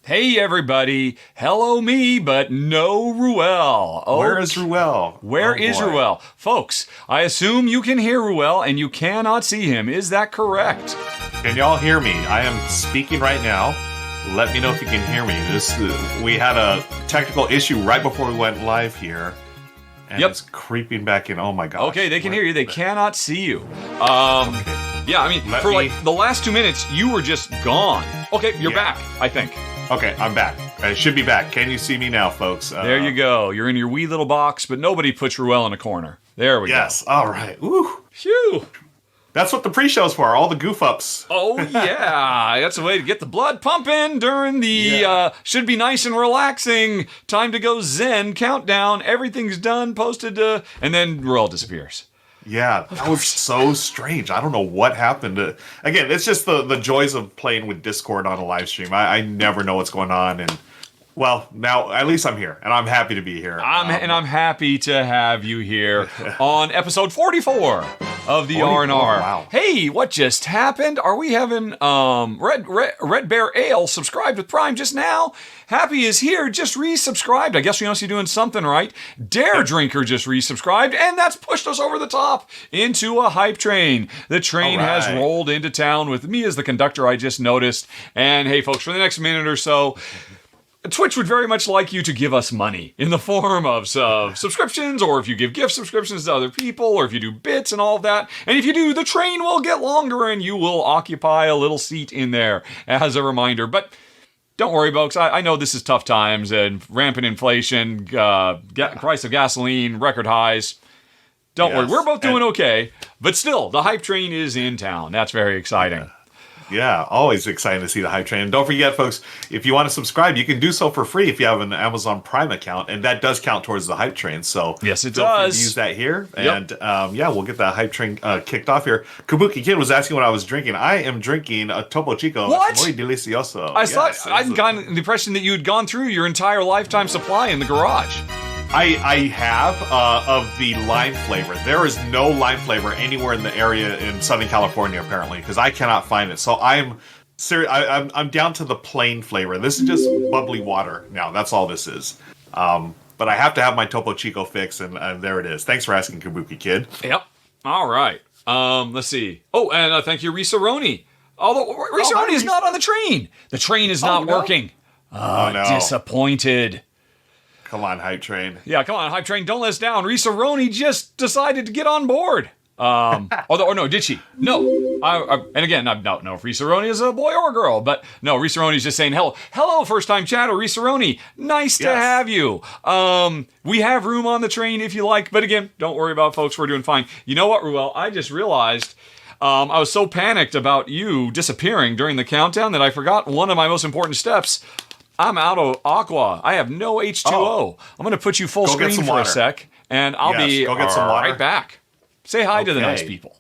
Hey everybody, hello me, but no Ruel. Oh, where is Ruel? Where is Ruel? Folks, I assume you can hear Ruel and you cannot see him. Is that correct? Can y'all hear me? I am speaking right now. Let me know if you can hear me. We had a technical issue right before we went live here. And it's creeping back in. Oh my gosh. Okay, they can hear you. They cannot see you. Yeah, I mean, like the last 2 minutes, you were just gone. Okay, you're back, I think. Okay, I'm back. I should be back. Can you see me now, folks? There you go. You're in your wee little box, but nobody puts Ruel in a corner. There we go. Yes, all right. Woo. Phew. That's what the pre-show's for, all the goof-ups. Oh, yeah. That's a way to get the blood pumping during the should be nice and relaxing, time to go zen countdown. Everything's done, posted, and then Ruel disappears. Yeah, that was so strange. I don't know what happened. Again, it's just the joys of playing with Discord on a live stream. I never know what's going on, and well, now at least I'm here, and I'm happy to be here. I'm happy to have you here on episode 44 of the R&R. Wow. Hey, what just happened? Are we having Red Bear Ale subscribed with Prime just now? Happy is here, just resubscribed. I guess we must be doing something right. Dare Drinker just resubscribed, and that's pushed us over the top into a hype train. The train has rolled into town with me as the conductor, I just noticed. And hey, folks, for the next minute or so, Twitch would very much like you to give us money in the form of subscriptions, or if you give gift subscriptions to other people, or if you do bits and all of that. And if you do, the train will get longer and you will occupy a little seat in there as a reminder. But don't worry, folks. I know this is tough times and rampant inflation, price of gasoline, record highs. Don't worry. We're both doing okay. But still, the hype train is in town. That's very exciting. Yeah, always exciting to see the hype train. And don't forget, folks, if you want to subscribe, you can do so for free if you have an Amazon Prime account, and that does count towards the hype train. So yes, it does. Use that here, and we'll get that hype train kicked off here. Kabuki Kid was asking what I was drinking. I am drinking a Topo Chico. What? Muy delicioso. I'd gotten the impression that you had gone through your entire lifetime supply in the garage. I have of the lime flavor. There is no lime flavor anywhere in the area in Southern California, apparently, because I cannot find it. So I'm serious. I'm down to the plain flavor. This is just bubbly water now. That's all this is. But I have to have my Topo Chico fix, and there it is. Thanks for asking, Kabuki Kid. Yep. All right. Let's see. Oh, and thank you, Risaroni. Although Risaroni is not on the train. The train is not working. Oh, no. Disappointed. Come on, Hype Train. Yeah, come on, Hype Train. Don't let us down. Risaroni just decided to get on board. Or no, did she? No. And again, I don't know if Risaroni is a boy or a girl, but no, Risaroni's just saying, hello, first-time chatter, Risaroni. Nice to have you. We have room on the train if you like, but again, don't worry about it, folks. We're doing fine. You know what, Ruel? I just realized I was so panicked about you disappearing during the countdown that I forgot one of my most important steps. I'm out of aqua. I have no H2O. I'm going to put you full screen for a sec, and I'll be right back. Say hi to the nice people.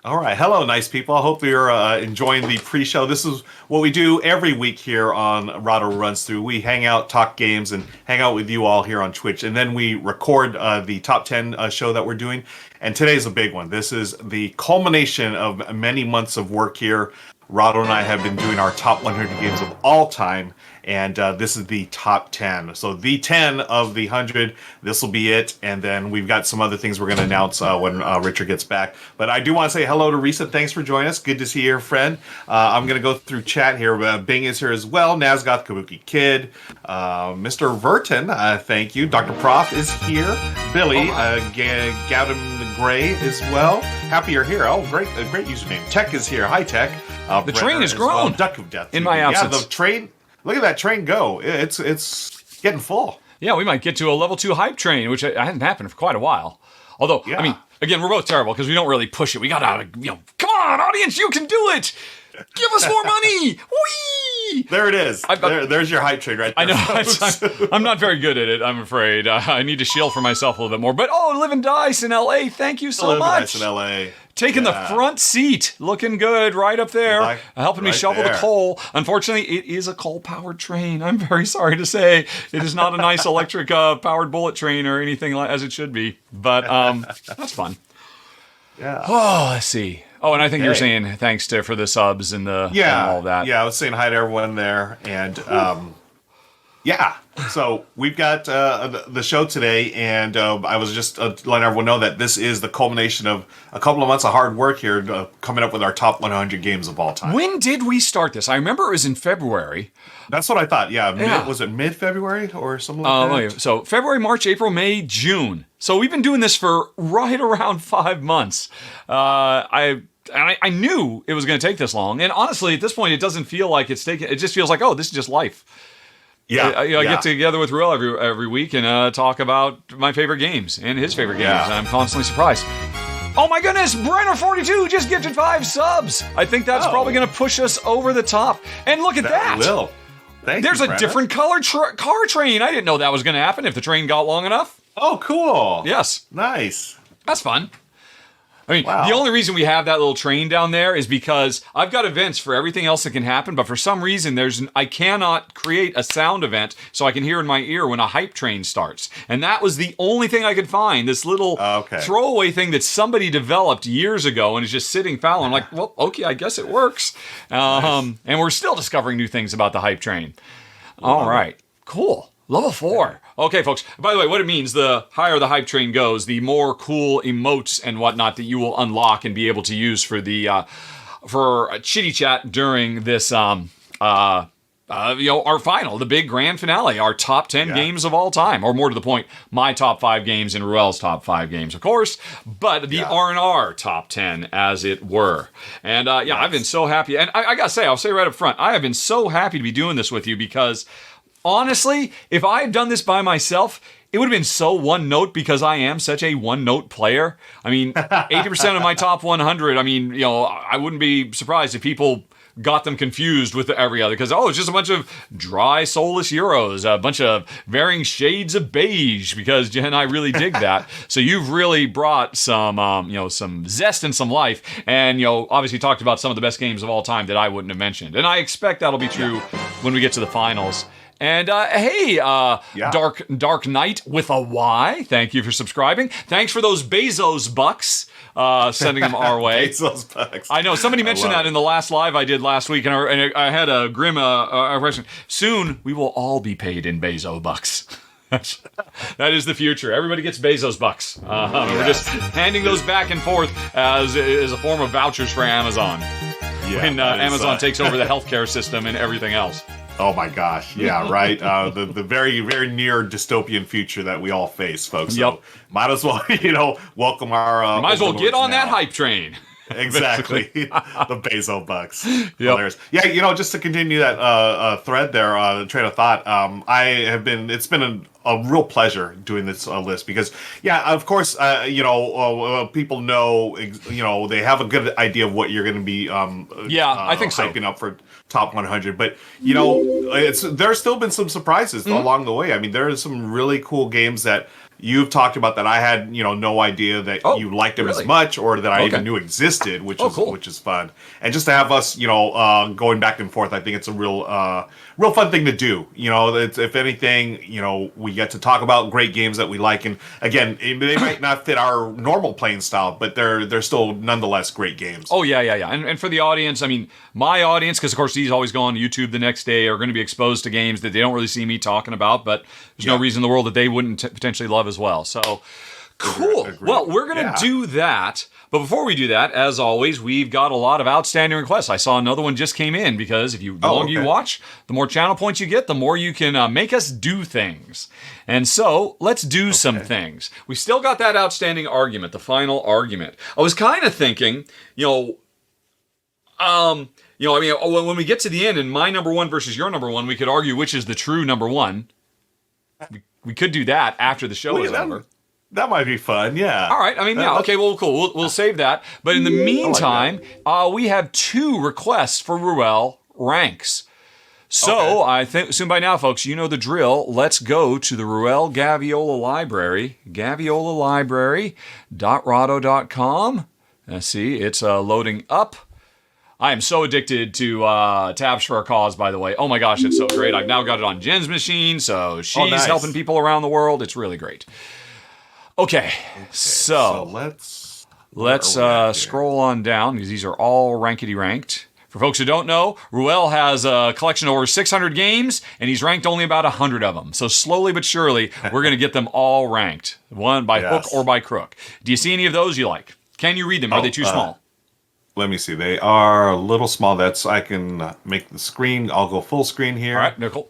All right. Hello, nice people. I hope you're enjoying the pre-show. This is what we do every week here on Rahdo Runs Through. We hang out, talk games, and hang out with you all here on Twitch. And then we record the top 10 show that we're doing. And today's a big one. This is the culmination of many months of work here. Rahdo and I have been doing our top 100 games of all time. And this is the top 10. So the 10 of the 100, this will be it. And then we've got some other things we're going to announce when Richard gets back. But I do want to say hello to Risa. Thanks for joining us. Good to see your friend. I'm going to go through chat here. Bing is here as well. Nazgoth, Kabuki Kid. Mr. Verton, thank you. Dr. Prof is here. Billy, Gavin Gray as well. Happy you're here. Oh, great username. Tech is here. Hi, Tech. The train has grown. Well. Duck of Death. In my absence. Yeah, the train... Look at that train go. It's getting full. Yeah, we might get to a level 2 hype train, which hasn't happened for quite a while. Although, I mean, again, we're both terrible because we don't really push it. We gotta, come on, audience, you can do it. Give us more money. Whee! There it is. There's your hype train right there. I know. I'm not very good at it, I'm afraid. I need to shield for myself a little bit more. But, Live and Dice in L.A., thank you so much. Live and Dice in L.A. Taking the front seat, looking good, right up there, helping me shovel the coal. Unfortunately, it is a coal-powered train. I'm very sorry to say. It is not a nice electric-powered bullet train or anything as it should be. But that's fun. Yeah. Oh, let's see. Oh, and I think you're Okay. saying thanks for the subs and and Yeah, all that. yeah. I was saying hi to everyone there, and yeah. So we've got the show today, and I was just letting everyone know that this is the culmination of a couple of months of hard work here, coming up with our top 100 games of all time. When did we start this? I remember it was in February. That's what I thought. Yeah, Yeah. Was it mid-February or something like that? Wait, so February, March, April, May, June. So we've been doing this for right around 5 months. I knew it was going to take this long, and honestly, at this point, it doesn't feel like it's taking. It just feels like, oh, this is just life. Yeah, I get together with Ruel every week and talk about my favorite games and his favorite games. Yeah. And I'm constantly surprised. Oh my goodness, Brenner42 just gifted 5 subs. I think that's probably going to push us over the top. And look at that. Will. Thank There's you, a Brenna. different color car train. I didn't know that was going to happen if the train got long enough. Oh, cool. Yes. Nice. That's fun. I mean, Wow. the only reason we have that little train down there is because I've got events for everything else that can happen, but for some reason I cannot create a sound event so I can hear in my ear when a hype train starts. And that was the only thing I could find, this little throwaway thing that somebody developed years ago and is just sitting foul. I'm like, well, okay, I guess it works. Nice. And we're still discovering new things about the hype train. All right, cool. Level 4. Okay, folks. By the way, what it means, the higher the hype train goes, the more cool emotes and whatnot that you will unlock and be able to use for the for chitty chat during this our final, the big grand finale, our top 10 games of all time, or more to the point, my top 5 games and Ruel's top 5 games, of course, but the R&R top 10, as it were. And I've been so happy, and I gotta say, I'll say right up front, I have been so happy to be doing this with you because honestly, if I had done this by myself, it would have been so one note because I am such a one note player. I mean, 80% of my top 100, I mean, I wouldn't be surprised if people got them confused with every other because, it's just a bunch of dry, soulless Euros, a bunch of varying shades of beige because Jen and I really dig that. So you've really brought some, some zest and some life and, obviously talked about some of the best games of all time that I wouldn't have mentioned. And I expect that'll be true when we get to the finals. And hey, Dark Knight with a Y, thank you for subscribing. Thanks for those Bezos bucks, sending them our way. Bezos bucks. I know, somebody mentioned that in the last live I did last week, and I had a grim impression. Soon, we will all be paid in Bezos bucks. That is the future. Everybody gets Bezos bucks. We're just handing those back and forth as a form of vouchers for Amazon. When Amazon takes over the healthcare system and everything else. Oh my gosh, yeah, right. The very, very near dystopian future that we all face, folks. So might as well, welcome our. Might as well get on now. that hype train. Exactly, the Bezos bucks. Hilarious. Yeah, just to continue that thread there, train of thought. It's been a real pleasure doing this list because, of course, people know, they have a good idea of what you're going to be. I think so. Hyping up for top 100, but there's still been some surprises along the way. I mean, there are some really cool games that you've talked about that I had, no idea that you liked them as much, or that I even knew existed, which is cool. Which is fun. And just to have us, going back and forth, I think it's a real fun thing to do. If anything, we get to talk about great games that we like, and again, they might not fit our normal playing style, but they're still nonetheless great games. Oh yeah. And for the audience, I mean, my audience, because of course these always go on YouTube the next day, are going to be exposed to games that they don't really see me talking about, but there's no reason in the world that they wouldn't potentially love as well. So cool. Agreed. Well, we're going to do that. But before we do that, as always, we've got a lot of outstanding requests. I saw another one just came in because the longer you watch, the more channel points you get, the more you can make us do things. And so let's do some things. We still got that outstanding argument, the final argument. I was kind of thinking, when we get to the end and my number one versus your number one, we could argue which is the true number one. We could do that after the show is over. That might be fun, yeah. All right. I mean, okay, well, cool. We'll save that. But in the meantime, we have 2 requests for Ruel Ranks. So I think soon by now, folks, you know the drill. Let's go to the Ruel Gaviola Library, gaviolalibrary.rahdo.com. See, it's loading up. I am so addicted to Tabs for a Cause, by the way. Oh my gosh, it's so great. I've now got it on Jen's machine, so she's helping people around the world. It's really great. Okay, so let's Let's scroll on down because these are all rankedy ranked. For folks who don't know, Ruel has a collection of over 600 games, and he's ranked only about 100 of them. So slowly but surely, we're going to get them all ranked, one by hook or by crook. Do you see any of those you like? Can you read them? Are they too small? Let me see. They are a little small. I can make the screen. I'll go full screen here. All right, Nickel.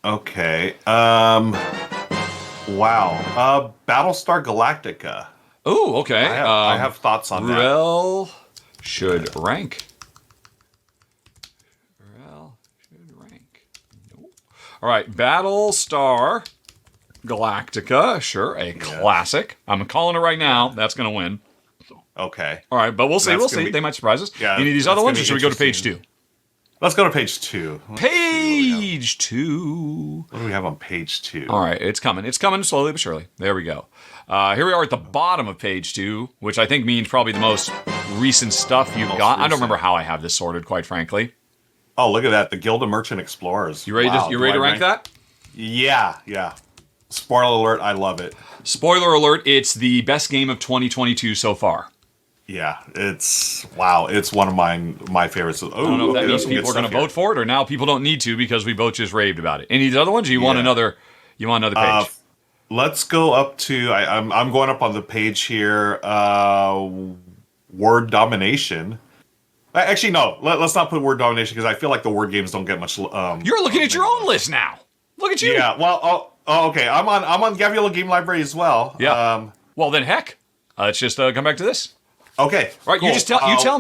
Okay. Wow. Battlestar Galactica. Ooh, okay. I have thoughts on that. Ruel should rank. All right, Battlestar Galactica, sure, a classic. I'm calling it right now. That's going to win. Okay. All right, but we'll see. We'll see. They might surprise us. Yeah, Any of these other ones, or should we go to page 2? Let's go to page 2. Page 2. What do we have on page 2? All right, it's coming. It's coming slowly but surely. There we go. Here we are at the bottom of page 2, which I think means probably the most recent stuff you've got. I don't remember how I have this sorted, quite frankly. Oh, look at that. The Guild of Merchant Explorers. You ready to rank that? Yeah. Spoiler alert, I love it. Spoiler alert, it's the best game of 2022 so far. Yeah, it's one of my favorites. I don't know if that means people are going to vote for it, or now people don't need to because we both just raved about it. Any of the other ones, or you want another page? Let's go up to, I'm going up on the page here, Word Domination. Actually, no. Let's not put Word Domination because I feel like the word games don't get much. You're looking at your own list now. Look at you. Yeah. Well. Okay. I'm on Gaviola Game Library as well. Yeah. Well, then, heck, let's just come back to this. Okay. All right. Cool.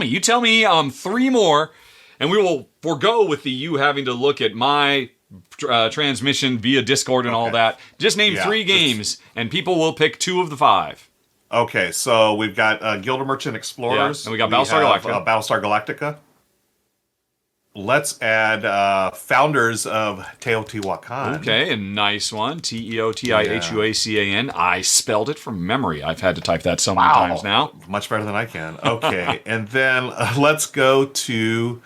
You tell me 3 more, and we will forego with you having to look at my transmission via Discord and all that. Just name 3 games, and people will pick 2 of the 5. Okay, so we've got Guild of Merchant Explorers. And we got Battlestar Galactica. Battlestar Galactica. Let's add Founders of Teotihuacan. Okay, a nice one. Teotihuacan. I spelled it from memory. I've had to type that so many times now. Much better than I can. Okay, and then let's go to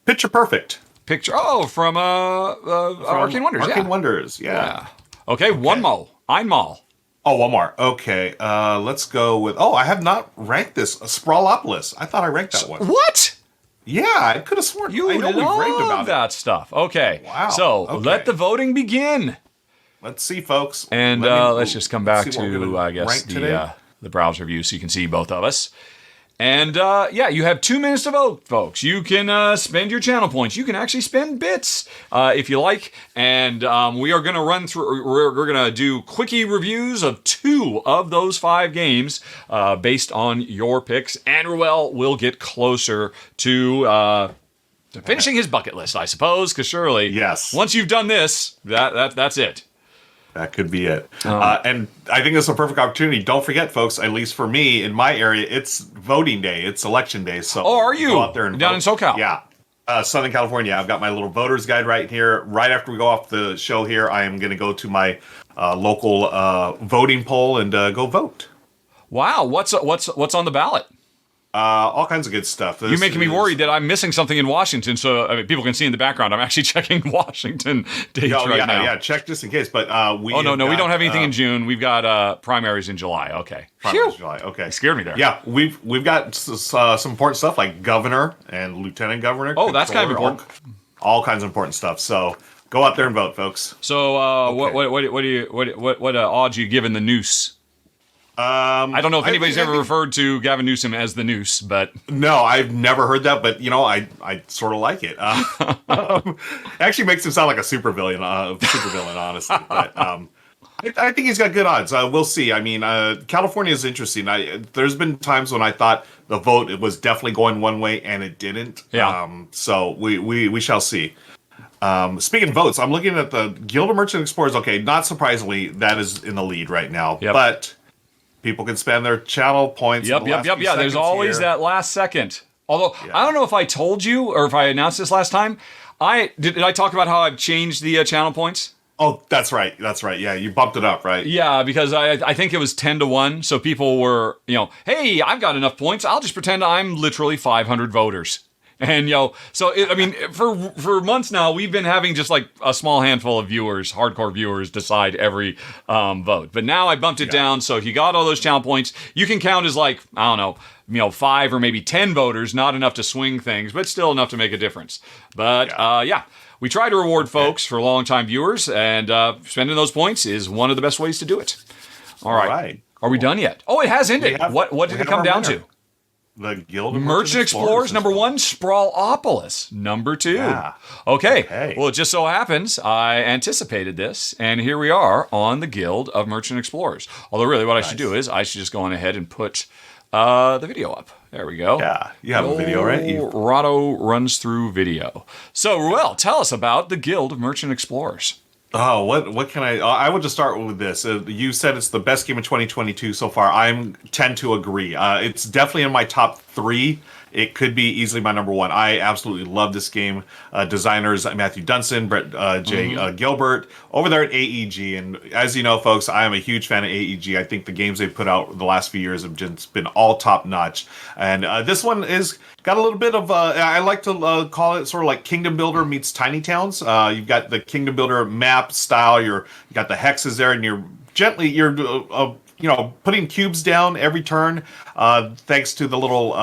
Picture Perfect. From Arcane Wonders. Arcane Wonders, yeah. Okay, one more. Einmal. Oh, one more. Okay, let's go with... Oh, I have not ranked this. Sprawlopolis. I thought I ranked that one. What? Yeah, I could have sworn. You I know we've raved about that stuff. Okay. Wow. So, let the voting begin. Let's see, folks. And let's just come back to, I guess, the browser view so you can see both of us. And, you have 2 minutes to vote, folks. You can spend your channel points. You can actually spend bits if you like. And we are going to run through, we're going to do quickie reviews of 2 of those 5 games based on your picks. And Ruel will get closer to finishing his bucket list, I suppose, because surely, once you've done this, that's it. That could be it. And I think this is a perfect opportunity. Don't forget, folks, at least for me, in my area, it's voting day. It's election day. So are you? Go out there and down in SoCal? Yeah. Southern California. I've got my little voter's guide right here. Right after we go off the show here, I am going to go to my local voting poll and go vote. Wow. What's on the ballot? All kinds of good stuff. You're making me worried that I'm missing something in Washington, so people can see in the background. I'm actually checking Washington dates right now. Yeah, check just in case. But we we don't have anything in June. We've got primaries in July. Okay. Primaries in July. Okay. You scared me there. Yeah, we've got some important stuff like governor and lieutenant governor. Oh, that's kind of important. All kinds of important stuff. So go out there and vote, folks. So what odds you giving the noose? I don't know if anybody's ever referred to Gavin Newsom as the noose, but... No, I've never heard that, but, I sort of like it. It actually makes him sound like a supervillain, honestly. But I think he's got good odds. We'll see. I mean, California is interesting. There's been times when I thought the vote was definitely going one way, and it didn't. Yeah. So we shall see. Speaking of votes, I'm looking at the Guild of Merchant Explorers. Okay, not surprisingly, that is in the lead right now. Yep. But... people can spend their channel points. Yep. There's always that last second. Although, I don't know if I told you or if I announced this last time. Did I talk about how I've changed the channel points? Oh, that's right. Yeah, you bumped it up, right? Yeah, because I think it was 10-1. So people were, hey, I've got enough points. I'll just pretend I'm literally 500 voters. And for months now, we've been having just like a small handful of viewers, hardcore viewers, decide every vote. But now I bumped it down, so if you got all those channel points, you can count as like, I don't know, 5 or maybe 10 voters. Not enough to swing things, but still enough to make a difference. But we try to reward folks for longtime viewers, and spending those points is one of the best ways to do it. All right. Are we done yet? Oh, it has ended. What did it come down to? The Guild of Merchant Explorers, number 1, Sprawlopolis, number 2. Yeah. Okay. Well, it just so happens I anticipated this, and here we are on the Guild of Merchant Explorers. Although, really, what I should do is I should just go on ahead and put the video up. There we go. Yeah, you have a video, right? Rahdo runs through video. So, Ruel, tell us about the Guild of Merchant Explorers. Oh, what can I would just start with this. You said it's the best game of 2022 so far. I tend to agree. It's definitely in my top 3. It could be easily my number 1. I absolutely love this game. Designers Matthew Dunson, Brett J. Gilbert, over there at AEG. And as you know, folks, I am a huge fan of AEG. I think the games they've put out the last few years have just been all top notch. And this one is got a little bit of, I like to call it sort of like Kingdom Builder meets Tiny Towns. You've got the Kingdom Builder map style. You got the hexes there, and you're putting cubes down every turn, thanks to the little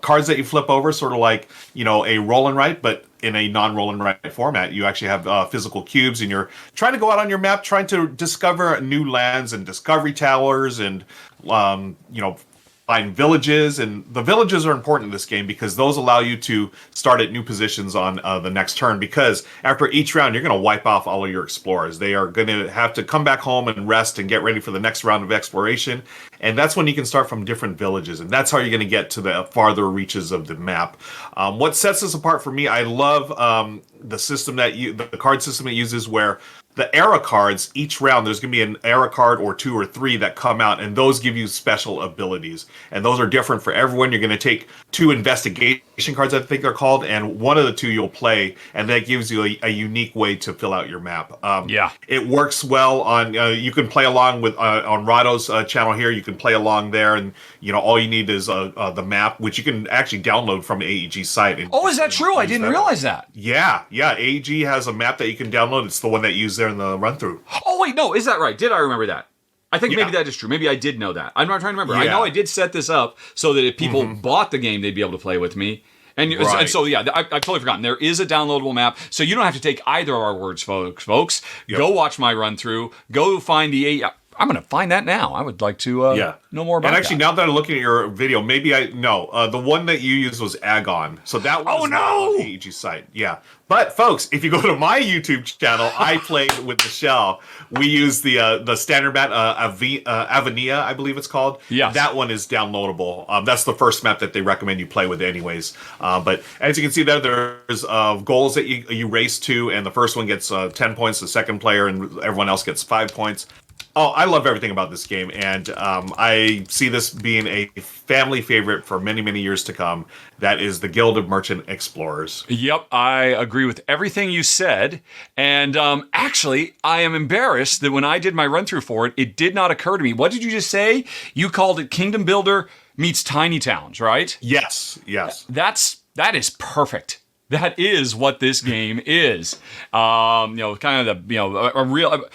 cards that you flip over, sort of like, a roll and write, but in a non-roll and write format. You actually have physical cubes, and you're trying to go out on your map, trying to discover new lands and discovery towers and, find villages. And the villages are important in this game because those allow you to start at new positions on the next turn, because after each round, you're going to wipe off all of your explorers. They are going to have to come back home and rest and get ready for the next round of exploration. And that's when you can start from different villages. And that's how you're going to get to the farther reaches of the map. What sets this apart for me, I love the system the card system it uses, where the era cards, each round, there's going to be an era card or 2 or 3 that come out, and those give you special abilities. And those are different for everyone. You're going to take 2 investigation cards, I think they're called, and one of the 2 you'll play, and that gives you a unique way to fill out your map. It works well on, you can play along with, on Rahdo's channel here, you can play along there, and, all you need is the map, which you can actually download from AEG's site. Is that true? I didn't realize that. Yeah. AEG has a map that you can download. It's the one that you use there in the run through. Oh wait, no, is that right? Did I remember that? I think maybe that is true. Maybe I did know that. I'm not trying to remember. I know I did set this up so that if people bought the game, they'd be able to play with me. And so I've totally forgotten. There is a downloadable map, so you don't have to take either of our words, folks. Yep. Go watch my run through. Go find I'm going to find that now. I would like to know more about that. And actually, now that I'm looking at your video, maybe the one that you used was Agon. So that was on the AEG site. Yeah. But folks, if you go to my YouTube channel, I played with Michelle. We used the standard map, Avenia, I believe it's called. Yeah. That one is downloadable. That's the first map that they recommend you play with anyways. But as you can see there's goals that you race to, and the first one gets 10 points, the second player, and everyone else gets 5 points. Oh, I love everything about this game, and I see this being a family favorite for many, many years to come. That is the Guild of Merchant Explorers. Yep, I agree with everything you said, and actually, I am embarrassed that when I did my run-through for it, it did not occur to me. What did you just say? You called it Kingdom Builder meets Tiny Towns, right? Yes. That is perfect. That is what this game is. Kind of a real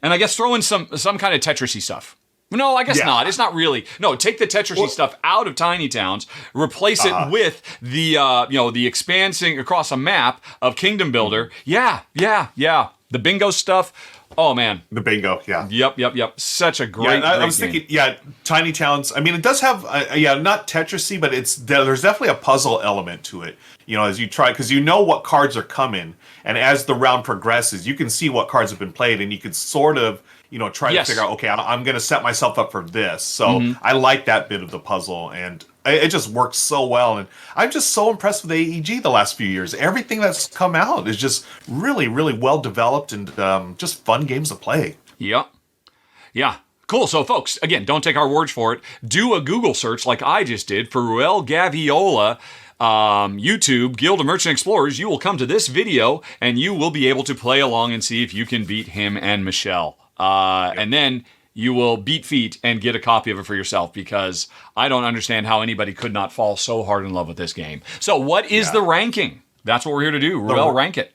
and I guess throw in some kind of Tetris-y stuff. No, I guess not. It's not really. No, take the Tetris-y stuff out of Tiny Towns, replace it with the expansing across a map of Kingdom Builder. Yeah. The bingo stuff. Oh man, the bingo. Yeah. Yep. Such a great. I was thinking. Yeah, Tiny Towns. I mean, it does have. Not Tetris-y, but there's definitely a puzzle element to it. As you try, because what cards are coming, and as the round progresses, you can see what cards have been played, and you can sort of, try to figure out, okay, I'm going to set myself up for this. So I like that bit of the puzzle, and it just works so well. And I'm just so impressed with AEG the last few years. Everything that's come out is just really, really well developed and just fun games to play. Yep. Yeah. Cool. So, folks, again, don't take our words for it. Do a Google search like I just did for Ruel Gaviola. YouTube, Guild of Merchant Explorers, you will come to this video and you will be able to play along and see if you can beat him and Michelle. And then you will beat feet and get a copy of it for yourself, because I don't understand how anybody could not fall so hard in love with this game. So what is the ranking? That's what we're here to do. Ruel, rank it.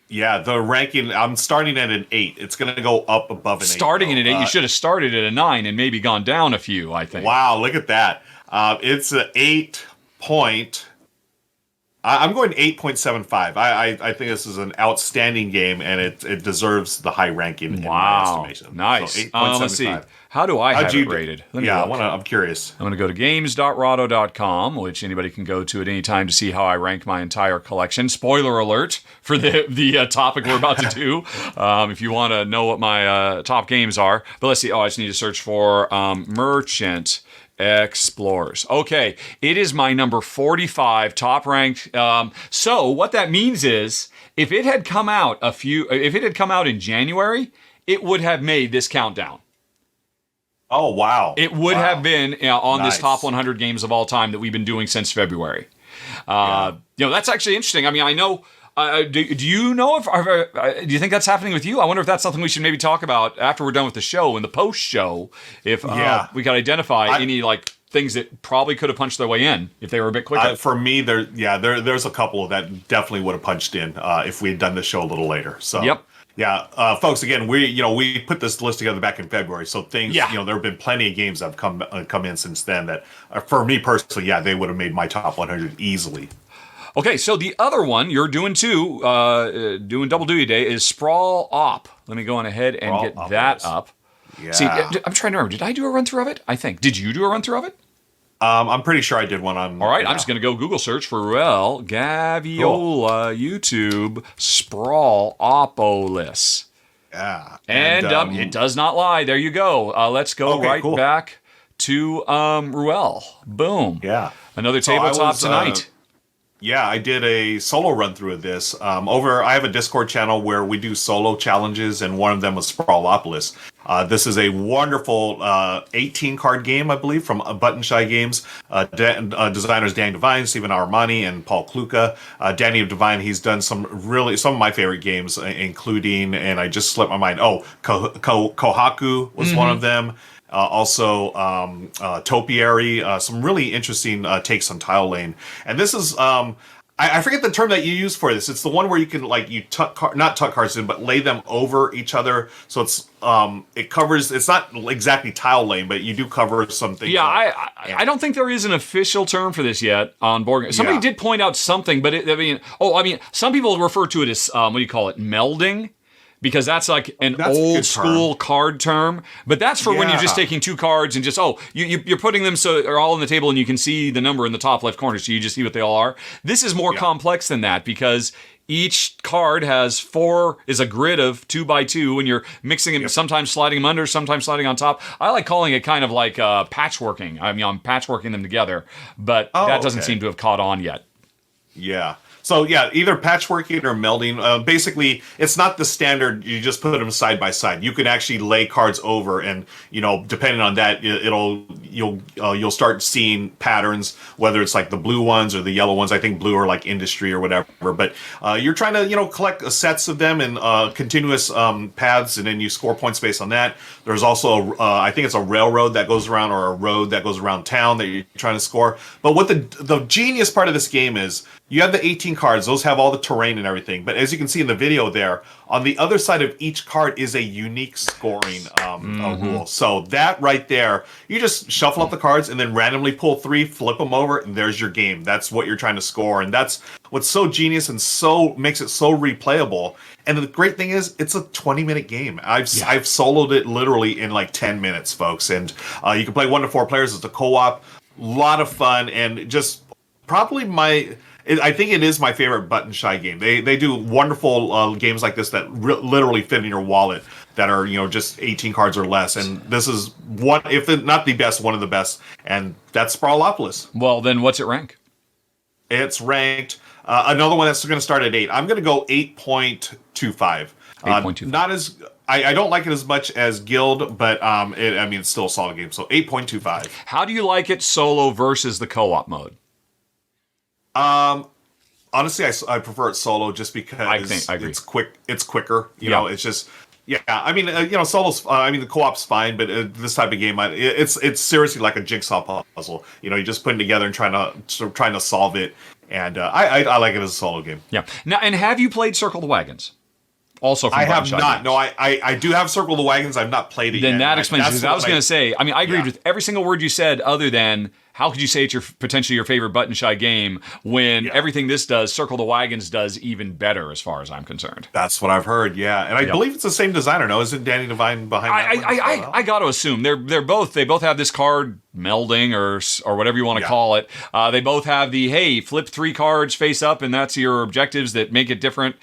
Yeah, the ranking, I'm starting at an 8. It's going to go up above an 8. Starting at an 8, you should have started at a 9 and maybe gone down a few, I think. Wow, look at that. It's an 8 point. I'm going 8.75. I think this is an outstanding game, and it deserves the high ranking in my estimation. Nice. So Let's see. How do I have it rated? I'm curious. I'm going to go to games.rahdo.com, which anybody can go to at any time to see how I rank my entire collection. Spoiler alert for the topic we're about to do, if you want to know what my top games are. But let's see. I just need to search for Merchant Explorers. Okay, it is my number 45 top ranked. So what that means is, if it had come out in January, it would have made this countdown. Oh wow! It would have been on this top 100 games of all time that we've been doing since February. That's actually interesting. I mean, I know. Do you know do you think that's happening with you? I wonder if that's something we should maybe talk about after we're done with the show, in the post show. If we could identify any things that probably could have punched their way in if they were a bit quicker. For me, there's a couple that definitely would have punched in if we had done the show a little later. So yep. Yeah, folks. Again, we put this list together back in February, so things. There have been plenty of games that have come in since then that, for me personally, they would have made my top 100 easily. Okay, so the other one you're doing too, doing double duty day, is Sprawl Op. Let me go on ahead and get that up. Yeah. See, I'm trying to remember. Did I do a run through of it? I think. Did you do a run through of it? I'm pretty sure I did one on. All right, I'm just going to go Google search for Ruel Gaviola YouTube Sprawl Opolis. Yeah, and it does not lie. There you go. Let's go back to Ruel. Boom. Yeah. Another tabletop tonight. Yeah, I did a solo run through of this. I have a Discord channel where we do solo challenges, and one of them was Sprawlopolis. This is a wonderful 18-card game, I believe, from Button Shy Games. Designers Danny Devine, Stephen Armani, and Paul Kluka. Danny Devine, he's done some of my favorite games, including, and I just slipped my mind, Kohaku was one of them. Also, Topiary, some really interesting takes on Tile Lane. And this is, I forget the term that you use for this. It's the one where you can, not tuck cards in, but lay them over each other. So it covers, it's not exactly Tile Lane, but you do cover some things. Yeah, I don't think there is an official term for this yet on board games. Somebody did point out something, but some people refer to it as, melding. Because that's like an old school card term, but that's for when you're just taking two cards and just you're putting them so they're all on the table and you can see the number in the top left corner, so you just see what they all are. This is more complex than that, because each card is a grid of 2x2, and you're mixing them, sometimes sliding them under, sometimes sliding on top. I like calling it kind of like patchworking. I mean, I'm patchworking them together, but that doesn't seem to have caught on yet. Yeah. So either patchworking or melding. Basically, it's not the standard. You just put them side by side. You can actually lay cards over, and depending on that, you'll start seeing patterns. Whether it's like the blue ones or the yellow ones. I think blue are like industry or whatever. But you're trying to collect sets of them in continuous paths, and then you score points based on that. There's also I think it's a railroad that goes around, or a road that goes around town that you're trying to score. But what the genius part of this game is, you have the 18 cards. Those have all the terrain and everything. But as you can see in the video there, on the other side of each card is a unique scoring rule. So that right there, you just shuffle up the cards and then randomly pull 3, flip them over, and there's your game. That's what you're trying to score. And that's what's so genius and so makes it so replayable. And the great thing is, it's a 20-minute game. I've soloed it literally in like 10 minutes, folks. And you can play 1 to 4 players. It's a co-op. A lot of fun, and just probably I think it is my favorite Button Shy game. They do wonderful games like this that literally fit in your wallet, that are just 18 cards or less. And this is one, if not the best, one of the best. And that's Sprawlopolis. Well, then what's it rank? It's ranked. Another one that's going to start at 8. I'm going to go 8.25. 8.25. Not as I don't like it as much as Guild, but it's still a solid game. So 8.25. How do you like it solo versus the co-op mode? Honestly, I prefer it solo just because I agree. it's quick. It's quicker. You know, it's just Yeah, I mean, solo's. I mean, the co-op's fine, but this type of game, it's seriously like a jigsaw puzzle. You're just putting together and trying to solve it, and I like it as a solo game. Yeah. Now, and have you played Circle the Wagons? Also, from I have Button Shy not. Games. No, I do have Circle the Wagons. I've not played it yet. Then that explains it. Because I was going to say, I mean, I agreed Yeah. with every single word you said, other than how could you say it's potentially your favorite Button Shy game when everything this does, Circle the Wagons does even better, as far as I'm concerned. That's what I've heard. Yeah, and I believe it's the same designer. No, isn't Danny Devine behind that? I got to assume they both have this card melding or whatever you want to call it. They both have the flip 3 cards face up, and that's your objectives that make it different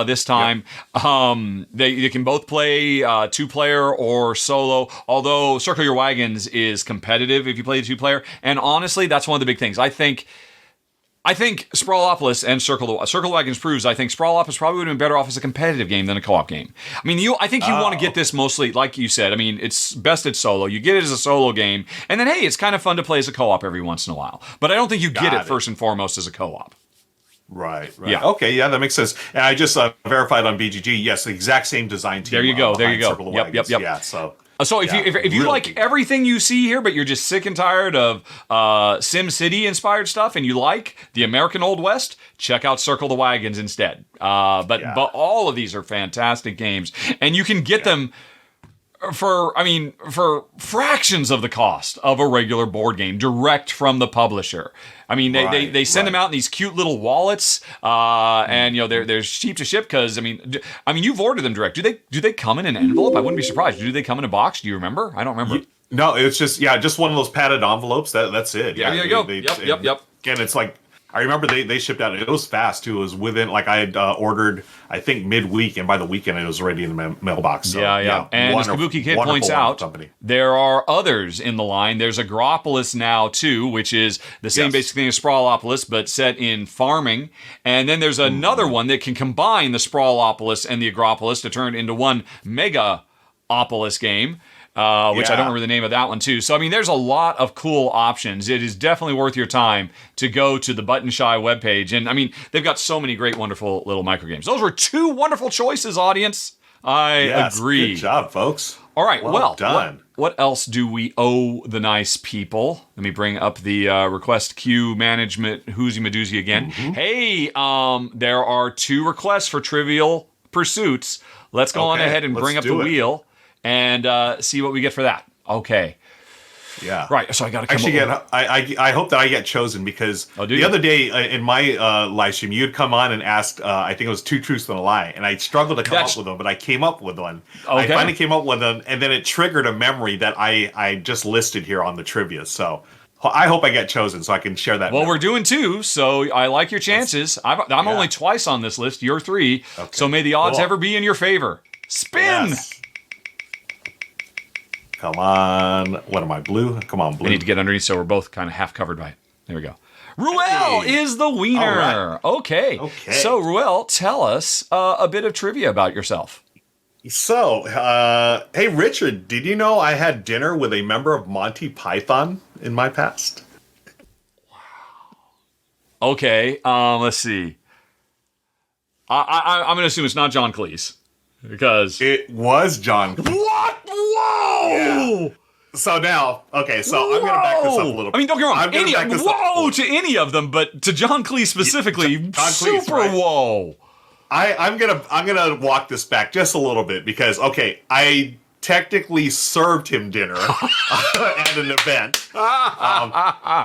this time. Yep. They can both play 2-player or solo. Although Circle Your Wagons is competitive if you play the 2-player, and honestly, that's one of the big things. I think Sprawlopolis and Circle the Wagons proves I think Sprawlopolis probably would have been better off as a competitive game than a co-op game. I mean, I think you want to get this mostly, like you said, I mean, it's best at solo. You get it as a solo game, and then, it's kind of fun to play as a co-op every once in a while. But I don't think you get it first and foremost as a co-op. Right. Yeah. Okay, yeah, that makes sense. And I just verified on BGG, yes, the exact same design team. There you go. Circle the Wagons. Yep. Yeah, so... So if you like everything you see here, but you're just sick and tired of Sim City inspired stuff, and you like the American Old West, check out Circle the Wagons instead. But all of these are fantastic games, and you can get them for fractions of the cost of a regular board game, direct from the publisher. I mean, they send them out in these cute little wallets, and they're cheap to ship because I mean you've ordered them direct. Do they come in an envelope? I wouldn't be surprised. Do they come in a box? Do you remember? I don't remember. No, it's just one of those padded envelopes. That's it. Yeah, there you go. Yep. Again, it's like. I remember they shipped out. It was fast too. It was within I had ordered I think midweek, and by the weekend it was already in the mailbox. So, yeah. And as Kabuki Kid points out, there are others in the line. There's Agropolis now too, which is the same basic thing as Sprawlopolis, but set in farming. And then there's another one that can combine the Sprawlopolis and the Agropolis to turn it into one Megaopolis game. Which I don't remember the name of that one too. So, I mean, there's a lot of cool options. It is definitely worth your time to go to the Button Shy webpage. And, I mean, they've got so many great, wonderful little microgames. Those were 2 wonderful choices, audience. I agree. Good job, folks. All right, well done. What else do we owe the nice people? Let me bring up the request queue management Hoozy Madoozy again. Mm-hmm. Hey, there are 2 requests for Trivial Pursuits. Let's go on ahead and bring up the wheel. And see what we get for that. Okay. Yeah. Right. So I got to come actually I hope that I get chosen because the other day in my live stream you had come on and asked I think it was 2 truths and a lie, and I struggled to come up with them, but I came up with one. Okay. I finally came up with one, and then it triggered a memory that I just listed here on the trivia. So I hope I get chosen so I can share that. Well, we're doing 2, so I like your chances. I'm only twice on this list. You're 3. Okay. So may the odds ever be in your favor. Spin. Yes. Come on. What am I, blue? Come on, blue. I need to get underneath so we're both kind of half covered by it. There we go. Ruel is the wiener. Right. Okay. So, Ruel, tell us a bit of trivia about yourself. So, hey, Richard, did you know I had dinner with a member of Monty Python in my past? Wow. Okay. Let's see. I'm going to assume it's not John Cleese. Because it was John Cleese. What? Whoa! Yeah. So now, I'm going to back this up a little bit. I mean, don't get me wrong. To any of them, but to John Cleese specifically, John Cleese, super right? Whoa. I'm gonna walk this back just a little bit because I technically served him dinner at an event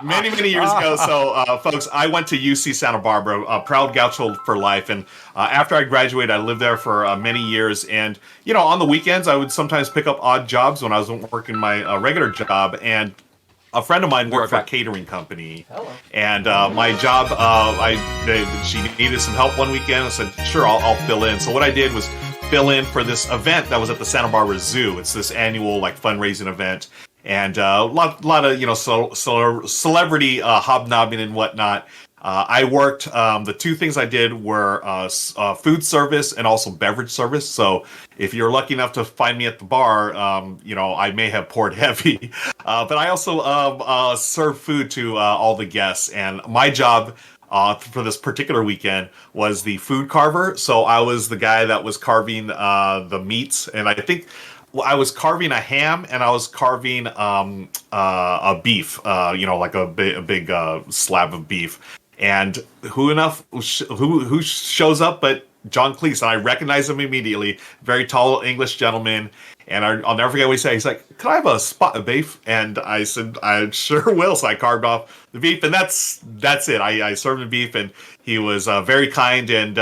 many years ago. So, folks, I went to UC Santa Barbara, proud Gaucho for life. And after I graduated, I lived there for many years. And, on the weekends, I would sometimes pick up odd jobs when I was working my regular job. And a friend of mine worked for a catering company. Hello. And my job, she needed some help one weekend. I said, sure, I'll fill in. So what I did was fill in for this event that was at the Santa Barbara Zoo. It's this annual fundraising event, and a lot of celebrity hobnobbing and whatnot. I worked. The 2 things I did were food service and also beverage service. So if you're lucky enough to find me at the bar, I may have poured heavy, but I also serve food to all the guests. And my job for this particular weekend was the food carver. So I was the guy that was carving the meats, and I think I was carving a ham and I was carving a beef, like a big slab of beef. And who shows up but John Cleese, and I recognize him immediately. Very tall English gentleman. And I'll never forget what he said. He's like, "Can I have a spot of beef?" And I said, "I sure will." So I carved off the beef, and that's it. I served him beef, and he was very kind and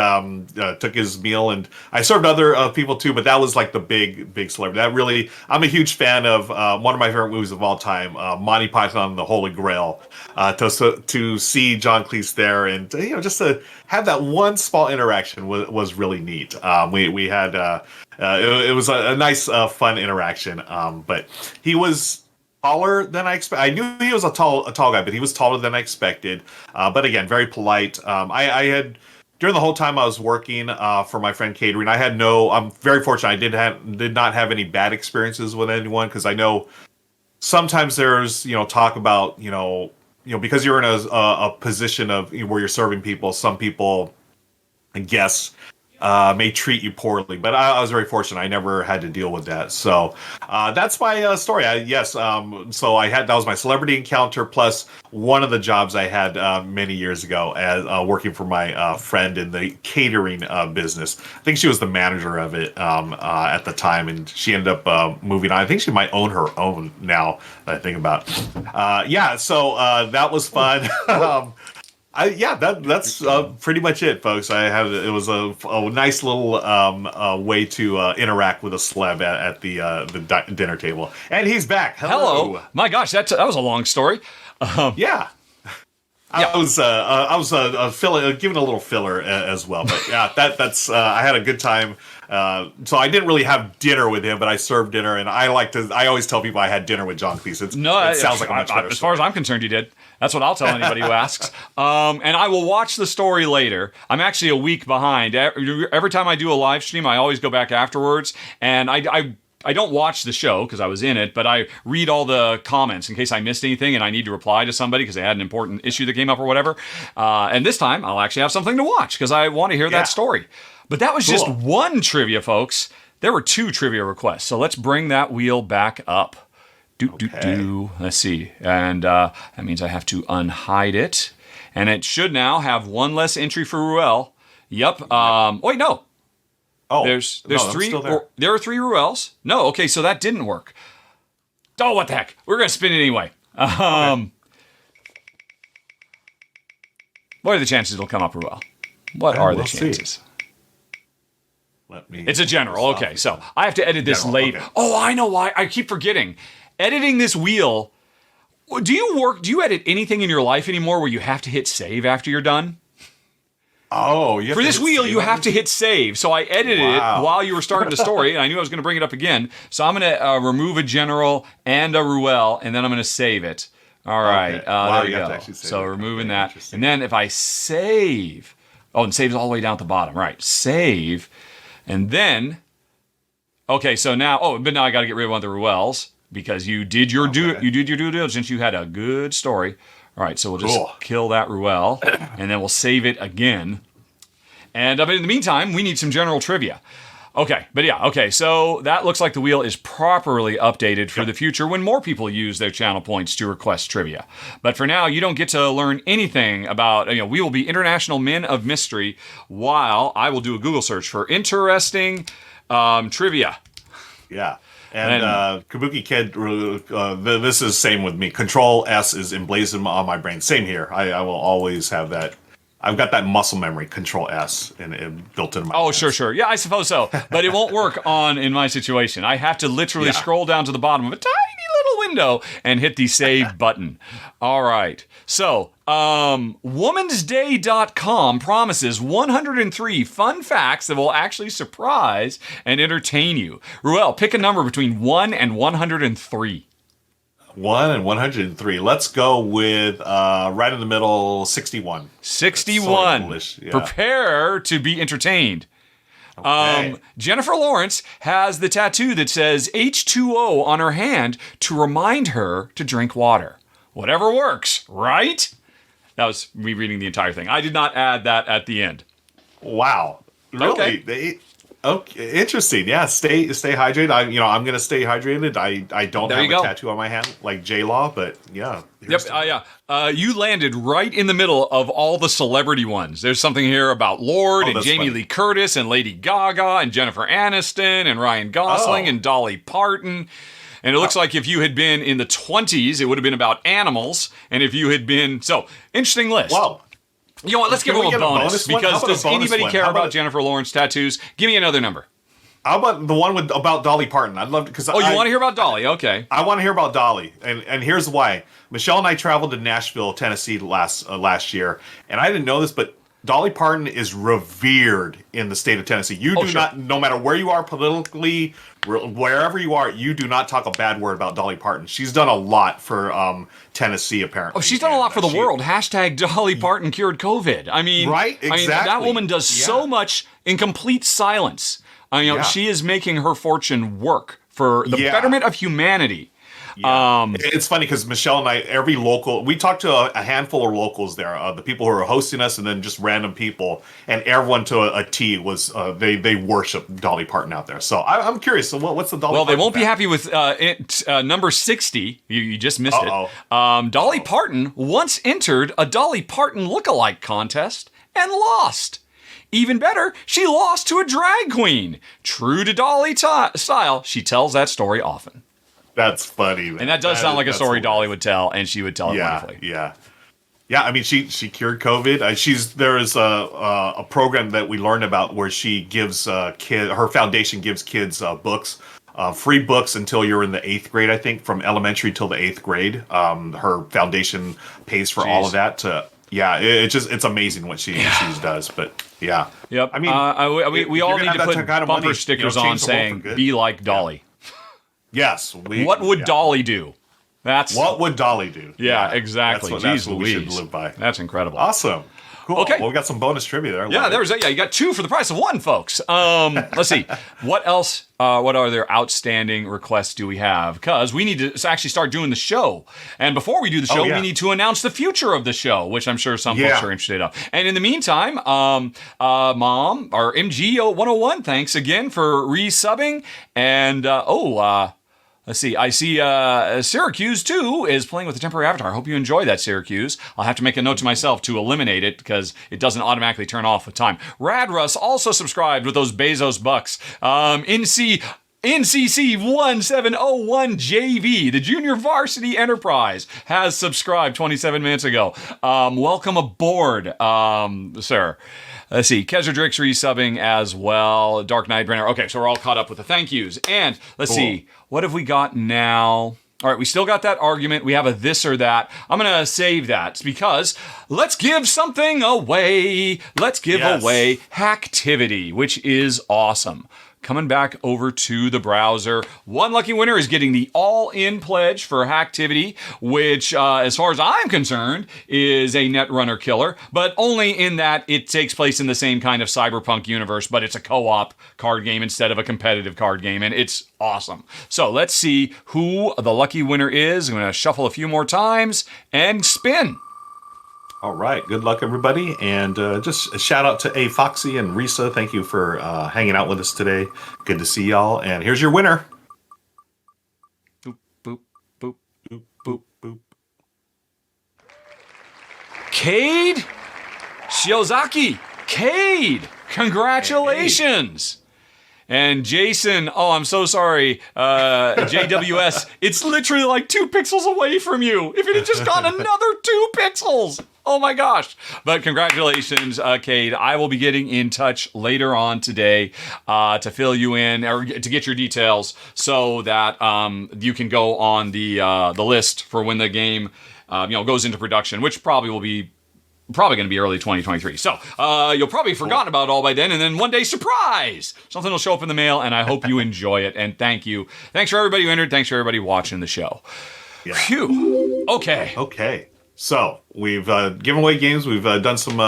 took his meal. And I served other people too, but that was like the big celebrity. That really, I'm a huge fan of one of my favorite movies of all time, Monty Python and the Holy Grail. To see John Cleese there, and just to have that one small interaction was really neat. We had. It was a nice, fun interaction. But he was taller than I expected. I knew he was a tall guy, but he was taller than I expected. But again, very polite. I had during the whole time I was working for my friend catering. I'm very fortunate. I did not have any bad experiences with anyone, because I know sometimes there's talk about because you're in a position of where you're serving people. Some people, I guess, may treat you poorly, but I was very fortunate. I never had to deal with that. So that's my story. So I had, that was my celebrity encounter, plus one of the jobs I had many years ago as working for my friend in the catering business. I think she was the manager of it at the time, and she ended up moving on. I think she might own her own now that I think about it. So that was fun. That's pretty much it, folks. It was a nice little way to interact with a celeb at the dinner table, and he's back. Hello. My gosh, that was a long story. Yeah. I was giving a little filler as well, but yeah, that's I had a good time. So I didn't really have dinner with him, but I served dinner, and I always tell people I had dinner with John Cleese. It sounds like a much better as far as I'm concerned, you did. That's what I'll tell anybody who asks. And I will watch the story later. I'm actually a week behind. Every time I do a live stream, I always go back afterwards, and I don't watch the show because I was in it, but I read all the comments in case I missed anything and I need to reply to somebody because they had an important issue that came up or whatever. And this time, I'll actually have something to watch because I want to hear that story. But that was just one trivia, folks. There were 2 trivia requests, so let's bring that wheel back up. Let's see. And that means I have to unhide it. And it should now have one less entry for Ruel. Yep. Wait, no. Oh, there's 3. There are 3 Ruels. No, okay, so that didn't work. Oh, what the heck? We're going to spin it anyway. Okay. What are the chances it'll come up, Ruel? What are the chances? See. It's a general. Okay, so I have to edit this late. Okay. Oh, I know why. I keep forgetting. Editing this wheel. Do you edit anything in your life anymore where you have to hit save after you're done? Oh, for this wheel, you have to hit save. So I edited it while you were starting the story, and I knew I was going to bring it up again. So I'm going to remove a general and a Ruel, and then I'm going to save it. All right. There you go. So removing that. And then if I save... Oh, and save's all the way down at the bottom. Right. Save. And then... Okay, so now... but now I got to get rid of one of the Ruels, because you did your due diligence. You had a good story. All right, so we'll just kill that Ruel, and then we'll save it again. And in the meantime, we need some general trivia. Okay, so that looks like the wheel is properly updated for the future when more people use their channel points to request trivia. But for now, you don't get to learn anything about, we will be international men of mystery, while I will do a Google search for interesting trivia. Yeah. And Kabuki Kid, this is same with me. Control S is emblazoned on my brain. Same here. I will always have that. I've got that muscle memory, Control S, and built into my hands. Sure. Yeah, I suppose so. But it won't work in my situation. I have to literally scroll down to the bottom of a tiny little window and hit the save button. All right. So, womansday.com promises 103 fun facts that will actually surprise and entertain you. Ruel, pick a number between 1 and 103. 1 and 103. Let's go with right in the middle, 61. 61. Yeah. Prepare to be entertained. Okay. Jennifer Lawrence has the tattoo that says H2O on her hand to remind her to drink water. Whatever works, right? That was me reading the entire thing. I did not add that at the end. Wow. Really? Okay. Okay, interesting. Yeah, stay hydrated. I'm gonna stay hydrated. I don't have a tattoo on my hand like J-Law, but yeah. You landed right in the middle of all the celebrity ones. There's something here about Lorde and Jamie Lee Curtis and Lady Gaga and Jennifer Aniston and Ryan Gosling and Dolly Parton. And it looks like if you had been in the 20s, it would have been about animals. And if you had been... So, interesting list. Wow. You know what? Let's give them a bonus because does anybody care about Jennifer Lawrence tattoos? Give me another number. How about the one about Dolly Parton? I'd love to because you want to hear about Dolly? Okay. I want to hear about Dolly, and here's why. Michelle and I traveled to Nashville, Tennessee last year, and I didn't know this, but Dolly Parton is revered in the state of Tennessee. You do not, no matter where you are politically, wherever you are, you do not talk a bad word about Dolly Parton. She's done a lot for Tennessee, apparently. Oh, she's done a lot for the world. Hashtag Dolly Parton cured COVID. I mean, right? Exactly. I mean, that woman does so much in complete silence. She is making her fortune work for the betterment of humanity. Yeah. It's funny because Michelle and I, we talked to a handful of locals there, the people who are hosting us, and then just random people, and everyone to a T was they worship Dolly Parton out there. So I'm curious. So what's the Dolly? Well, Parton they won't fact? be happy with number 60. You just missed it. Dolly Parton once entered a Dolly Parton lookalike contest and lost. Even better, she lost to a drag queen. True to Dolly style, she tells that story often. That's funny, man. And that does sound like a story Dolly would tell, and she would tell it wonderfully. Yeah. I mean, she cured COVID. There is a program that we learned about where she gives her foundation gives kids books, free books until you're in the 8th grade, I think, from elementary till the 8th grade. Her foundation pays for all of that. It's amazing what she does. But yeah, yep. I mean, we all need to put bumper stickers on saying "Be like Dolly." Yes. What would Dolly do? What would Dolly do? Yeah, exactly. That's what we should live by. That's incredible. Awesome. Cool. Okay. Well, we got some bonus trivia there. You got 2 for the price of 1, folks. Let's see. What else? What other outstanding requests do we have? Because we need to actually start doing the show. And before we do the show, we need to announce the future of the show, which I'm sure some folks are interested in. And in the meantime, Mom, or MG101, thanks again for resubbing. And, let's see. I see Syracuse, too, is playing with a temporary avatar. I hope you enjoy that, Syracuse. I'll have to make a note to myself to eliminate it because it doesn't automatically turn off with time. Radruss also subscribed with those Bezos bucks. NCC1701JV, the Junior Varsity Enterprise, has subscribed 27 minutes ago. Welcome aboard, sir. Let's see. Kezardrix resubbing as well. Dark Knight Brenner. Okay, so we're all caught up with the thank yous. And let's see. What have we got now? All right, we still got that argument. We have a this or that. I'm going to save that because let's give something away. Let's give away Hacktivity, which is awesome. Coming back over to the browser. One lucky winner is getting the all-in pledge for Hacktivity, which, as far as I'm concerned, is a Netrunner killer, but only in that it takes place in the same kind of cyberpunk universe, but it's a co-op card game instead of a competitive card game, and it's awesome. So let's see who the lucky winner is. I'm going to shuffle a few more times and spin. All right. Good luck, everybody. And just a shout out to A. Foxy and Risa. Thank you for hanging out with us today. Good to see y'all. And here's your winner. Boop, boop, boop, boop, boop, boop. Cade Shiozaki. Cade, congratulations. And Jason, I'm so sorry, JWS, it's literally like 2 pixels away from you. If it had just gone another 2 pixels. Oh my gosh. But congratulations, Cade. I will be getting in touch later on today to fill you in or to get your details so that you can go on the list for when the game goes into production, which probably going to be early 2023. So you'll probably have forgotten about it all by then, and then one day, surprise! Something will show up in the mail, and I hope you enjoy it, and thank you. Thanks for everybody who entered. Thanks for everybody watching the show. Yeah. Phew. Okay. So we've given away games. We've done some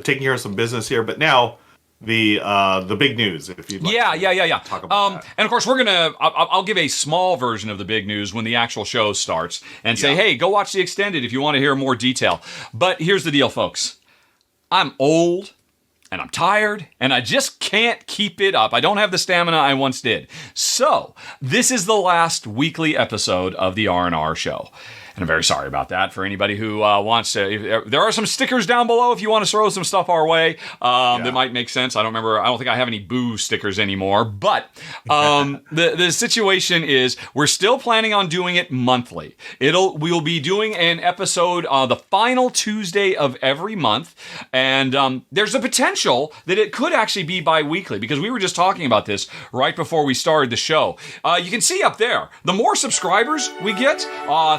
taking care of some business here, but now the big news, if you'd like Yeah. talk about that. And of course, I'll give a small version of the big news when the actual show starts and say, Yeah. hey, go watch the extended if you want to hear more detail. But here's the deal, folks. I'm old and I'm tired and I just can't keep it up. I don't have the stamina I once did. So this is the last weekly episode of the R&R Show. And I'm very sorry about that for anybody who wants to. There are some stickers down below if you want to throw some stuff our way. That might make sense. I don't think I have any boo stickers anymore. But the situation is we're still planning on doing it monthly. We'll be doing an episode the final Tuesday of every month. And there's a potential that it could actually be bi-weekly because we were just talking about this right before we started the show. You can see up there, the more subscribers we get,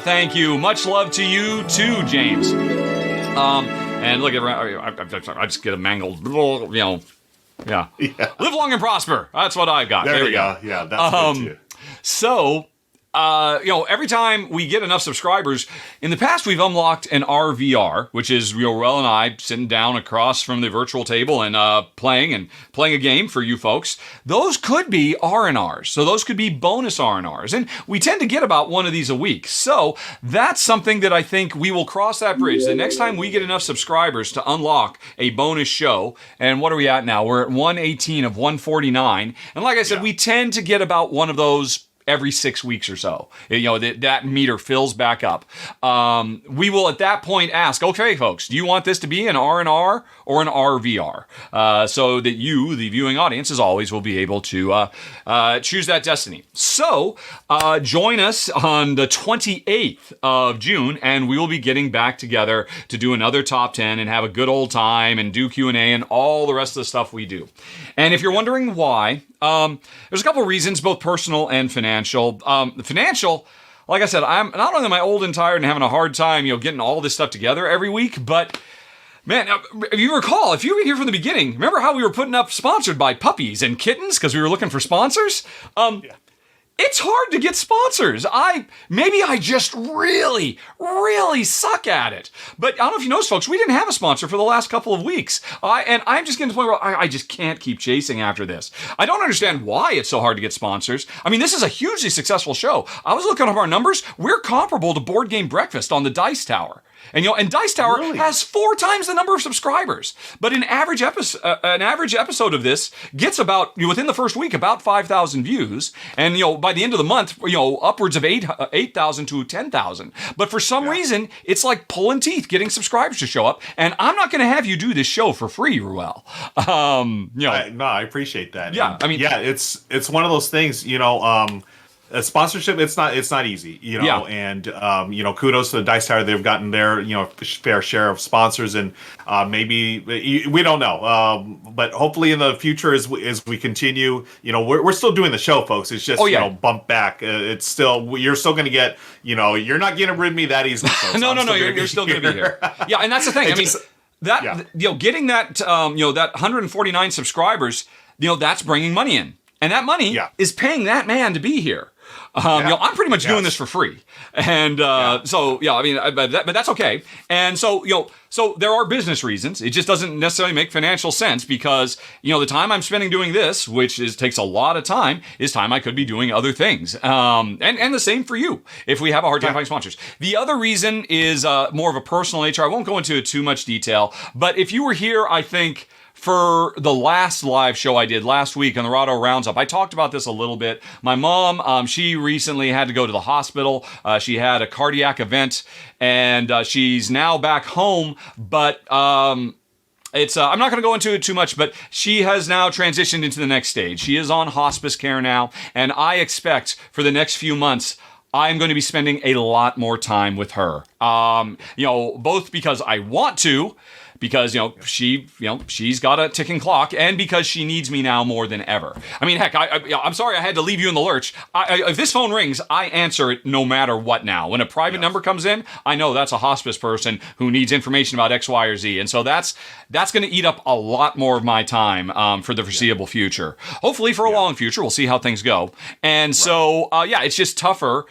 thank you. Much love to you too, James. And look at I just get a mangled, yeah. Live long and prosper. That's what I've got. There we go. Yeah, that's good too. So, every time we get enough subscribers, in the past we've unlocked an RVR, which is Ruel and I sitting down across from the virtual table and playing a game for you folks. Those could be R&Rs, so those could be bonus R&Rs, and we tend to get about one of these a week. So that's something that I think we will cross that bridge. The next time we get enough subscribers to unlock a bonus show, and what are we at now? We're at 118 of 149, and like I said, we tend to get about one of those every 6 weeks or so. That meter fills back up. We will at that point ask, okay, folks, do you want this to be an R&R or an RVR? So that you, the viewing audience, as always, will be able to choose that destiny. So join us on the 28th of June, and we will be getting back together to do another top 10 and have a good old time and do Q&A and all the rest of the stuff we do. And if you're wondering why, there's a couple of reasons, both personal and financial. The financial, like I said, I'm not only am I old and tired and having a hard time, getting all this stuff together every week, but man, if you recall, if you were here from the beginning, remember how we were putting up sponsored by puppies and kittens because we were looking for sponsors? It's hard to get sponsors. Maybe I just really, really suck at it. But I don't know if you noticed, folks, we didn't have a sponsor for the last couple of weeks. And I'm just getting to the point where I just can't keep chasing after this. I don't understand why it's so hard to get sponsors. I mean, this is a hugely successful show. I was looking up our numbers. We're comparable to Board Game Breakfast on the Dice Tower. And Dice Tower has 4 times the number of subscribers. But an average episode of this gets about, within the first week, about 5,000 views. And, by the end of the month, upwards of 8,000 to 10,000. But for some reason, it's like pulling teeth getting subscribers to show up. And I'm not going to have you do this show for free, Ruel. I appreciate that. Yeah, it's one of those things, sponsorship, it's not easy, and kudos to the Dice Tower. They've gotten their fair share of sponsors, and maybe we don't know, but hopefully in the future as we continue, we're still doing the show, folks. It's just bump back. It's still, you're still going to get, you're not going to rid me that easily. No, you're still going to be here. Yeah, and that's the thing. Getting that that 149 subscribers, that's bringing money in. And that money is paying that man to be here. I'm pretty much doing this for free. And but that's okay. And so there are business reasons. It just doesn't necessarily make financial sense because, the time I'm spending doing this, which takes a lot of time, is time I could be doing other things. And the same for you if we have a hard time finding sponsors. The other reason is more of a personal nature. I won't go into too much detail, but if you were here, I think, for the last live show I did last week on the Rahdo Roundup, I talked about this a little bit. My mom, she recently had to go to the hospital. She had a cardiac event, and she's now back home, but I'm not going to go into it too much, but she has now transitioned into the next stage. She is on hospice care now, and I expect for the next few months, I'm going to be spending a lot more time with her. Both because I want to, because she's got a ticking clock, and because she needs me now more than ever. I mean, heck, I'm sorry I had to leave you in the lurch. If this phone rings, I answer it no matter what now. When a private number comes in, I know that's a hospice person who needs information about X, Y, or Z, and so that's going to eat up a lot more of my time for the foreseeable future. Hopefully for a long future. We'll see how things go. And so, it's just tougher.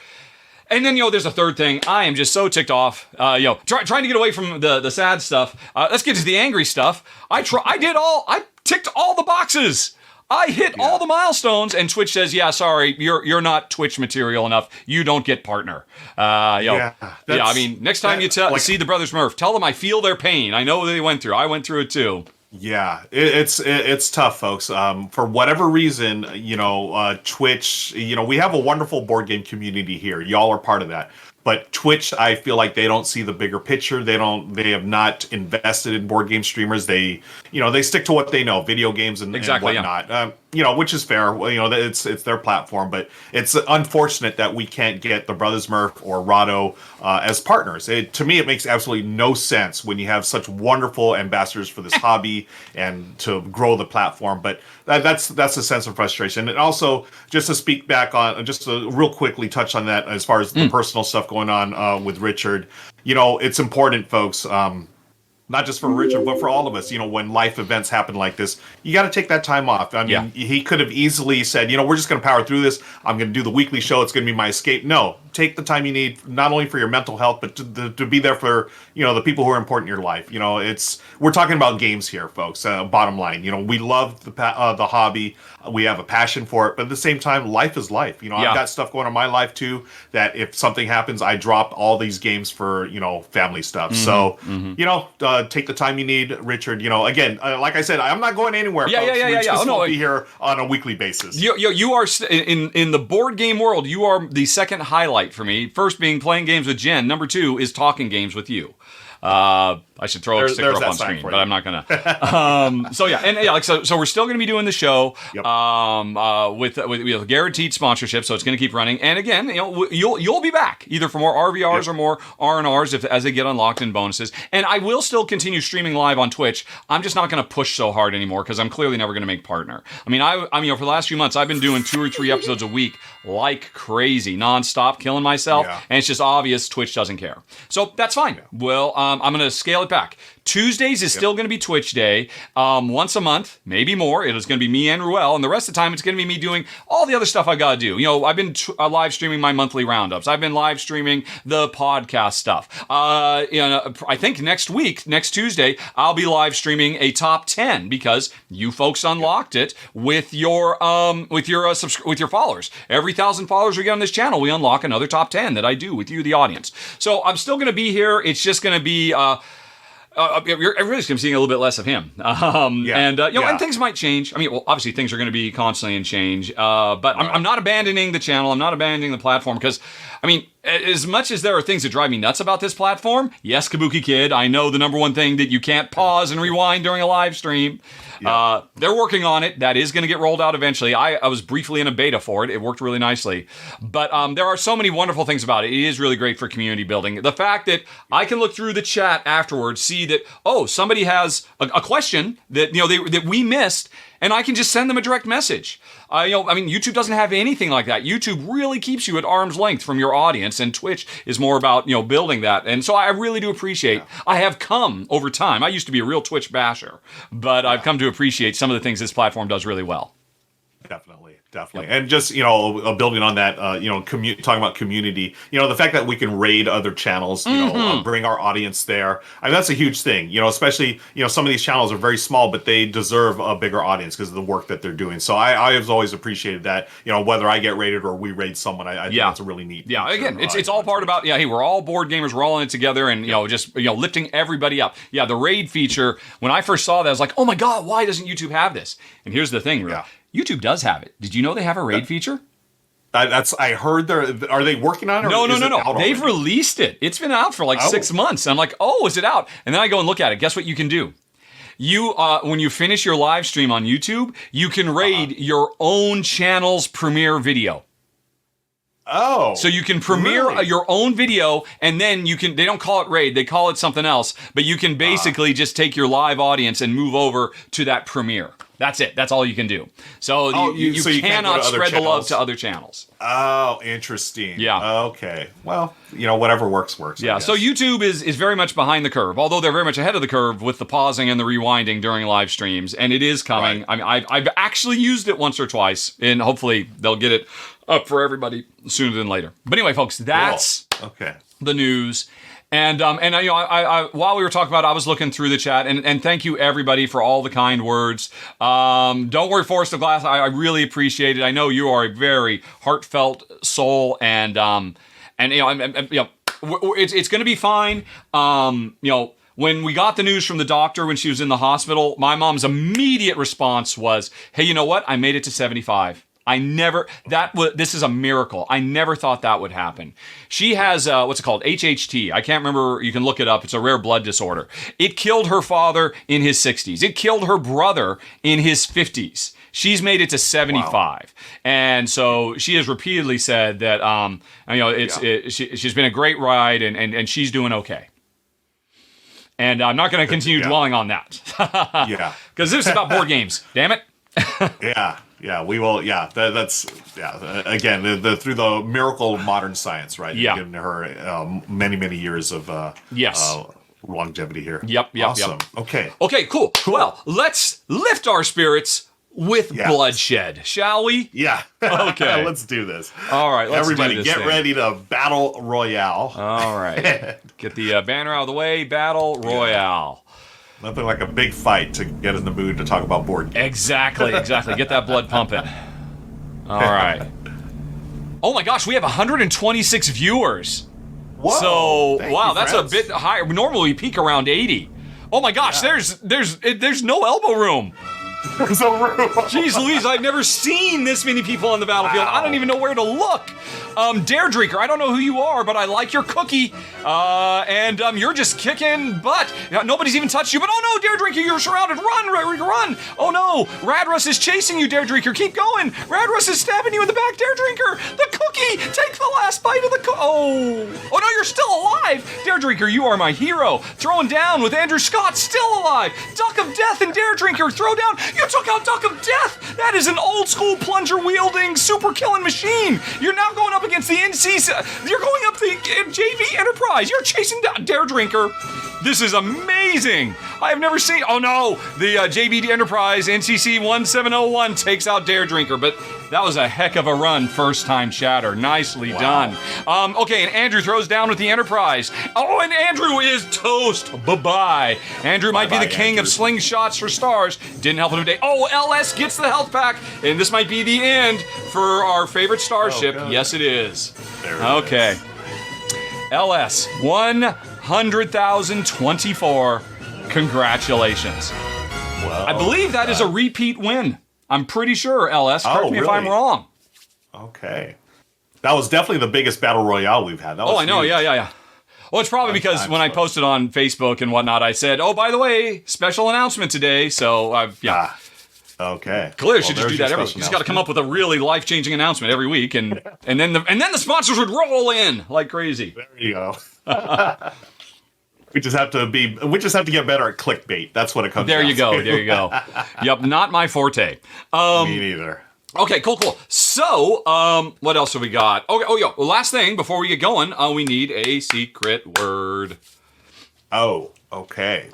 And then, there's a third thing. I am just so ticked off. Trying to get away from the sad stuff. Let's get to the angry stuff. I ticked all the boxes. I hit all the milestones, and Twitch says, "Yeah, sorry, you're not Twitch material enough. You don't get partner." I mean, next time you see the Brothers Murph, tell them I feel their pain. I know what they went through. I went through it too. Yeah, it's tough, folks. For whatever reason, Twitch. We have a wonderful board game community here. Y'all are part of that. But Twitch, I feel like they don't see the bigger picture. They have not invested in board game streamers. They stick to what they know, video games and whatnot. Yeah. Which is fair. Well, it's their platform, but it's unfortunate that we can't get the Brothers Murph or Rahdo as partners. To me, it makes absolutely no sense when you have such wonderful ambassadors for this hobby and to grow the platform. But that's a sense of frustration. And also, just to speak back on, just to real quickly touch on that as far as the personal stuff going on with Richard. It's important, folks. Not just for Richard, but for all of us, when life events happen like this, you got to take that time off. I mean, he could have easily said, we're just going to power through this. I'm going to do the weekly show. It's going to be my escape. No, take the time you need, not only for your mental health, but to be there for, the people who are important in your life. We're talking about games here, folks. Bottom line, we love the hobby. We have a passion for it, but at the same time, life is life. I've got stuff going on in my life too, that if something happens, I drop all these games for, family stuff. So, take the time you need, Richard. Again, like I said, I'm not going anywhere. Folks. We'll be here on a weekly basis. You are in the board game world. You are the second highlight for me. First being playing games with Jen. Number 2 is talking games with you. I should throw a sticker up on screen, but I'm not gonna. So we're still gonna be doing the show with guaranteed sponsorship, so it's gonna keep running. And again, you'll be back either for more RVRs or more R&Rs as they get unlocked in bonuses. And I will still continue streaming live on Twitch. I'm just not gonna push so hard anymore because I'm clearly never gonna make partner. I mean, for the last few months I've been doing 2 or 3 episodes a week like crazy, nonstop, killing myself, and it's just obvious Twitch doesn't care. So that's fine. Well, I'm gonna scale it back. Tuesdays is still going to be Twitch Day. Once a month, maybe more. It is going to be me and Ruel, and the rest of the time it's going to be me doing all the other stuff I got to do. I've been live streaming my monthly roundups. I've been live streaming the podcast stuff. I think next Tuesday, I'll be live streaming a top 10 because you folks unlocked it with your followers. Every 1,000 followers we get on this channel, we unlock another top 10 that I do with you, the audience. So I'm still going to be here. It's just going to be. Everybody's seeing a little bit less of him, and things might change. I mean, well, obviously things are going to be constantly in change, but I'm not abandoning the channel. I'm not abandoning the platform because, I mean, as much as there are things that drive me nuts about this platform, yes, Kabuki Kid, I know the number one thing that you can't pause and rewind during a live stream. They're working on it. That is going to get rolled out eventually. I was briefly in a beta for it. It worked really nicely. But there are so many wonderful things about it. It is really great for community building. The fact that I can look through the chat afterwards, see that, somebody has a question that, that we missed, and I can just send them a direct message. YouTube doesn't have anything like that. YouTube really keeps you at arm's length from your audience, and Twitch is more about, building that. And so I really do appreciate, I have come over time. I used to be a real Twitch basher, but I've come to appreciate some of the things this platform does really well. Definitely. And just, building on that, talking about community, the fact that we can raid other channels, bring our audience there. I mean, that's a huge thing, especially, some of these channels are very small, but they deserve a bigger audience because of the work that they're doing. So I have always appreciated that, whether I get raided or we raid someone, I think that's a really neat. Yeah, again, it's all part about, hey, we're all board gamers, we're all in it together and, just, lifting everybody up. Yeah, the raid feature, when I first saw that, I was like, oh my God, why doesn't YouTube have this? And here's the thing, Ruel. YouTube does have it. Did you know they have a raid feature? I heard are they working on it? No. They've released it. It's been out for like 6 months. And I'm like, is it out? And then I go and look at it. Guess what you can do? You, when you finish your live stream on YouTube, you can raid your own channel's premiere video. Oh. So you can premiere your own video, and then they don't call it raid, they call it something else, but you can basically just take your live audience and move over to that premiere. That's it. That's all you can do. So you cannot spread the love to other channels. Oh, interesting. Yeah. Okay. Well, whatever works. Yeah. So YouTube is very much behind the curve, although they're very much ahead of the curve with the pausing and the rewinding during live streams, and it is coming. Right. I mean, I've actually used it once or twice, and hopefully they'll get it up for everybody sooner than later. But anyway, folks, that's the news. I while we were talking about it, I was looking through the chat, and thank you everybody for all the kind words. Don't worry, Forest of Glass. I really appreciate it. I know you are a very heartfelt soul, and it's going to be fine. When we got the news from the doctor when she was in the hospital, my mom's immediate response was, "Hey, you know what? I made it to 75." This is a miracle. I never thought that would happen. She has, what's it called? HHT. I can't remember. You can look it up. It's a rare blood disorder. It killed her father in his 60s. It killed her brother in his 50s. She's made it to 75. Wow. And so she has repeatedly said that, she's been a great ride and she's doing okay. And I'm not going to continue dwelling on that. Yeah. Because this is about board games. Damn it. Yeah, we will. Yeah, again, through the miracle of modern science, right? Yeah. Giving her many years of longevity here. Yep. Awesome. Okay. Okay, cool. Well, let's lift our spirits with bloodshed, shall we? Yeah. Okay. Let's do this. All right, let's Everybody do this get ready to battle royale. All right. Get the banner out of the way, battle royale. Nothing like a big fight to get in the mood to talk about board games. Exactly. Get that blood pumping. All right. Oh my gosh, we have 126 viewers. Whoa. So, Thank you, that's friends. a bit higher. Normally we peak around 80. Oh my gosh, there's no elbow room. So rude. Jeez Louise, I've never seen this many people on the battlefield. Wow. I don't even know where to look. Dare Drinker, I don't know who you are, but I like your cookie. And you're just kicking butt. Nobody's even touched you, but oh no, Dare Drinker, you're surrounded. Run. Oh no, Radrus is chasing you, Dare Drinker. Keep going. Radrus is stabbing you in the back, Dare Drinker. The cookie, take the last bite of the Oh no, you're still alive. Dare Drinker, you are my hero. Throwing down with Andrew Scott, still alive. Duck of Death and Dare Drinker, throw down. You took out Duck of Death. That is an old school plunger wielding super killing machine. You're now going up against the NC. You're going up the JV Enterprise. You're chasing down Dare Drinker. This is amazing. I have never seen. Oh no, the JV Enterprise NCC 1701 takes out Dare Drinker, but that was a heck of a run. First time shatter. Nicely done. Okay, and Andrew throws down with the Enterprise. Oh, and Andrew is toast. Bye-bye. Andrew might be the king of slingshots for stars. Didn't help him today. Oh, LS gets the health pack, and this might be the end for our favorite starship. Yes, it is. There it is. LS 100,024. Congratulations. Well, I believe that is a repeat win. I'm pretty sure, LS. Correct me if I'm wrong. Okay. That was definitely the biggest battle royale we've had. That was I know. huge. Yeah. Well, it's probably because when I posted on Facebook and whatnot, I said, oh, by the way, special announcement today. So, okay. Clearly, should just do that every week. You just got to come up with a really life-changing announcement every week, and then the sponsors would roll in like crazy. There you go. We just have to get better at clickbait. That's what it comes down to. There you go. Yep, not my forte. Me neither. Okay, cool. So, what else have we got? Last thing before we get going, we need a secret word. Oh, okay.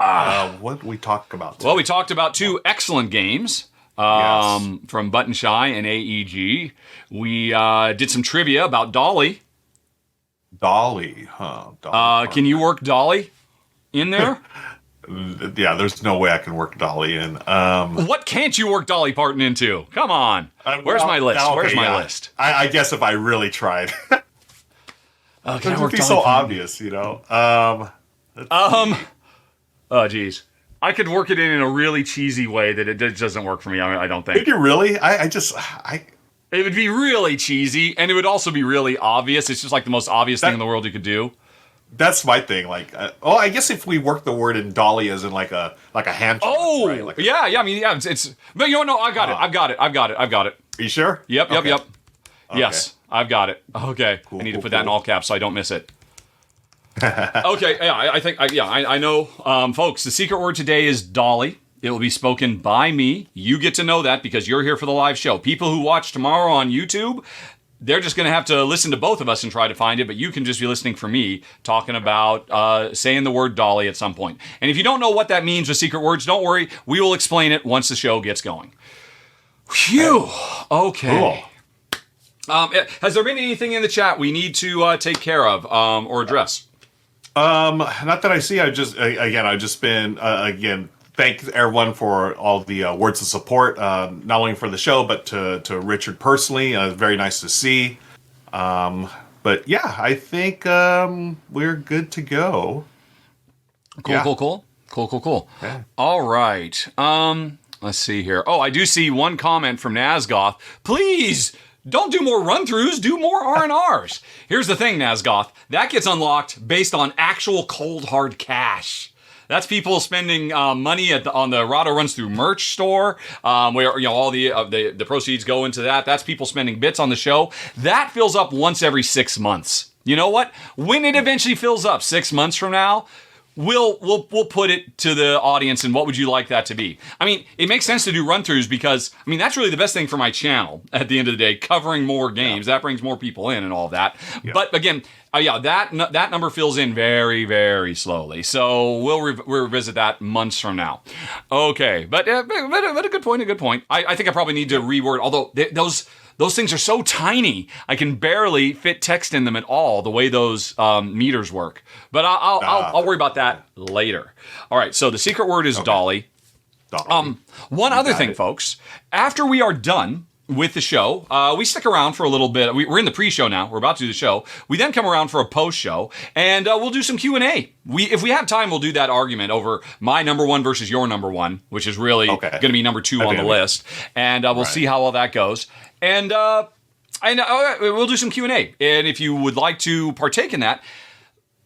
What did we talk about today? Well, we talked about two excellent games from Button Shy and AEG. We did some trivia about Dolly. Dolly, huh? Dolly can you work Dolly in there? Yeah, there's no way I can work Dolly in. What can't you work Dolly Parton into? Come on. Where's my list? Where's my list? I guess if I really tried. It would be so obvious, you know. Oh, geez. I could work it in a really cheesy way that it doesn't work for me, I don't think. Could you really? It would be really cheesy, and it would also be really obvious. It's just like the most obvious thing in the world you could do. That's my thing. Like, I guess if we work the word in Dolly as in like a hand. Oh, right? Like yeah. I mean, yeah. It's. But no. I've got it. Are you sure? Yep. Yes, I've got it. Okay. Cool, I need to put that in all caps so I don't miss it. Okay. Yeah. I think. I know. Folks, the secret word today is Dolly. It will be spoken by me. You get to know that because you're here for the live show. People who watch tomorrow on YouTube, they're just going to have to listen to both of us and try to find it, but you can just be listening for me talking about saying the word Dolly at some point. And if you don't know what that means with secret words, don't worry. We will explain it once the show gets going. Phew. Okay. Cool. Has there been anything in the chat we need to take care of or address? Not that I see. I've just been again. Thank everyone for all the words of support, not only for the show but to Richard personally. Very nice to see. But yeah, I think we're good to go. Cool. Yeah. All right. Let's see here. Oh, I do see one comment from Nazgoth. Please don't do more run-throughs, do more R&Rs. Here's the thing, Nazgoth. That gets unlocked based on actual cold hard cash. That's people spending money on the Rahdo Runs Through merch store, where all the proceeds go into that. That's people spending bits on the show. That fills up once every 6 months. You know what? When it eventually fills up 6 months from now, we'll put it to the audience, and what would you like that to be? I mean, it makes sense to do run-throughs because, I mean, that's really the best thing for my channel at the end of the day, covering more games. Yeah. That brings more people in and all that. Yeah. But again, that number fills in very, very slowly. So we'll revisit that months from now. Okay, but a good point. I think I probably need to reword, although those things are so tiny, I can barely fit text in them at all, the way those meters work. But I'll worry about that later. All right, so the secret word is Dolly. One other thing, folks. After we are done with the show, we stick around for a little bit. We're in the pre-show now. We're about to do the show. We then come around for a post-show, and we'll do some Q&A. If we have time, we'll do that argument over my number one versus your number one, which is really going to be number two on the list. And we'll see how all that goes. And we'll do some Q&A. And if you would like to partake in that,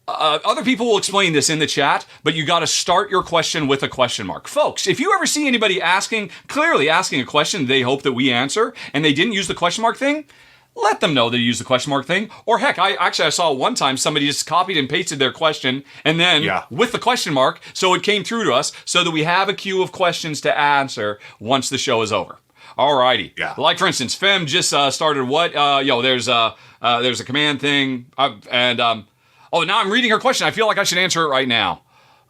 other people will explain this in the chat, but you got to start your question with a question mark. Folks, if you ever see anybody clearly asking a question they hope that we answer, and they didn't use the question mark thing, let them know they used the question mark thing. Or heck, I saw one time somebody just copied and pasted their question, and then with the question mark, so it came through to us, so that we have a queue of questions to answer once the show is over. Alrighty. Yeah. Like for instance, Fem just started what? There's a command thing, oh, now I'm reading her question. I feel like I should answer it right now.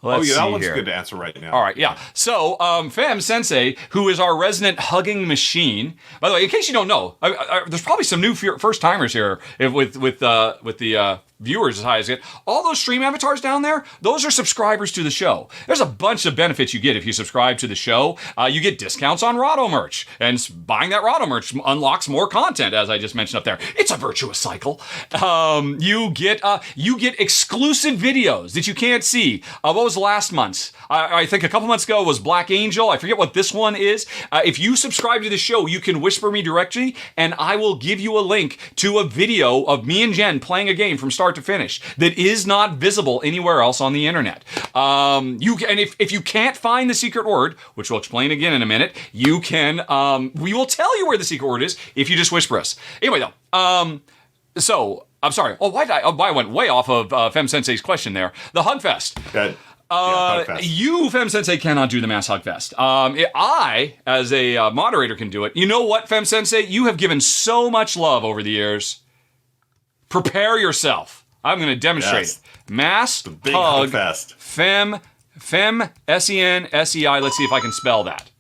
Let's that one's good to answer right now. All right, yeah. So, Fem Sensei, who is our resident hugging machine. By the way, in case you don't know, there's probably some new first timers here with the viewers as high as it. All those stream avatars down there, those are subscribers to the show. There's a bunch of benefits you get if you subscribe to the show. You get discounts on Rahdo merch, and buying that Rahdo merch unlocks more content, as I just mentioned up there. It's a virtuous cycle. You get exclusive videos that you can't see. What was last month's? I think a couple months ago was Black Angel. I forget what this one is. If you subscribe to the show, you can whisper me directly, and I will give you a link to a video of me and Jen playing a game from start to finish that is not visible anywhere else on the internet. If you can't find the secret word, which we'll explain again in a minute, you can. We will tell you where the secret word is if you just whisper us. Anyway, though. So I'm sorry. I went way off of Fem Sensei's question there. The Hugfest. Good. You, Fem Sensei, cannot do the Mass Hugfest. I, as a moderator, can do it. You know what, Fem Sensei? You have given so much love over the years. Prepare yourself. I'm going to demonstrate it. Mass Hug Fest. Fem SENSEI. Let's see if I can spell that.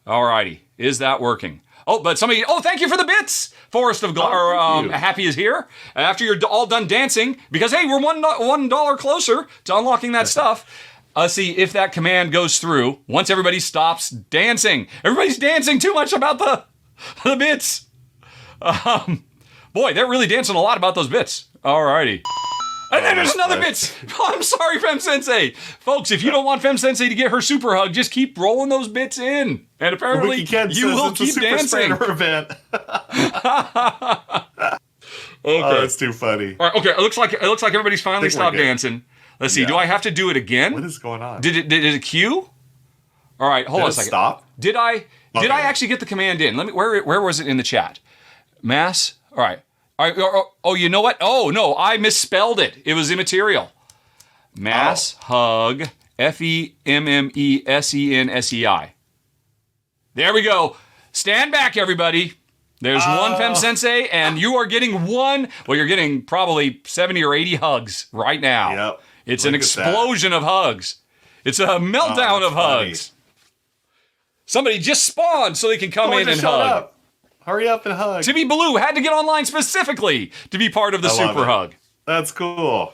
Alrighty. Is that working? Oh, but somebody. Oh, thank you for the bits. Forest of Happy is here. After you're all done dancing, because hey, we're $1 closer to unlocking that stuff. Let's see if that command goes through. Once everybody stops dancing. Everybody's dancing too much about the bits. Boy, they're really dancing a lot about those bits. Alrighty. And then there's another bits. I'm sorry, Fem Sensei. Folks, if you don't want Fem Sensei to get her super hug, just keep rolling those bits in. And apparently, you will keep dancing. Event. Okay. That's too funny. All right, okay, it looks like everybody's finally stopped dancing. Let's see. Do I have to do it again? What is going on? Did it queue? All right, hold on a second. Stop? Did I actually get the command in? Where was it in the chat? Mass? All right. Oh, you know what? Oh, no, I misspelled it. It was immaterial. Mass Hug FEMMESENSEI. There we go. Stand back, everybody. There's one Fem Sensei, and you are getting one. Well, you're getting probably 70 or 80 hugs right now. Yep. It's an explosion of hugs. It's a meltdown of hugs. Somebody just spawned so they can come in and hug. Up. Hurry up and hug. Timmy Blue had to get online specifically to be part of the super hug. That's cool.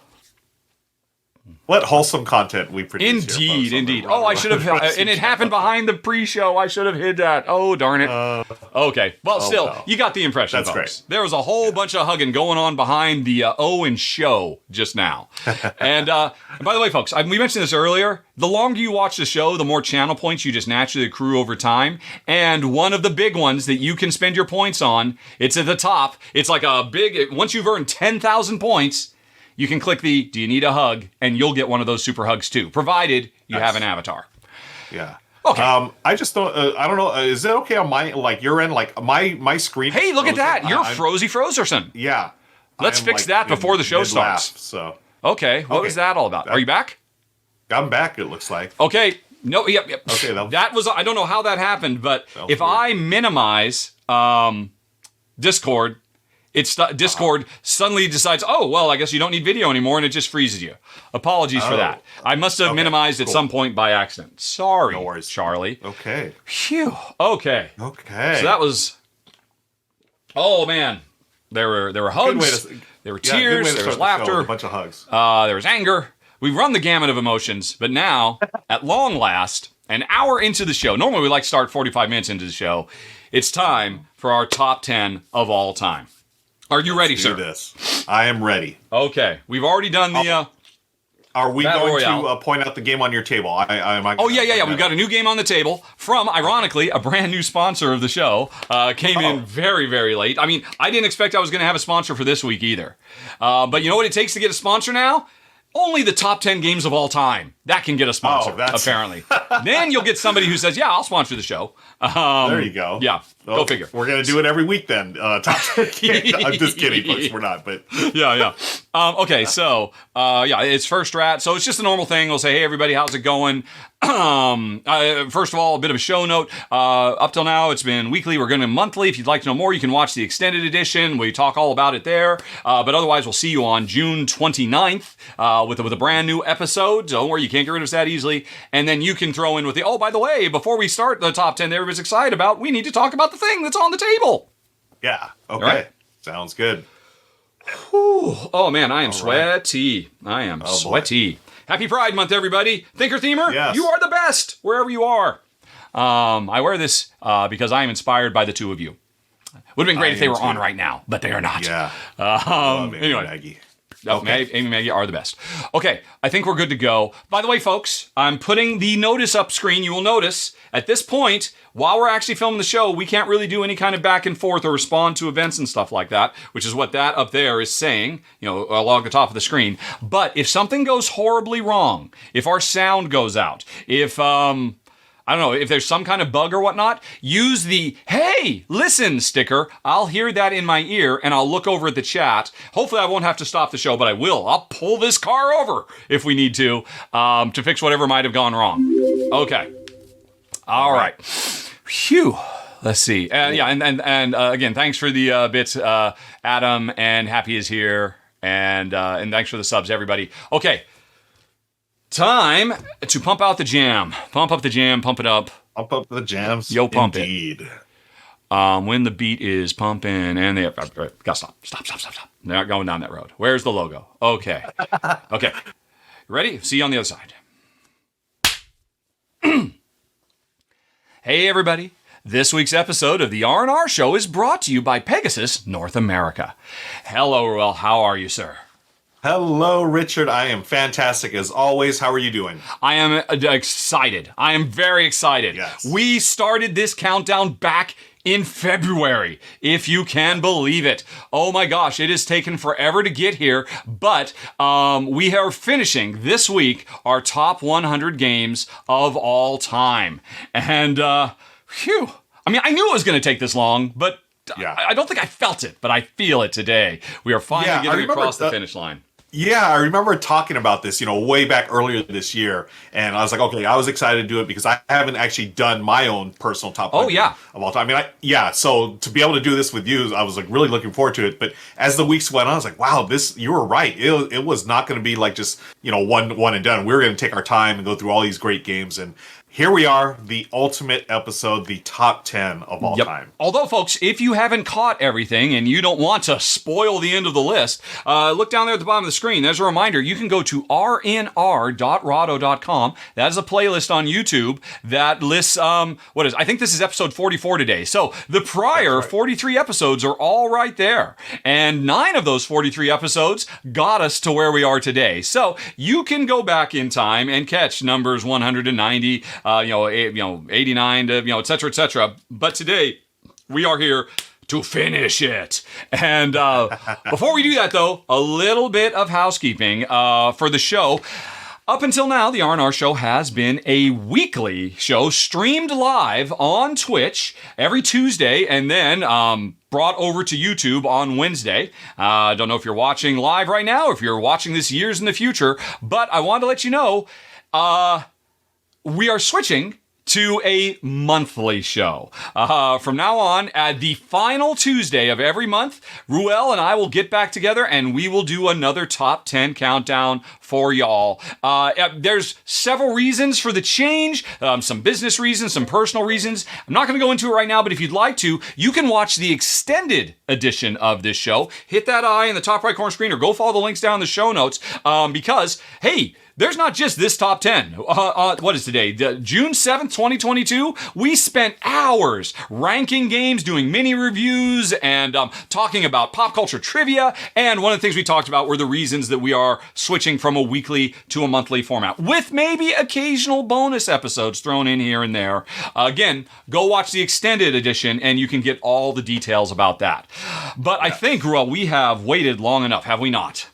What wholesome content we produce. Indeed, indeed. Oh, I should have, and it happened behind the pre-show. I should have hid that. Oh, darn it. Okay. Well, still, you got the impression, That's folks. great. There was a whole bunch of hugging going on behind the Owen show just now. And by the way, folks, we mentioned this earlier. The longer you watch the show, the more channel points you just naturally accrue over time. And one of the big ones that you can spend your points on, it's at the top. It's like a big, once you've earned 10,000 points, you can click the "Do you need a hug?" and you'll get one of those super hugs too, provided you have an avatar. Yeah. Okay. I just don't. I don't know. Is it okay on my your end? Like my screen. Hey, look at that! You're I'm Frozy-Frozerson. Yeah. Let's fix that before the show starts. So. Okay. What was that all about? Are you back? I'm back. It looks like. Okay. No. Yep. Okay. That was. I don't know how that happened, but if I minimize Discord. Discord suddenly decides, oh, well, I guess you don't need video anymore, and it just freezes you. Apologies for that. I must have minimized at some point by accident. Sorry, no worries. Charlie. Okay. Phew. Okay. Okay. So that was... Oh, man. There were hugs. There were tears. There was laughter. A bunch of hugs. There was anger. We've run the gamut of emotions, but now, at long last, an hour into the show, normally we like to start 45 minutes into the show, it's time for our top 10 of all time. Are you ready, sir? Let's do this. I am ready. Okay. We've already done the... Are we Battle going Royale. to point out the game on your table? Oh, yeah. We've got a new game on the table from, ironically, a brand new sponsor of the show. Came in very, very late. I mean, I didn't expect I was going to have a sponsor for this week either. But you know what it takes to get a sponsor now? Only the top 10 games of all time. That can get a sponsor, apparently. Then you'll get somebody who says, yeah, I'll sponsor the show. There you go. Yeah, go figure. We're going to do it every week then. Top 10 games. I'm just kidding, folks. We're not, but... Yeah. Okay, so, it's First Rat. So it's just a normal thing. We'll say, hey, everybody, how's it going? First of all, a bit of a show note. Up till now, it's been weekly. We're going to monthly. If you'd like to know more, you can watch the extended edition. We talk all about it there. But otherwise, we'll see you on June 29th with a brand new episode. Don't worry, you can't get rid of us that easily. And then you can throw in with the, oh, by the way, before we start the top 10 that everybody's excited about, we need to talk about the thing that's on the table. Yeah. Okay. Right? Sounds good. Whew. Oh, man, I am sweaty. I am sweaty. Boy. Happy Pride Month, everybody. Thinker Themer, you are the best, wherever you are. I wear this because I am inspired by the two of you. Would have been great if they were on right now, but they are not. Yeah. Anyway. Maggie. Okay. Amy and Maggie are the best. Okay, I think we're good to go. By the way, folks, I'm putting the notice up screen. You will notice at this point, while we're actually filming the show, we can't really do any kind of back and forth or respond to events and stuff like that, which is what that up there is saying, along the top of the screen. But if something goes horribly wrong, if our sound goes out, if... I don't know, if there's some kind of bug or whatnot, use the, hey, listen sticker. I'll hear that in my ear, and I'll look over at the chat. Hopefully I won't have to stop the show, but I will. I'll pull this car over if we need to fix whatever might have gone wrong. Okay. All right. Phew. Let's see. And again, thanks for the bits, Adam, and Happy is here, and thanks for the subs, everybody. Okay. Time to pump out the jam. Pump up the jam, pump it up. Pump up the jams. Yo, pump Indeed. it. When the beat is pumping and they gotta stop. They're not going down that road. Where's the logo? Okay. Okay. Ready? See you on the other side. Hey, everybody. This week's episode of the R&R Show is brought to you by Pegasus North America. Hello, Ruel. How are you, sir? Hello, Richard. I am fantastic as always. How are you doing? I am excited. I am very excited. Yes. We started this countdown back in February, if you can believe it. Oh my gosh, it has taken forever to get here, but we are finishing this week our top 100 games of all time. And, phew. I mean, I knew it was going to take this long, but I don't think I felt it, but I feel it today. We are finally getting across the finish line. Yeah, I remember talking about this, way back earlier this year, and I was like, okay, I was excited to do it because I haven't actually done my own personal top 100 of all time. I mean, so to be able to do this with you, I was like really looking forward to it. But as the weeks went on, I was like, wow, you were right. It was not going to be like just, one and done. We were going to take our time and go through all these great games. And Here we are, the ultimate episode, the top 10 of all time. Although, folks, if you haven't caught everything and you don't want to spoil the end of the list, look down there at the bottom of the screen. There's a reminder. You can go to rnr.rahdo.com. That is a playlist on YouTube that lists, I think this is episode 44 today. So the prior 43 episodes are all right there. And 9 of those 43 episodes got us to where we are today. So you can go back in time and catch numbers 190, 89 to, et cetera, et cetera. But today, we are here to finish it. And before we do that, though, a little bit of housekeeping for the show. Up until now, the R&R Show has been a weekly show streamed live on Twitch every Tuesday and then brought over to YouTube on Wednesday. I don't know if you're watching live right now or if you're watching this years in the future, but I wanted to let you know we are switching to a monthly show. From now on, at the final Tuesday of every month, Ruel and I will get back together and we will do another top 10 countdown for y'all. There's several reasons for the change, some business reasons, some personal reasons. I'm not going to go into it right now, but if you'd like to, you can watch the extended edition of this show. Hit that eye in the top right corner screen or go follow the links down in the show notes because, hey, there's not just this top 10. What is today? June 7th, 2022. We spent hours ranking games, doing mini reviews, and talking about pop culture trivia. And one of the things we talked about were the reasons that we are switching from a weekly to a monthly format, with maybe occasional bonus episodes thrown in here and there. Again, go watch the extended edition, and you can get all the details about that. But I think, Ruel, we have waited long enough, have we not?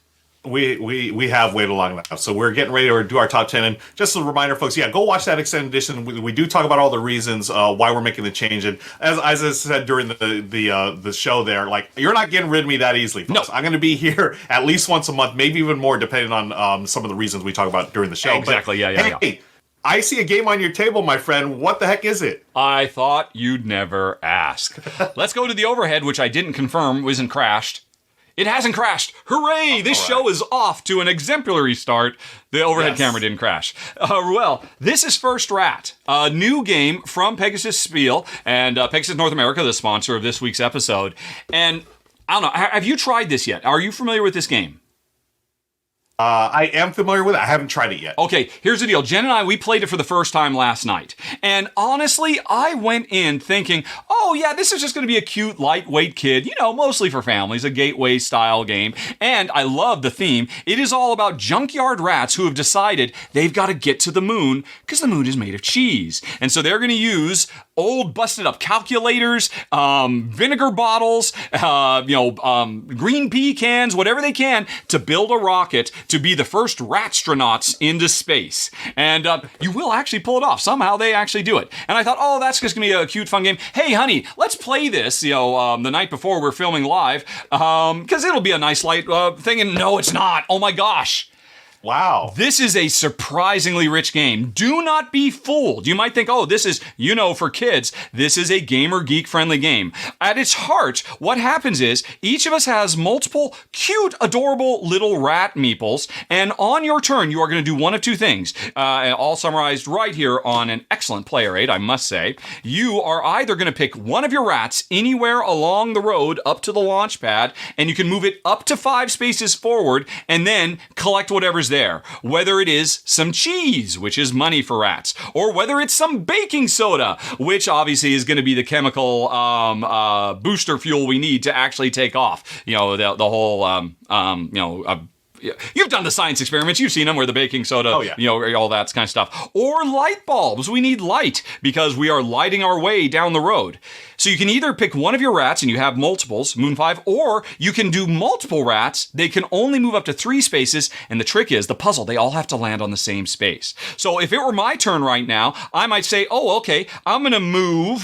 We have waited long enough, so we're getting ready to do our top 10. And just a reminder, folks, go watch that extended edition. We do talk about all the reasons why we're making the change. And as I said during the show there, like, you're not getting rid of me that easily, folks. No. I'm going to be here at least once a month, maybe even more, depending on some of the reasons we talk about during the show. Exactly, but, hey, I see a game on your table, my friend. What the heck is it? I thought you'd never ask. Let's go to the overhead, which I didn't confirm isn't crashed. It hasn't crashed. Hooray! This show is off to an exemplary start. The overhead camera didn't crash. Ruel, this is First Rat, a new game from Pegasus Spiel and Pegasus North America, the sponsor of this week's episode. And I don't know, have you tried this yet? Are you familiar with this game? I am familiar with it. I haven't tried it yet. Okay, here's the deal. Jen and I, we played it for the first time last night. And honestly, I went in thinking, oh yeah, this is just going to be a cute, lightweight kid, mostly for families, a gateway-style game. And I love the theme. It is all about junkyard rats who have decided they've got to get to the moon because the moon is made of cheese. And so they're going to use old busted-up calculators, vinegar bottles, green pea cans, whatever they can, to build a rocket to be the first ratstronauts into space. And you will actually pull it off. Somehow they actually do it. And I thought, oh, that's just going to be a cute, fun game. Hey, honey, let's play this, the night before we're filming live, because it'll be a nice light thing. And no, it's not. Oh, my gosh. Wow. This is a surprisingly rich game. Do not be fooled. You might think, oh, this is, for kids. This is a gamer geek-friendly game. At its heart, what happens is each of us has multiple cute, adorable little rat meeples, and on your turn, you are going to do one of two things, all summarized right here on an excellent player aid, I must say. You are either going to pick one of your rats anywhere along the road up to the launch pad, and you can move it up to 5 spaces forward, and then collect whatever's there. Whether it is some cheese, which is money for rats, or whether it's some baking soda, which obviously is going to be the chemical booster fuel we need to actually take off. The whole you've done the science experiments. You've seen them where the baking soda, all that kind of stuff. Or light bulbs. We need light because we are lighting our way down the road. So you can either pick one of your rats and you have multiples, Moon 5, or you can do multiple rats. They can only move up to 3 spaces. And the trick is the puzzle. They all have to land on the same space. So if it were my turn right now, I might say, oh, okay, I'm going to move.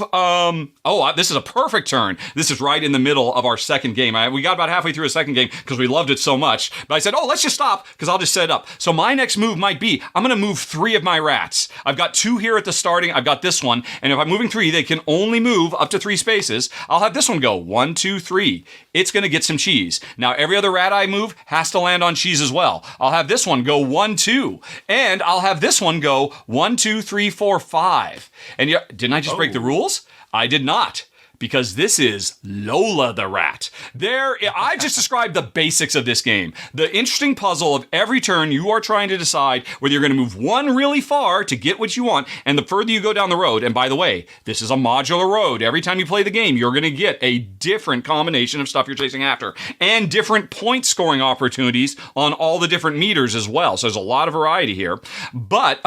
This is a perfect turn. This is right in the middle of our second game. We got about halfway through a second game because we loved it so much. But I said, oh, let's just stop because I'll just set it up. So my next move might be, I'm going to move 3 of my rats. I've got 2 here at the starting. I've got this one. And if I'm moving 3, they can only move up to 3 3 spaces, I'll have this one go 1, 2, 3. It's going to get some cheese. Now, every other rat I move has to land on cheese as well. I'll have this one go 1, 2. And I'll have this one go 1, 2, 3, 4, 5. And didn't I just break the rules? I did not. Because this is Lola the Rat. I just described the basics of this game. The interesting puzzle of every turn you are trying to decide whether you're going to move one really far to get what you want, and the further you go down the road, and by the way, this is a modular road. Every time you play the game, you're going to get a different combination of stuff you're chasing after, and different point scoring opportunities on all the different meters as well. So there's a lot of variety here. But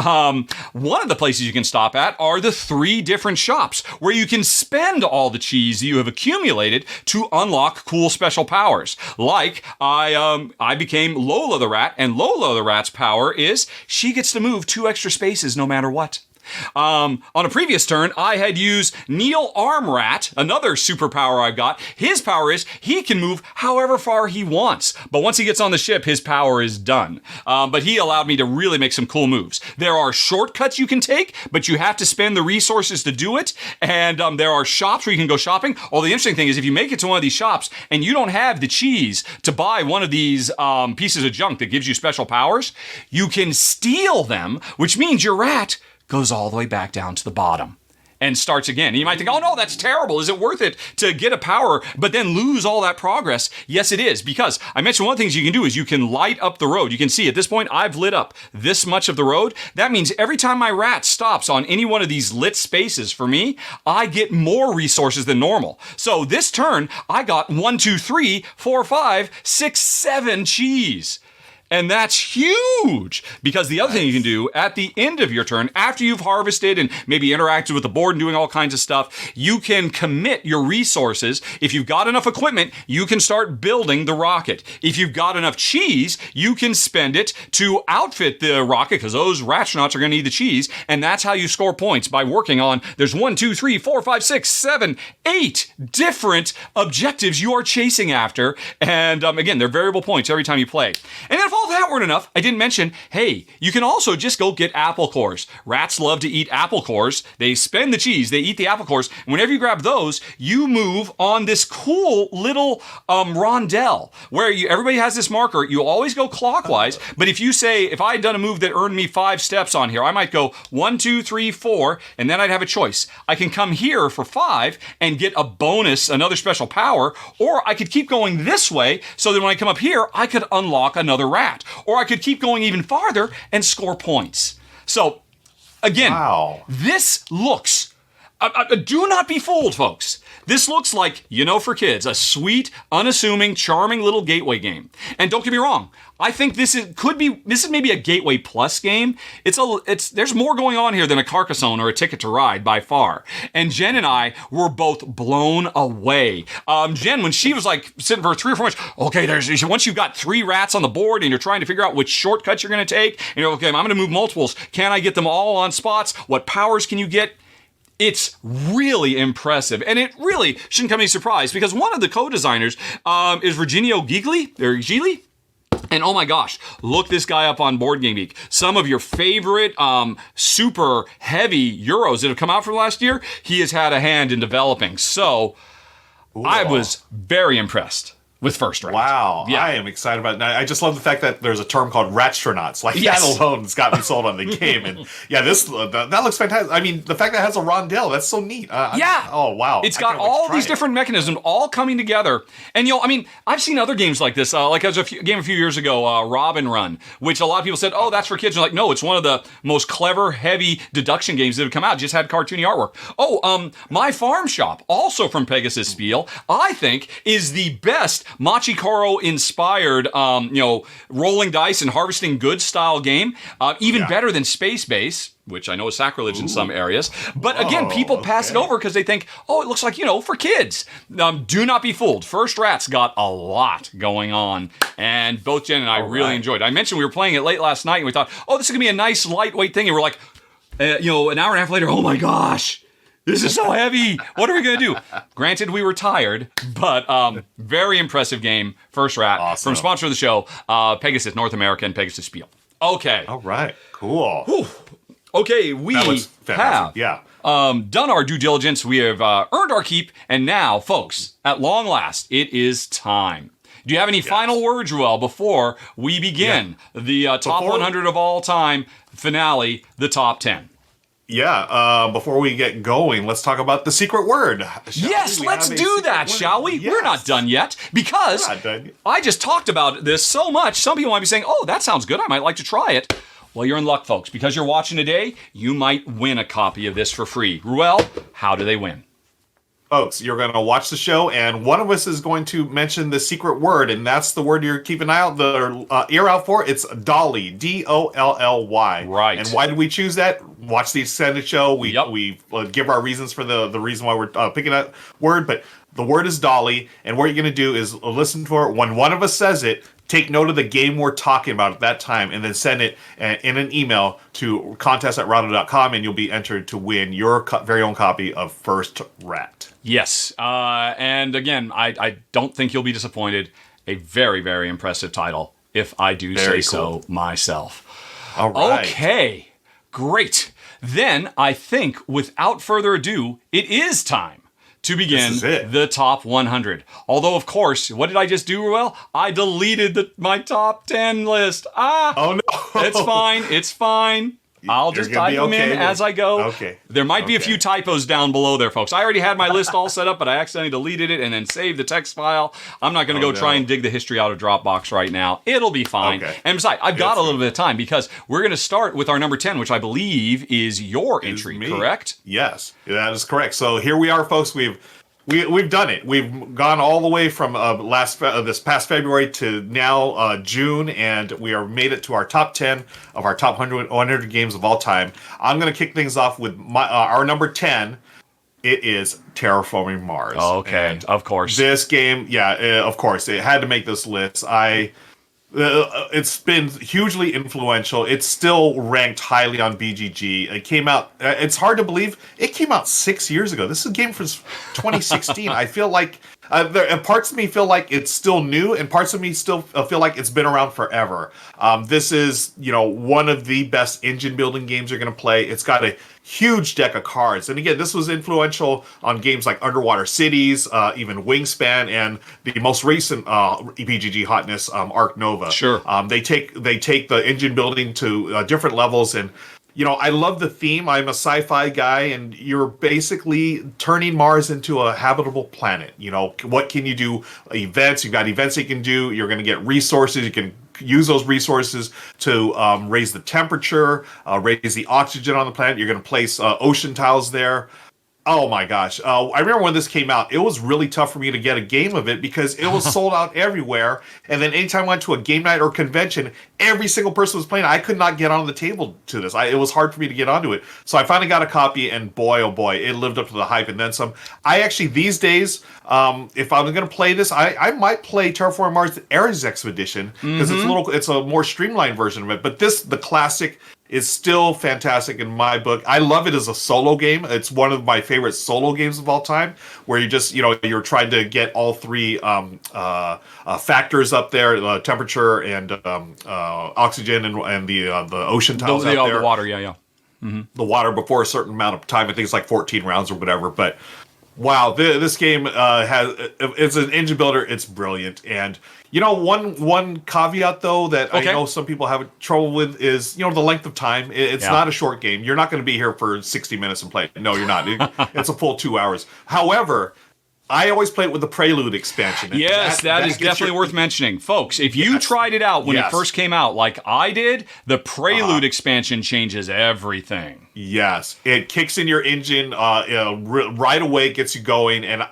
one of the places you can stop at are the 3 different shops where you can spend all the cheese you have accumulated to unlock cool special powers. Like, I became Lola the Rat, and Lola the Rat's power is she gets to move 2 extra spaces no matter what. On a previous turn, I had used Neil Armrat, another superpower I've got. His power is he can move however far he wants, but once he gets on the ship, his power is done. But he allowed me to really make some cool moves. There are shortcuts you can take, but you have to spend the resources to do it, and there are shops where you can go shopping. The interesting thing is if you make it to one of these shops and you don't have the cheese to buy one of these pieces of junk that gives you special powers, you can steal them, which means your rat goes all the way back down to the bottom and starts again. And you might think, oh no, that's terrible. Is it worth it to get a power but then lose all that progress? Yes, it is, because I mentioned one of the things you can do is you can light up the road. You can see at this point, I've lit up this much of the road. That means every time my rat stops on any one of these lit spaces for me, I get more resources than normal. So this turn, I got 1, 2, 3, 4, 5, 6, 7 cheese. And that's huge, because the other thing you can do at the end of your turn, after you've harvested and maybe interacted with the board and doing all kinds of stuff, you can commit your resources. If you've got enough equipment, you can start building the rocket. If you've got enough cheese, you can spend it to outfit the rocket, because those ratronauts are going to need the cheese. And that's how you score points, by working on, there's 1, 2, 3, 4, 5, 6, 7, 8 different objectives you are chasing after. And again, they're variable points every time you play. And then if all that weren't enough, I didn't mention, hey, you can also just go get apple cores. Rats love to eat apple cores. They spend the cheese, they eat the apple cores. And whenever you grab those, you move on this cool little rondelle where everybody has this marker. You always go clockwise, but if I had done a move that earned me 5 steps on here, I might go 1, 2, 3, 4, and then I'd have a choice. I can come here for 5 and get a bonus, another special power, or I could keep going this way so that when I come up here, I could unlock another rat. Or I could keep going even farther and score points. So, again, This looks... do not be fooled, folks. This looks like, for kids, a sweet, unassuming, charming little gateway game. And don't get me wrong, I think this is maybe a Gateway Plus game. There's more going on here than a Carcassonne or a Ticket to Ride by far. And Jen and I were both blown away. Jen, when she was like sitting for 3 or 4 minutes, okay, once you've got 3 rats on the board and you're trying to figure out which shortcuts you're going to take, and you're okay, I'm going to move multiples. Can I get them all on spots? What powers can you get? It's really impressive, and it really shouldn't come as a surprise, because one of the co-designers is Virginio Gigli. And oh my gosh, look this guy up on Board Game Geek. Some of your favorite super heavy Euros that have come out from last year, he has had a hand in developing. So I was very impressed with First Rat. Wow, yeah. I am excited about it. I just love the fact that there's a term called ratronauts. Like, that alone has got me sold on the game. And yeah, that looks fantastic. I mean, the fact that it has a rondelle, that's so neat. Oh, wow. It's got all these different mechanisms all coming together. And, I've seen other games like this. Like, there was a game a few years ago, Robin Run, which a lot of people said, oh, that's for kids. And like, no, it's one of the most clever, heavy deduction games that have come out. Just had cartoony artwork. My Farm Shop, also from Pegasus Spiel, I think is the best Machikoro-inspired, rolling dice and harvesting goods style game. Even better than Space Base, which I know is sacrilege in some areas. But again, people pass it over because they think, oh, it looks like, for kids. Do not be fooled. First Rat's got a lot going on. And both Jen and I really enjoyed it. I mentioned we were playing it late last night, and we thought, oh, this is going to be a nice, lightweight thing. And we're like, an hour and a half later, oh my gosh. This is so heavy. What are we going to do? Granted, we were tired, but very impressive game. First Rat from sponsor of the show, Pegasus North America and Pegasus Spiel. Okay. All right. Cool. Whew. Okay, we have done our due diligence. We have earned our keep. And now, folks, at long last, it is time. Do you have any final words, Ruel, before we begin the top 100 of all time finale, the top 10? Yeah, before we get going, let's talk about the secret word. Yes, let's do that, shall we? Yes. We're not done yet, because I just talked about this so much, some people might be saying, oh, that sounds good, I might like to try it. Well, you're in luck, folks. Because you're watching today, you might win a copy of this for free. Ruel, how do they win? Folks, you're going to watch the show, and one of us is going to mention the secret word, and that's the word you're keeping an eye out, the ear out for. It's Dolly, D-O-L-L-Y. Right. And why did we choose that? Watch the extended show. We give our reasons for the reason why we're picking that word, but the word is Dolly, and what you're going to do is listen for it. When one of us says it, take note of the game we're talking about at that time, and then send it in an email to contest@rahdo.com, and you'll be entered to win your very own copy of First Rat. Yes, and again, I don't think you'll be disappointed. A very, very impressive title, if I do say so myself. All right. Okay, great. Then I think, without further ado, it is time to begin the top 100. Although, of course, what did I just do, Ruel? I deleted my top 10 list. Oh, no. It's fine. It's fine. I'll just type them in as I go. Okay. There might be a few typos down below there, folks. I already had my list all set up, but I accidentally deleted it and then saved the text file. I'm not going to try and dig the history out of Dropbox right now. It'll be fine. Okay. And besides, I've got a little bit of time because we're going to start with our number 10, which I believe is your entry, correct? Yes, that is correct. So here we are, folks. We've done it. We've gone all the way from this past February to now June, and we are made it to our top 10 of our top 100 games of all time. I'm going to kick things off with our number 10. It is Terraforming Mars. Okay, and of course. This game, of course, it had to make this list. It's been hugely influential. It's still ranked highly on BGG. It came out, it's hard to believe, it came out 6 years ago. This is a game from 2016. I feel like, parts of me feel like it's still new, and parts of me still feel like it's been around forever. This is, one of the best engine building games you're going to play. It's got a huge deck of cards. And again, this was influential on games like Underwater Cities, even Wingspan, and the most recent BGG hotness, Arc Nova. Sure. They take the engine building to different levels, and I love the theme. I'm a sci-fi guy, and you're basically turning Mars into a habitable planet. What can you do? Events. You've got events you can do. You're going to get resources. You can use those resources to raise the temperature, raise the oxygen on the planet. You're going to place ocean tiles there. Oh my gosh. I remember when this came out, it was really tough for me to get a game of it because it was sold out everywhere. And then anytime I went to a game night or convention, every single person was playing. I could not get on the table to this. It was hard for me to get onto it. So I finally got a copy, and boy, oh boy, it lived up to the hype and then some. I actually, these days, if I was going to play this, I might play Terraforming Mars Ares Expedition because it's a more streamlined version of it. But the classic is still fantastic in my book. I love it as a solo game. It's one of my favorite solo games of all time, where you just, you're trying to get all three factors up there, temperature and oxygen and the ocean tiles out there. The water, yeah. Mm-hmm. The water before a certain amount of time. I think it's like 14 rounds or whatever. But wow, this game it's an engine builder. It's brilliant. And one caveat though that I know some people have trouble with is the length of time. It's not a short game. You're not going to be here for 60 minutes and play. No, you're not. It's a full 2 hours. However, I always play it with the Prelude expansion. Yes, that is definitely worth mentioning. Folks, if you tried it out when it first came out, like I did, the Prelude expansion changes everything. Yes, it kicks in your engine right away, gets you going, and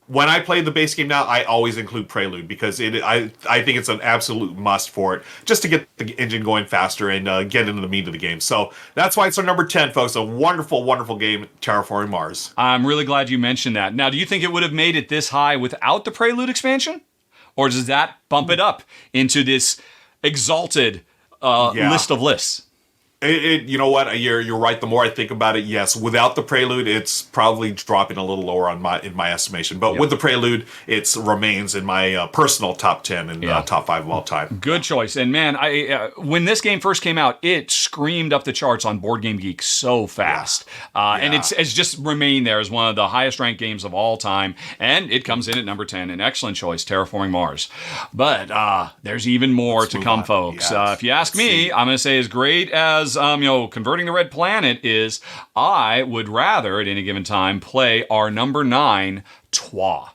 when I play the base game now, I always include Prelude because I think it's an absolute must for it, just to get the engine going faster and get into the meat of the game. So that's why it's our number 10, folks. A wonderful, wonderful game, Terraforming Mars. I'm really glad you mentioned that. Now, do you think it would have made it this high without the Prelude expansion? Or does that bump it up into this exalted list of lists? You know what? You're right. The more I think about it, yes. Without the prelude, it's probably dropping a little lower in my estimation. But with the prelude, it remains in my personal top 10 and top 5 of all time. Good choice. And man, I when this game first came out, it screamed up the charts on Board Game Geek so fast, and it's just remained there as one of the highest ranked games of all time. And it comes in at number 10. An excellent choice, Terraforming Mars. But there's even more to come, folks. Yes. If you ask me, I'm going to say as great as converting the red planet is, I would rather at any given time play our number 9 Twa,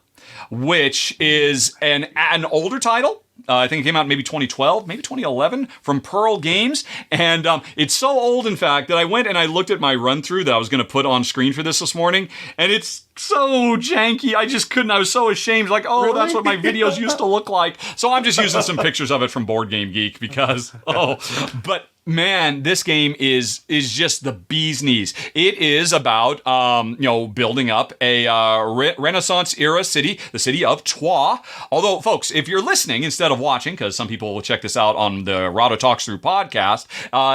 which is an older title. I think it came out maybe 2012, maybe 2011 from Pearl Games. And it's so old, in fact, that I went and I looked at my run-through that I was going to put on screen for this morning. And it's so janky. I just couldn't. I was so ashamed. Like, really? That's what my videos used to look like. So I'm just using some pictures of it from Board Game Geek because, but man, this game is just the bee's knees. It is about, building up a Renaissance era city, the city of Troyes. Although, folks, if you're listening instead of watching, because some people will check this out on the Rahdo Talks Through podcast,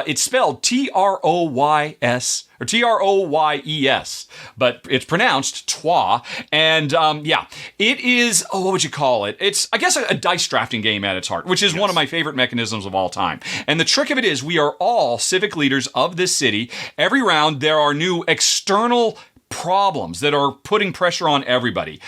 it's spelled Troys. Or Troyes, but it's pronounced Troyes. And it is, what would you call it? It's, I guess, a dice drafting game at its heart, which is one of my favorite mechanisms of all time. And the trick of it is we are all civic leaders of this city. Every round, there are new external problems that are putting pressure on everybody.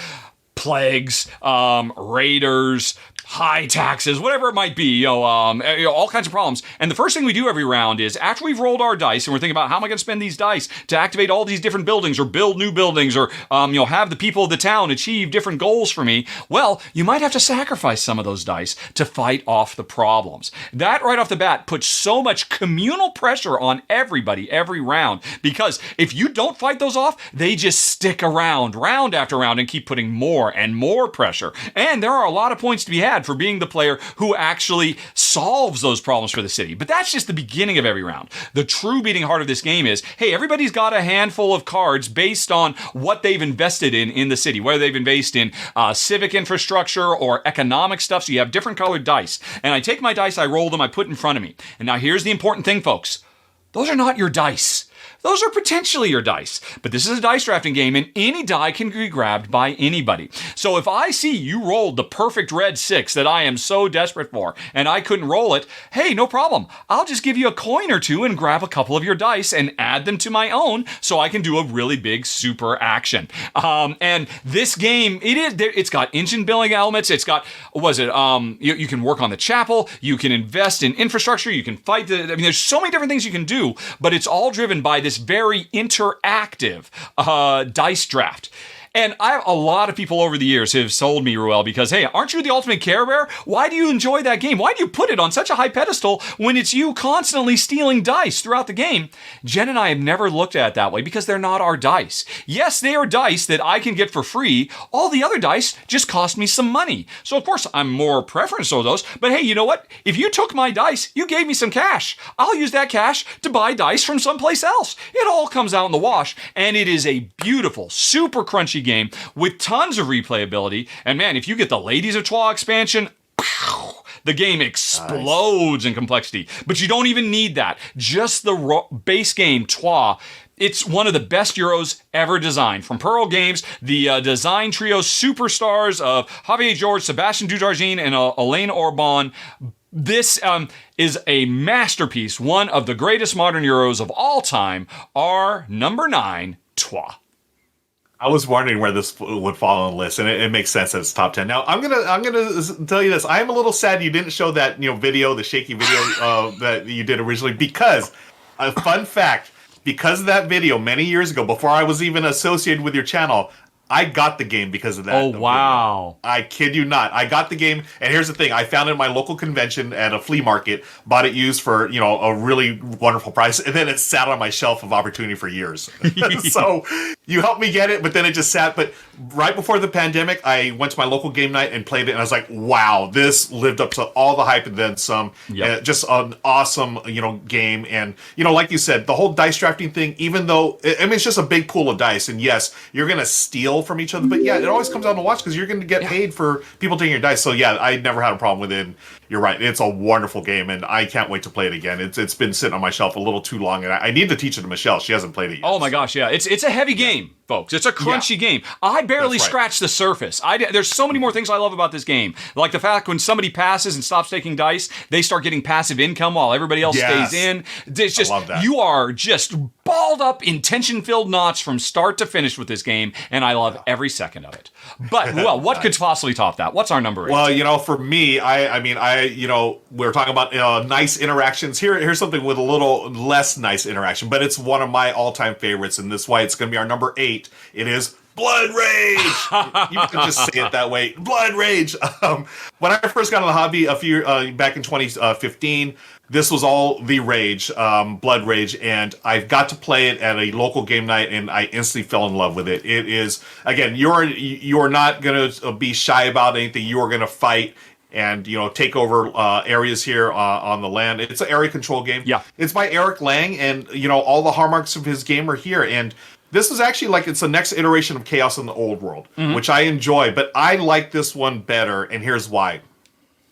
Plagues, raiders, high taxes, whatever it might be, all kinds of problems. And the first thing we do every round is, after we've rolled our dice and we're thinking about how am I going to spend these dice to activate all these different buildings or build new buildings or, have the people of the town achieve different goals for me, well, you might have to sacrifice some of those dice to fight off the problems. That right off the bat puts so much communal pressure on everybody every round, because if you don't fight those off, they just stick around, round after round, and keep putting more and more pressure. And there are a lot of points to be had for being the player who actually solves those problems for the city. But that's just the beginning of every round. The true beating heart of this game is, hey, everybody's got a handful of cards based on what they've invested in the city, whether they've invested in civic infrastructure or economic stuff. So you have different colored dice. And I take my dice, I roll them, I put in front of me. And now here's the important thing, folks. Those are not your dice. Those are potentially your dice, but this is a dice drafting game and any die can be grabbed by anybody. So if I see you rolled the perfect red 6 that I am so desperate for and I couldn't roll it, hey, no problem. I'll just give you a coin or two and grab a couple of your dice and add them to my own so I can do a really big super action. And this game, it's got engine building elements. It's got, you can work on the chapel, you can invest in infrastructure, you can fight there's so many different things you can do, but it's all driven by this very interactive dice draft. And a lot of people over the years have sold me, Ruel, because, hey, aren't you the ultimate Care Bear? Why do you enjoy that game? Why do you put it on such a high pedestal when it's you constantly stealing dice throughout the game? Jen and I have never looked at it that way because they're not our dice. Yes, they are dice that I can get for free. All the other dice just cost me some money. So, of course, I'm more preference to those. But, hey, you know what? If you took my dice, you gave me some cash. I'll use that cash to buy dice from someplace else. It all comes out in the wash, and it is a beautiful, super crunchy game with tons of replayability. And man, if you get the Ladies of Troyes expansion, the game explodes in complexity. But you don't even need that. Just the base game, Troyes. It's one of the best Euros ever designed. From Pearl Games, the design trio superstars of Javier George, Sebastian Dudargin, and Elaine Orban. This is a masterpiece, one of the greatest modern Euros of all time, our number 9, Troyes. I was wondering where this would fall on the list, and it makes sense that it's top 10. Now, I'm gonna tell you this. I am a little sad you didn't show that video, the shaky video that you did originally, because a fun fact, because of that video many years ago, before I was even associated with your channel, I got the game because of that. Oh, wow. Video. I kid you not. I got the game, and here's the thing. I found it at my local convention at a flea market, bought it used for, a really wonderful price, and then it sat on my shelf of opportunity for years. So you helped me get it, but then it just sat. But right before the pandemic, I went to my local game night and played it, and I was like, wow, this lived up to all the hype and then some. Yep. Just an awesome, game. And, like you said, the whole dice drafting thing, even though, it's just a big pool of dice, and yes, you're going to steal from each other, but yeah, it always comes down to watch because you're going to get paid for people taking your dice. So yeah, I never had a problem with it. you're right. It's a wonderful game, and I can't wait to play it again. It's been sitting on my shelf a little too long, and I need to teach it to Michelle. She hasn't played it yet. Oh my gosh, yeah. It's a heavy game, folks. It's a crunchy game. I barely scratched the surface. There's so many more things I love about this game. Like the fact when somebody passes and stops taking dice, they start getting passive income while everybody else stays in. It's just, I love that. You are just balled up in tension-filled knots from start to finish with this game, and I love every second of it. But, well, what could possibly top that? What's our number 8? Well, for me, we're talking about nice interactions. Here's something with a little less nice interaction, but it's one of my all-time favorites, and this is why it's going to be our number 8. It is Blood Rage. You can just say it that way. Blood Rage. When I first got in the hobby back in 2015, this was all the rage, Blood Rage, and I got to play it at a local game night, and I instantly fell in love with it. It is, again, you're not going to be shy about anything. You are going to fight and take over areas here on the land. It's an area control game. Yeah, it's by Eric Lang, and all the hallmarks of his game are here. And this is actually it's the next iteration of Chaos in the Old World, which I enjoy, but I like this one better, and here's why.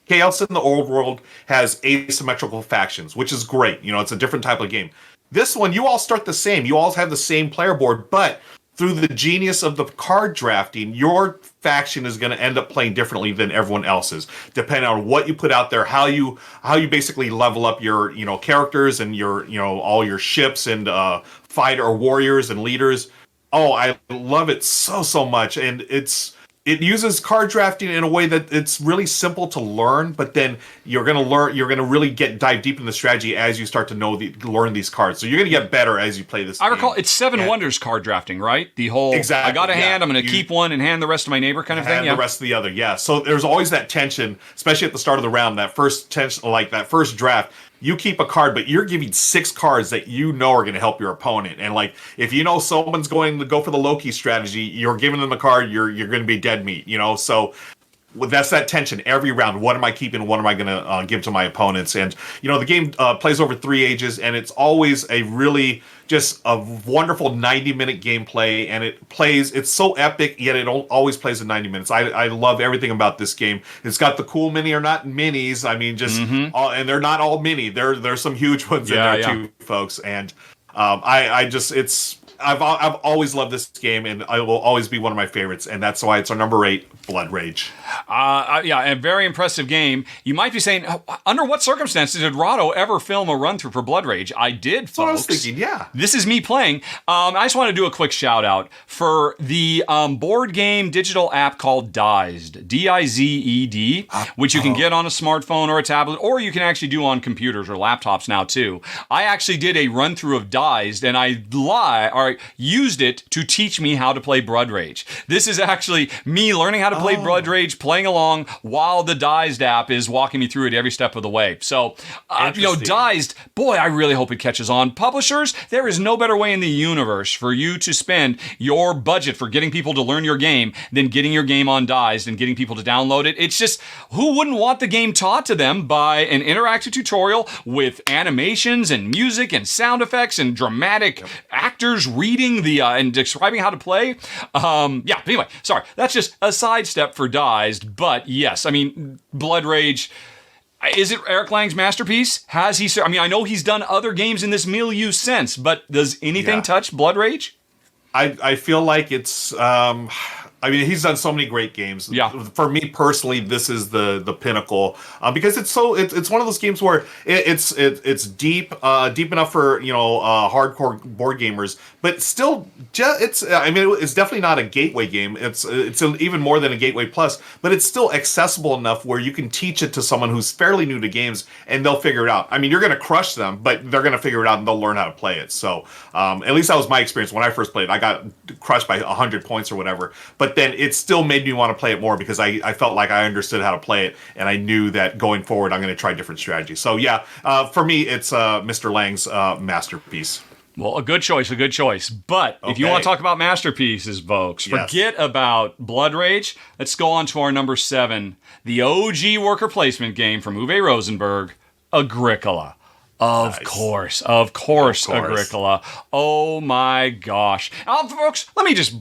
Chaos in the Old World has asymmetrical factions, which is great. It's a different type of game. This one, you all start the same. You all have the same player board, but through the genius of the card drafting, your faction is going to end up playing differently than everyone else's, depending on what you put out there, how you basically level up your characters and your all your ships and fighter or warriors and leaders. Oh, I love it so much, and it uses card drafting in a way that it's really simple to learn, but then you're going to really dive deep into the strategy as you start to learn these cards. So you're going to get better as you play this game. I recall it's Seven Wonders card drafting, right? The whole, exactly, I got a hand, I'm going to keep one and hand the rest to my neighbor kind of thing. And the rest of the other, yeah. So there's always that tension, especially at the start of the round, that first tension, like that first draft. You keep a card, but you're giving 6 cards that are going to help your opponent. And if someone's going to go for the Loki strategy, you're giving them a card, you're going to be dead meat, So that's that tension every round. What am I keeping? What am I going to give to my opponents? And the game plays over 3 ages, and it's always a really just a wonderful 90-minute gameplay, and it's so epic, yet it always plays in 90 minutes. I love everything about this game. It's got the cool mini or not minis. I mean, just and they're not all mini. There's some huge ones in there too, folks. And I've always loved this game, and it will always be one of my favorites, and that's why it's our number 8, Blood Rage. A very impressive game. You might be saying, under what circumstances did Rahdo ever film a run-through for Blood Rage? I did, folks. That's what I was thinking, yeah. This is me playing. I just want to do a quick shout-out for the board game digital app called Dized, D-I-Z-E-D, which you can get on a smartphone or a tablet, or you can actually do on computers or laptops now, too. I actually did a run-through of Dized, and I used it to teach me how to play Blood Rage. This is actually me learning how to play Blood Rage, playing along while the Dized app is walking me through it every step of the way. So, Dized, boy, I really hope it catches on. Publishers, there is no better way in the universe for you to spend your budget for getting people to learn your game than getting your game on Dized and getting people to download it. It's just, who wouldn't want the game taught to them by an interactive tutorial with animations and music and sound effects and dramatic actors reading and describing how to play. Anyway, sorry. That's just a sidestep for Dized, but yes, I mean, Blood Rage, is it Eric Lang's masterpiece? Has he, I know he's done other games in this milieu since, but does anything touch Blood Rage? I feel like it's, he's done so many great games. Yeah. For me personally, this is the pinnacle because it's one of those games where it's deep enough for hardcore board gamers, but still it's definitely not a gateway game. It's even more than a gateway plus, but it's still accessible enough where you can teach it to someone who's fairly new to games and they'll figure it out. I mean, you're going to crush them, but they're going to figure it out and they'll learn how to play it. So at least that was my experience when I first played. I got crushed by 100 points or whatever, but then it still made me want to play it more because I felt like I understood how to play it, and I knew that going forward I'm going to try different strategies. So for me, it's Mr. Lang's masterpiece. Well, a good choice. But if you want to talk about masterpieces, folks, forget about Blood Rage. Let's go on to our number 7, the OG worker placement game from Uwe Rosenberg, Agricola. Of course, Agricola. Oh my gosh. Folks, let me just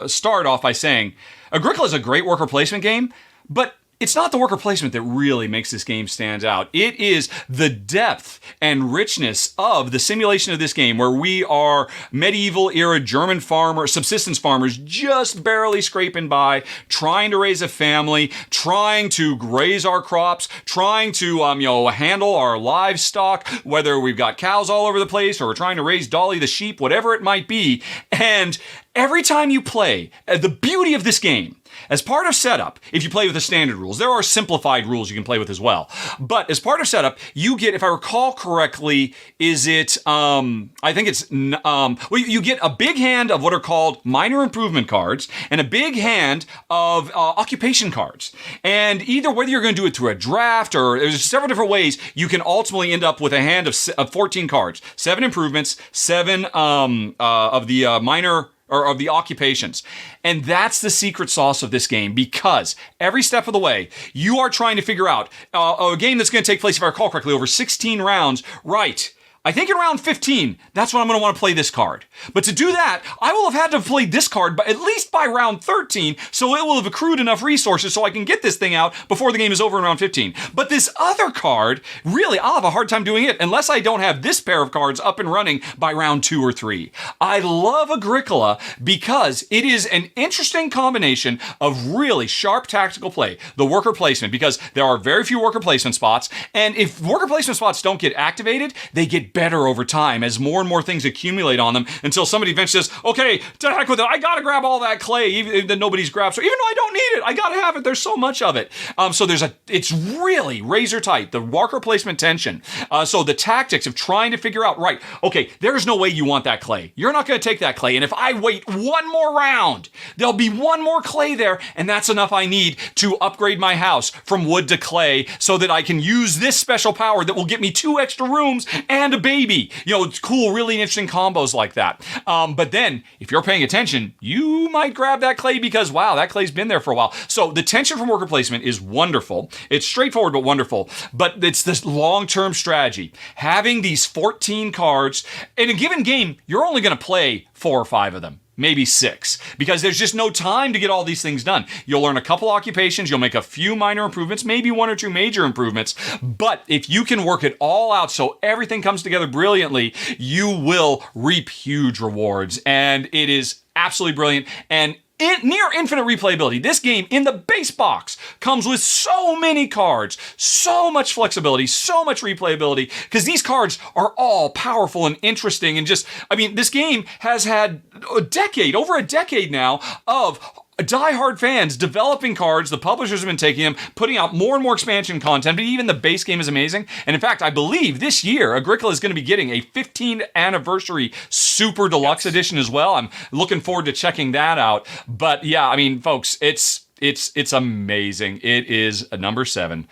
start off by saying Agricola is a great worker placement game, but it's not the worker placement that really makes this game stand out. It is the depth and richness of the simulation of this game, where we are medieval era German subsistence farmers, just barely scraping by, trying to raise a family, trying to raise our crops, trying to handle our livestock, whether we've got cows all over the place or we're trying to raise Dolly the sheep, whatever it might be. And every time you play, the beauty of this game, as part of setup, if you play with the standard rules, there are simplified rules you can play with as well. But as part of setup, you get, if I recall correctly, is it, I think it's, you get a big hand of what are called minor improvement cards and a big hand of occupation cards. And either whether you're going to do it through a draft or there's several different ways, you can ultimately end up with a hand of 14 cards, 7 improvements, 7 of the minor or of the occupations. And that's the secret sauce of this game, because every step of the way, you are trying to figure out a game that's going to take place, if I recall correctly, over 16 rounds. Right. I think in round 15, that's when I'm going to want to play this card. But to do that, I will have had to have played this card at least by round 13, so it will have accrued enough resources so I can get this thing out before the game is over in round 15. But this other card, really, I'll have a hard time doing it unless I don't have this pair of cards up and running by round 2 or 3. I love Agricola because it is an interesting combination of really sharp tactical play, the worker placement, because there are very few worker placement spots, and if worker placement spots don't get activated, they get better over time as more and more things accumulate on them until somebody eventually says, okay, to heck with it, I gotta grab all that clay even that nobody's grabbed. So even though I don't need it, I gotta have it. There's so much of it. So it's really razor tight, the worker placement tension. So the tactics of trying to figure out, right, okay, there's no way you want that clay. You're not gonna take that clay. And if I wait one more round, there'll be one more clay there, and that's enough I need to upgrade my house from wood to clay so that I can use this special power that will get me 2 extra rooms and a baby. It's cool, really interesting combos like that. But then, if you're paying attention, you might grab that clay because, wow, that clay's been there for a while. So the tension from worker placement is wonderful. It's straightforward but wonderful. But it's this long-term strategy. Having these 14 cards, in a given game, you're only going to play 4 or 5 of them. Maybe 6, because there's just no time to get all these things done. You'll learn a couple occupations, you'll make a few minor improvements, maybe 1 or 2 major improvements, but if you can work it all out so everything comes together brilliantly, you will reap huge rewards, and it is absolutely brilliant, and near infinite replayability. This game, in the base box, comes with so many cards, so much flexibility, so much replayability, because these cards are all powerful and interesting, and this game has had over a decade now of die-hard fans developing cards. The publishers have been taking them, putting out more and more expansion content, but even the base game is amazing. And in fact, I believe this year, Agricola is going to be getting a 15th anniversary super deluxe edition as well. I'm looking forward to checking that out. But yeah, folks, it's amazing. It is a number 7,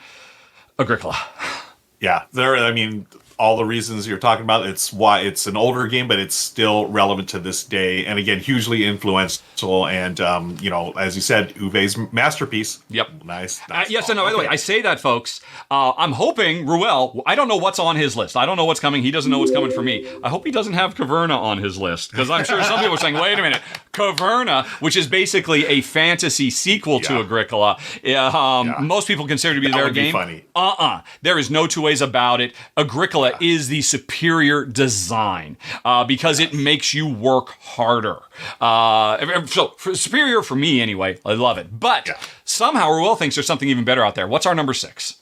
Agricola. Yeah, all the reasons you're talking about, it's why it's an older game, but it's still relevant to this day. And again, hugely influential. And, as you said, Uwe's masterpiece. Yep. Nice. Yes, and no, by the way, I say that, folks. I'm hoping Ruel, I don't know what's on his list. I don't know what's coming. He doesn't know what's coming for me. I hope he doesn't have Caverna on his list, because I'm sure some people are saying, wait a minute, Caverna, which is basically a fantasy sequel to Agricola. Most people consider it to be their game. Funny. There is no two ways about it. Agricola is the superior design because it makes you work harder. So superior for me anyway. I love it. But somehow Ruel thinks there's something even better out there. What's our number 6?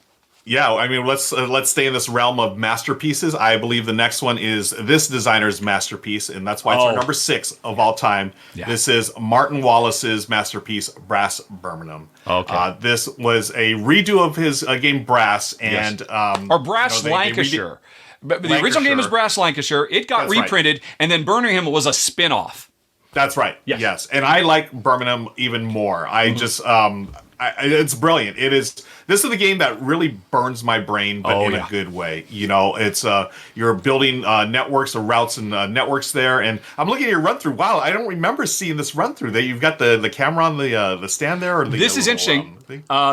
Yeah, let's stay in this realm of masterpieces. I believe the next one is this designer's masterpiece, and that's why it's our number 6 of all time. Yeah. This is Martin Wallace's masterpiece, Brass Birmingham. Okay. This was a redo of his game Brass, and or Brass Lancashire. But the original game is Brass Lancashire. It got reprinted, and then Birmingham was a spin-off. That's right. Yes. And I like Birmingham even more. I just it's brilliant. This is the game that really burns my brain, but in a good way. It's you're building networks or routes and networks there, and I'm looking at your run through. Wow, I don't remember seeing this run through. That you've got the camera on the stand there. Or this is interesting.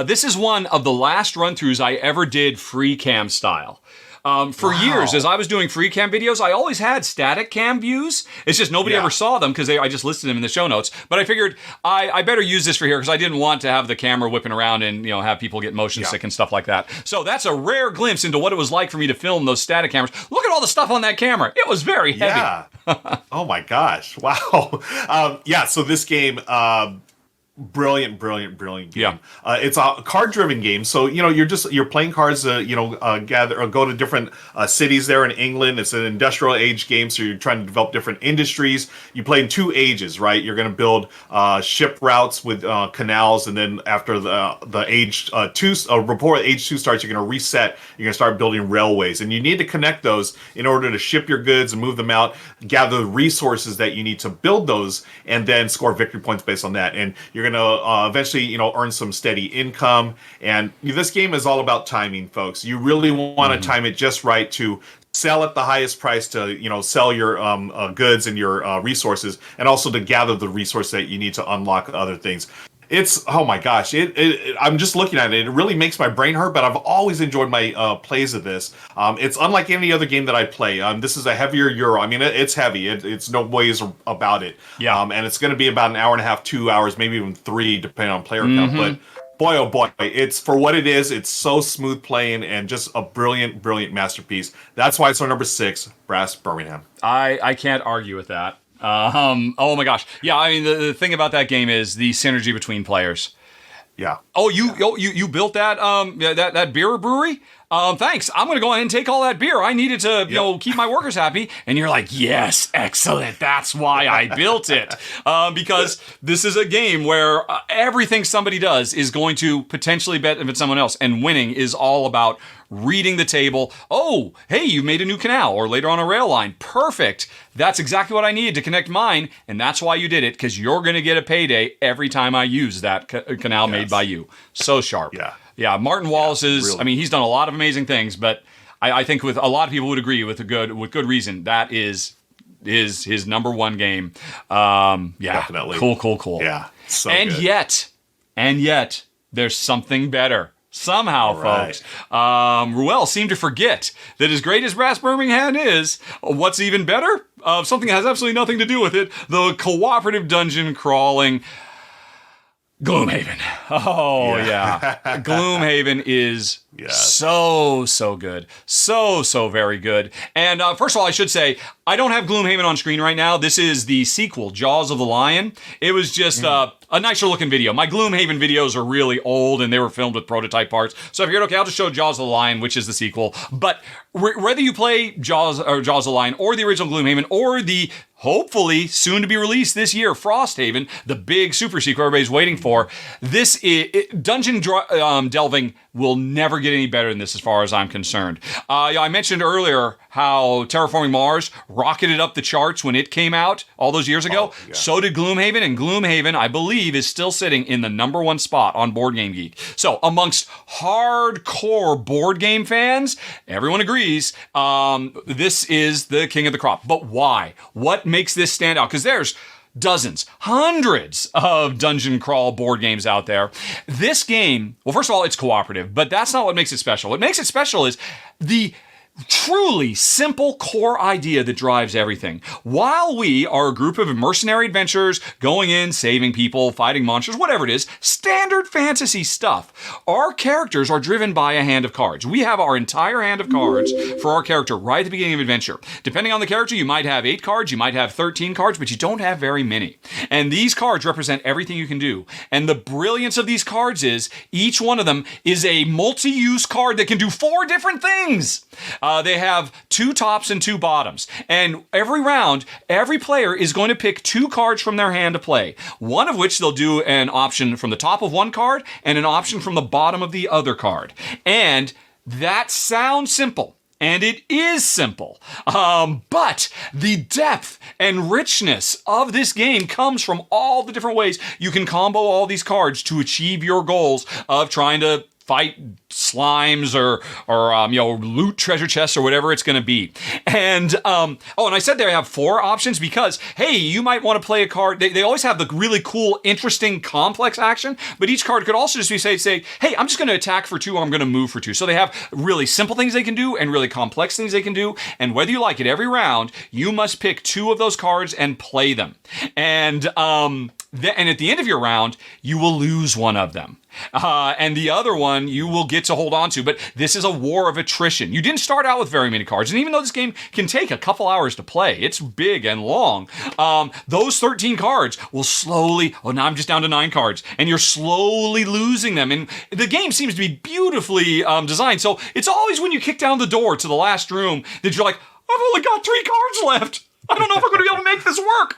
This is one of the last run throughs I ever did free cam style. For years, as I was doing free cam videos, I always had static cam views. It's just nobody ever saw them because I just listed them in the show notes. But I figured I better use this for here because I didn't want to have the camera whipping around and have people get motion sick and stuff like that. So that's a rare glimpse into what it was like for me to film those static cameras. Look at all the stuff on that camera. It was very heavy. Yeah. Oh my gosh. Wow. So this game, brilliant game. Yeah. It's a card-driven game, so you're playing cards. Gather or go to different cities there in England. It's an industrial age game, so you're trying to develop different industries. You play in 2 ages, right? You're going to build ship routes with canals, and then after the age 2 before age 2 starts, you're going to reset. You're going to start building railways, and you need to connect those in order to ship your goods and move them out. Gather the resources that you need to build those, and then score victory points based on that. And you're going to eventually, earn some steady income. And this game is all about timing, folks. You really want to time it just right to sell at the highest price to, sell your goods and your resources, and also to gather the resource that you need to unlock other things. It's, oh my gosh, I'm just looking at it. It really makes my brain hurt, but I've always enjoyed my plays of this. It's unlike any other game that I play. This is a heavier Euro. I mean, it's heavy. It's no ways about it. Yeah. And it's going to be about an hour and a half, 2 hours, maybe even 3, depending on player count. But boy, oh boy, it's for what it is. It's so smooth playing and just a brilliant masterpiece. That's why it's our number 6, Brass Birmingham. I can't argue with that. Oh my gosh. Yeah, I mean, the thing about that game is the synergy between players. Yeah. Oh, you built that that beer brewery? Thanks. I'm going to go ahead and take all that beer. I needed to, keep my workers happy. And you're like, yes, excellent. That's why I built it. Because this is a game where everything somebody does is going to potentially benefit someone else. And winning is all about reading the table. Oh, hey, you made a new canal, or later on a rail line. Perfect. That's exactly what I needed to connect mine. And that's why you did it, because you're going to get a payday every time I use that canal made by you. So sharp. Yeah. Yeah, Martin Wallace is, really. I mean, he's done a lot of amazing things, but I think with a lot of people would agree with good reason, that is his number one game. Definitely. Cool. Yeah. So and good. yet, there's something better. Somehow, right. folks. Ruel seemed to forget that as great as Brass Birmingham is, what's even better? Something that has absolutely nothing to do with it, the cooperative dungeon crawling Gloomhaven. Oh, yeah. Gloomhaven is so good. So very good. And first of all, I should say, I don't have Gloomhaven on screen right now. This is the sequel, Jaws of the Lion. It was just a nicer looking video. My Gloomhaven videos are really old and they were filmed with prototype parts. So I figured, okay, I'll just show Jaws of the Lion, which is the sequel. But whether you play Jaws of the Lion or the original Gloomhaven or the hopefully soon to be released this year, Frosthaven, the big super sequel everybody's waiting for, this dungeon delving will never get any better than this as far as I'm concerned. I mentioned earlier how Terraforming Mars rocketed up the charts when it came out all those years ago. Oh, yeah. So did Gloomhaven, and Gloomhaven, I believe, is still sitting in the number 1 spot on Board Game Geek. So amongst hardcore board game fans, everyone agrees this is the king of the crop. But why? What makes this stand out? Because there's dozens, hundreds of dungeon crawl board games out there. This game, well, first of all, it's cooperative, but that's not what makes it special. What makes it special is the truly simple core idea that drives everything. While we are a group of mercenary adventurers going in, saving people, fighting monsters, whatever it is, standard fantasy stuff, our characters are driven by a hand of cards. We have our entire hand of cards for our character right at the beginning of adventure. Depending on the character, you might have 8 cards, you might have 13 cards, but you don't have very many. And these cards represent everything you can do. And the brilliance of these cards is each one of them is a multi-use card that can do 4 different things. They have 2 tops and 2 bottoms. And every round, every player is going to pick 2 cards from their hand to play. One of which they'll do an option from the top of one card and an option from the bottom of the other card. And that sounds simple. And it is simple. But the depth and richness of this game comes from all the different ways you can combo all these cards to achieve your goals of trying to fight slimes or loot treasure chests or whatever it's going to be. And and I said they have 4 options because, hey, you might want to play a card. They always have the really cool, interesting, complex action, but each card could also just be say, hey, I'm just going to attack for 2 or I'm going to move for 2. So they have really simple things they can do and really complex things they can do. And whether you like it, every round, you must pick 2 of those cards and play them. And at the end of your round, you will lose one of them. And the other one you will get to hold on to. But this is a war of attrition. You didn't start out with very many cards. And even though this game can take a couple hours to play, it's big and long, those 13 cards will slowly, now I'm just down to 9 cards. And you're slowly losing them. And the game seems to be beautifully designed. So it's always when you kick down the door to the last room that you're like, I've only got 3 cards left. I don't know if I'm going to be able to make this work.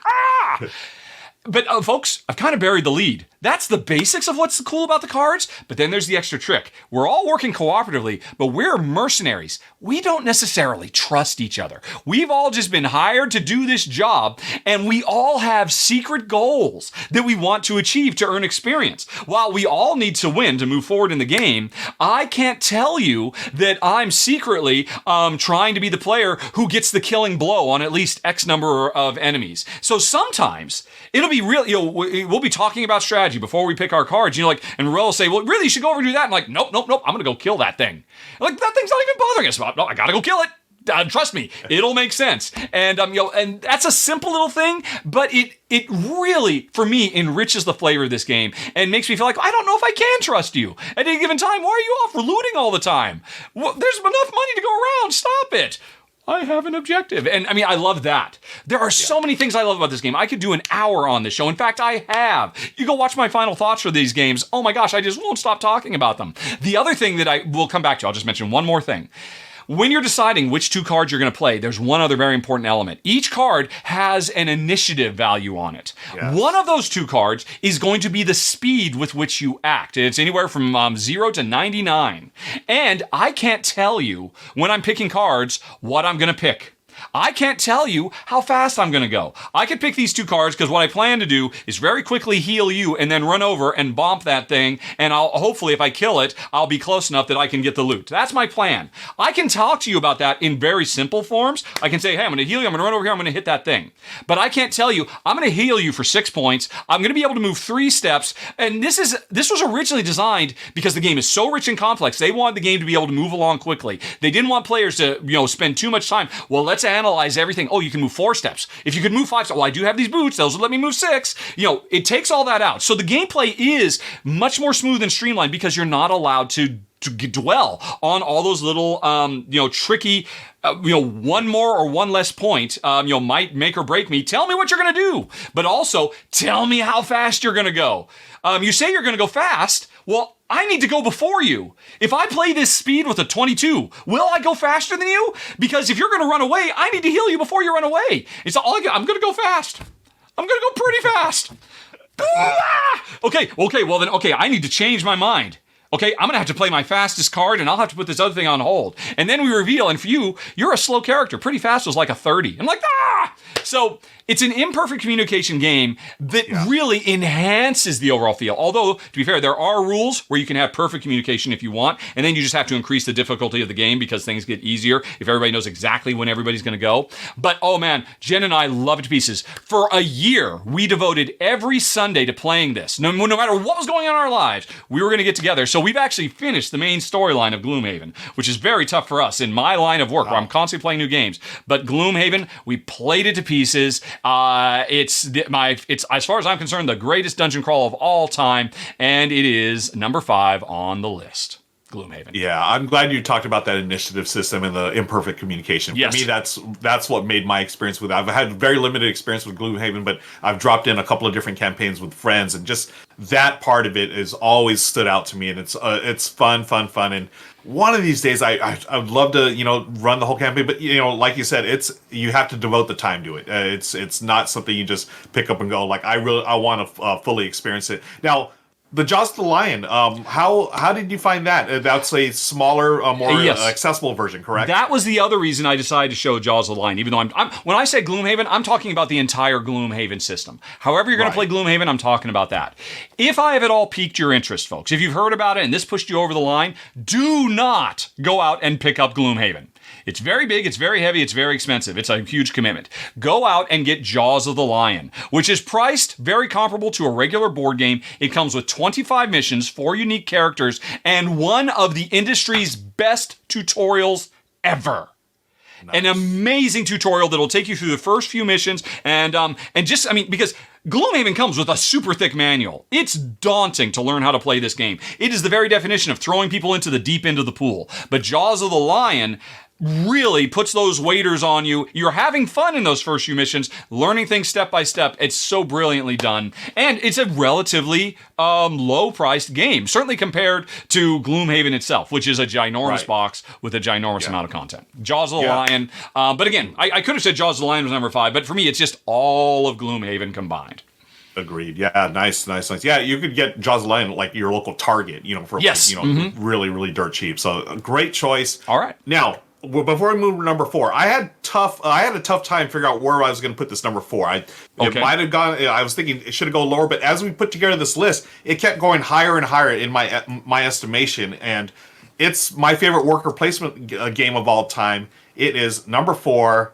But folks, I've kind of buried the lead. That's the basics of what's cool about the cards, but then there's the extra trick. We're all working cooperatively, but we're mercenaries. We don't necessarily trust each other. We've all just been hired to do this job, and we all have secret goals that we want to achieve to earn experience. While we all need to win to move forward in the game, I can't tell you that I'm secretly trying to be the player who gets the killing blow on at least X number of enemies. So sometimes it'll be real, we'll be talking about strategy before we pick our cards, and Ruel will say, well, really, you should go over and do that. And like, nope, I'm going to go kill that thing. Like, that thing's not even bothering us. No, I got to go kill it. Trust me, it'll make sense. And, and that's a simple little thing, but it really, for me, enriches the flavor of this game and makes me feel like, I don't know if I can trust you. At any given time, why are you off looting all the time? Well, there's enough money to go around. Stop it. I have an objective. And I love that. There are so many things I love about this game. I could do an hour on this show. In fact, I have. You go watch my final thoughts for these games. Oh my gosh, I just won't stop talking about them. The other thing that I will come back to, I'll just mention one more thing. When you're deciding which 2 cards you're going to play, there's one other very important element. Each card has an initiative value on it. Yes. One of those 2 cards is going to be the speed with which you act. It's anywhere from 0 to 99. And I can't tell you when I'm picking cards what I'm going to pick. I can't tell you how fast I'm going to go. I could pick these 2 cards because what I plan to do is very quickly heal you and then run over and bomb that thing, and I'll hopefully, if I kill it, I'll be close enough that I can get the loot. That's my plan. I can talk to you about that in very simple forms. I can say, hey, I'm going to heal you, I'm going to run over here, I'm going to hit that thing. But I can't tell you, I'm going to heal you for 6 points, I'm going to be able to move 3 steps, and this was originally designed because the game is so rich and complex. They wanted the game to be able to move along quickly. They didn't want players to, spend too much time. Well, let's analyze everything. Oh, you can move 4 steps. If you could move 5 steps, well, I do have these boots. Those will let me move 6. It takes all that out. So the gameplay is much more smooth and streamlined because you're not allowed to dwell on all those little, tricky, one more or one less point, might make or break me. Tell me what you're going to do, but also tell me how fast you're going to go. You say you're going to go fast. Well, I need to go before you. If I play this speed with a 22, will I go faster than you? Because if you're going to run away, I need to heal you before you run away. It's all I'm going to go fast. I'm going to go pretty fast. Okay, I need to change my mind. Okay, I'm going to have to play my fastest card, and I'll have to put this other thing on hold. And then we reveal, and for you, you're a slow character. Pretty fast was like a 30. I'm like, So it's an imperfect communication game that really enhances the overall feel. Although, to be fair, there are rules where you can have perfect communication if you want, and then you just have to increase the difficulty of the game because things get easier if everybody knows exactly when everybody's going to go. But, oh man, Jen and I love it to pieces. For a year, we devoted every Sunday to playing this. No matter what was going on in our lives, we were going to get together. So we've actually finished the main storyline of Gloomhaven, which is very tough for us in my line of work where I'm constantly playing new games. But Gloomhaven, we played it to pieces. It's as far as I'm concerned, the greatest dungeon crawl of all time, and it is number 5 on the list. Gloomhaven. Yeah, I'm glad you talked about that initiative system and the imperfect communication. Yes. For me, that's what made my experience with it. I've had very limited experience with Gloomhaven, but I've dropped in a couple of different campaigns with friends, and just that part of it has always stood out to me, and it's fun. And one of these days, I would love to run the whole campaign, but like you said, you have to devote the time to it. It's not something you just pick up and go. Like I want to fully experience it now. The Jaws of the Lion. How did you find that? That's a smaller, more accessible version, correct? That was the other reason I decided to show Jaws of the Lion. Even though when I say Gloomhaven, I'm talking about the entire Gloomhaven system. However you're going to play Gloomhaven, I'm talking about that. If I have at all piqued your interest, folks, if you've heard about it and this pushed you over the line, do not go out and pick up Gloomhaven. It's very big, it's very heavy, it's very expensive. It's a huge commitment. Go out and get Jaws of the Lion, which is priced very comparable to a regular board game. It comes with 25 missions, 4 unique characters, and one of the industry's best tutorials ever. Nice. An amazing tutorial that'll take you through the first few missions because Gloomhaven comes with a super thick manual. It's daunting to learn how to play this game. It is the very definition of throwing people into the deep end of the pool. But Jaws of the Lion really puts those waders on you. You're having fun in those first few missions, learning things step by step. It's so brilliantly done. And it's a relatively low-priced game, certainly compared to Gloomhaven itself, which is a ginormous box with a ginormous amount of content. Jaws of the Lion. But again, I could have said Jaws of the Lion was number 5, but for me, it's just all of Gloomhaven combined. Agreed. Yeah, nice. Yeah, you could get Jaws of the Lion like your local Target, for really, really dirt cheap. So a great choice. All right. Now, before we move to number 4, I had a tough time figuring out where I was going to put this number 4. It might have gone. I was thinking it should have gone lower, but as we put together this list, it kept going higher and higher in my estimation, and it's my favorite worker placement game of all time. It is number 4,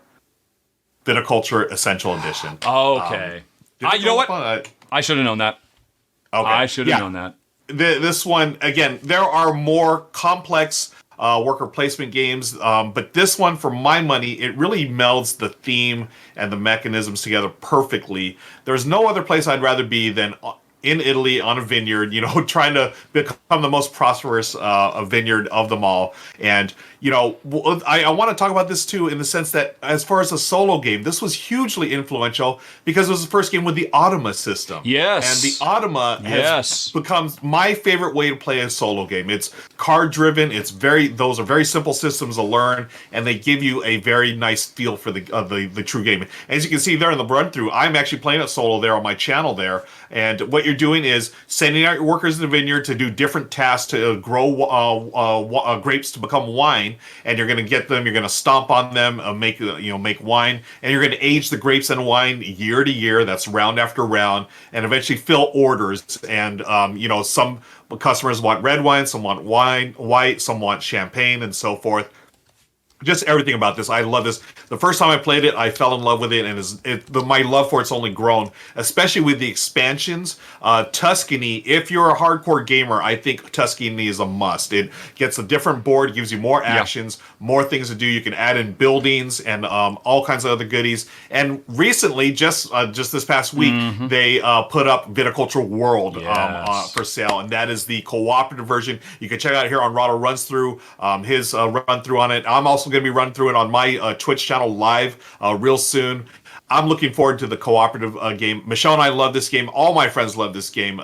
Viticulture Essential Edition. Okay. You know what? I should have known that. Okay. I should have known that. This one, again, there are more complex worker placement games, but this one, for my money, it really melds the theme and the mechanisms together perfectly. There's no other place I'd rather be than in Italy on a vineyard, trying to become the most prosperous vineyard of them all. And, I want to talk about this too in the sense that as far as a solo game, this was hugely influential because it was the first game with the Automa system. Yes. And the Automa has become my favorite way to play a solo game. It's card driven. Those are very simple systems to learn, and they give you a very nice feel for the true game. As you can see there in the run through, I'm actually playing it solo there on my channel there. And what you're doing is sending out your workers in the vineyard to do different tasks to grow grapes to become wine, and you're going to get them. You're going to stomp on them, make wine, and you're going to age the grapes and wine year to year. That's round after round, and eventually fill orders. And some customers want red wine, some want white, some want champagne, and so forth. Just everything about this. I love this. The first time I played it, I fell in love with it, and my love for it's only grown, especially with the expansions. Tuscany, if you're a hardcore gamer, I think Tuscany is a must. It gets a different board, gives you more actions, more things to do. You can add in buildings and all kinds of other goodies. And recently, just this past week, they put up Viticulture World for sale, and that is the cooperative version. You can check out here on Rahdo Runs Through his run through on it. I'm also going to be running through it on my Twitch channel live real soon. I'm looking forward to the cooperative game. Michelle and I love this game. All my friends love this game.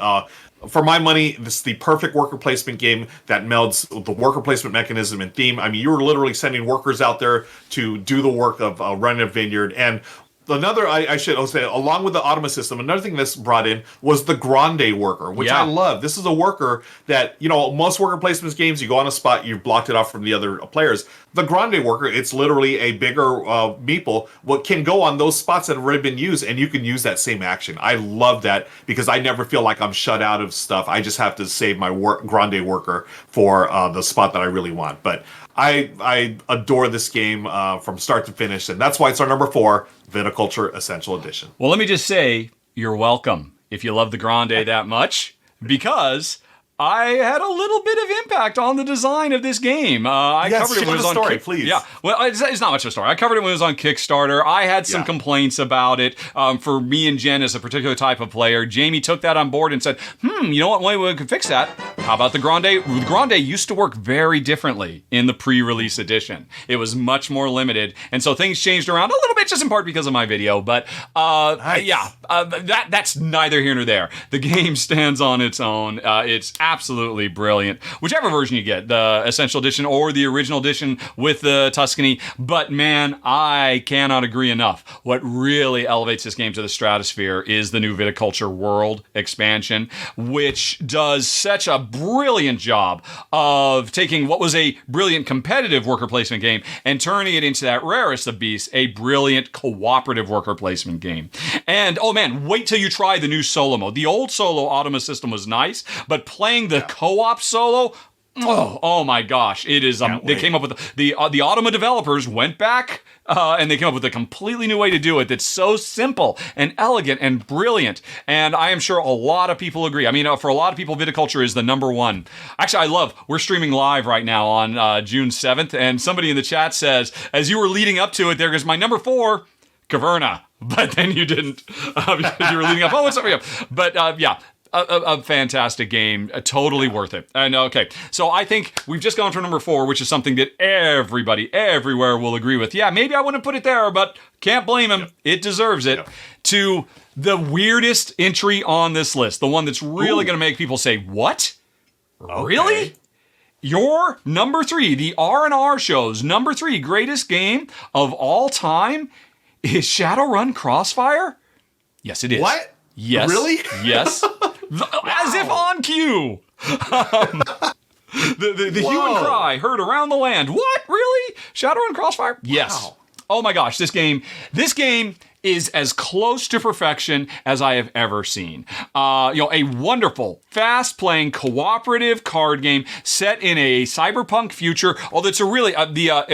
For my money, this is the perfect worker placement game that melds the worker placement mechanism and theme. I mean, you're literally sending workers out there to do the work of running a vineyard. And another, I should say, along with the Automa system, another thing this brought in was the Grande worker, which I love. This is a worker that, most worker placements games, you go on a spot, you've blocked it off from the other players. The Grande worker, it's literally a bigger meeple, what can go on those spots that have already been used, and you can use that same action. I love that because I never feel like I'm shut out of stuff. I just have to save my Grande worker for the spot that I really want. But I adore this game from start to finish, and that's why it's our number 4, Viticulture Essential Edition. Well, let me just say, you're welcome if you love the Grande that much, because I had a little bit of impact on the design of this game. I covered it when it was on story, please. Yeah, well, it's not much of a story. I covered it when it was on Kickstarter. I had some complaints about it. For me and Jen as a particular type of player, Jamie took that on board and said, you know what way we could fix that? How about the Grande? The Grande used to work very differently in the pre-release edition. It was much more limited, and so things changed around a little bit, just in part because of my video. But that's neither here nor there. The game stands on its own. It's absolutely brilliant. Whichever version you get, the Essential Edition or the original edition with the Tuscany. But man, I cannot agree enough. What really elevates this game to the stratosphere is the new Viticulture World expansion, which does such a brilliant job of taking what was a brilliant competitive worker placement game and turning it into that rarest of beasts, a brilliant cooperative worker placement game. And oh man, wait till you try the new solo mode. The old solo Automa system was nice, but playing the co-op solo, oh my gosh, it is. They came up with the Automa developers went back and they came up with a completely new way to do it that's so simple and elegant and brilliant. And I am sure a lot of people agree. I mean, for a lot of people, Viticulture is the number one. Actually, we're streaming live right now on June 7th, and somebody in the chat says, as you were leading up to it, there goes my number 4, Caverna. But then you didn't because you were leading up. Oh, what's up? But a fantastic game, totally worth it. And okay, so I think we've just gone for number 4, which is something that everybody everywhere will agree with. Yeah, maybe I wouldn't put it there, but can't blame him. Yep. It deserves it. Yep. To the weirdest entry on this list, the one that's really going to make people say, "What? Okay. Really?" Your number 3, the R&R Show's number 3 greatest game of all time is Shadowrun Crossfire? Yes, it is. What? Yes. Really? Yes. As if on cue. The hue and cry heard around the land. What? Really? Shadowrun Crossfire? Yes. Wow. Oh my gosh, this game is as close to perfection as I have ever seen. A wonderful, fast-playing, cooperative card game set in a cyberpunk future. Although it's a really,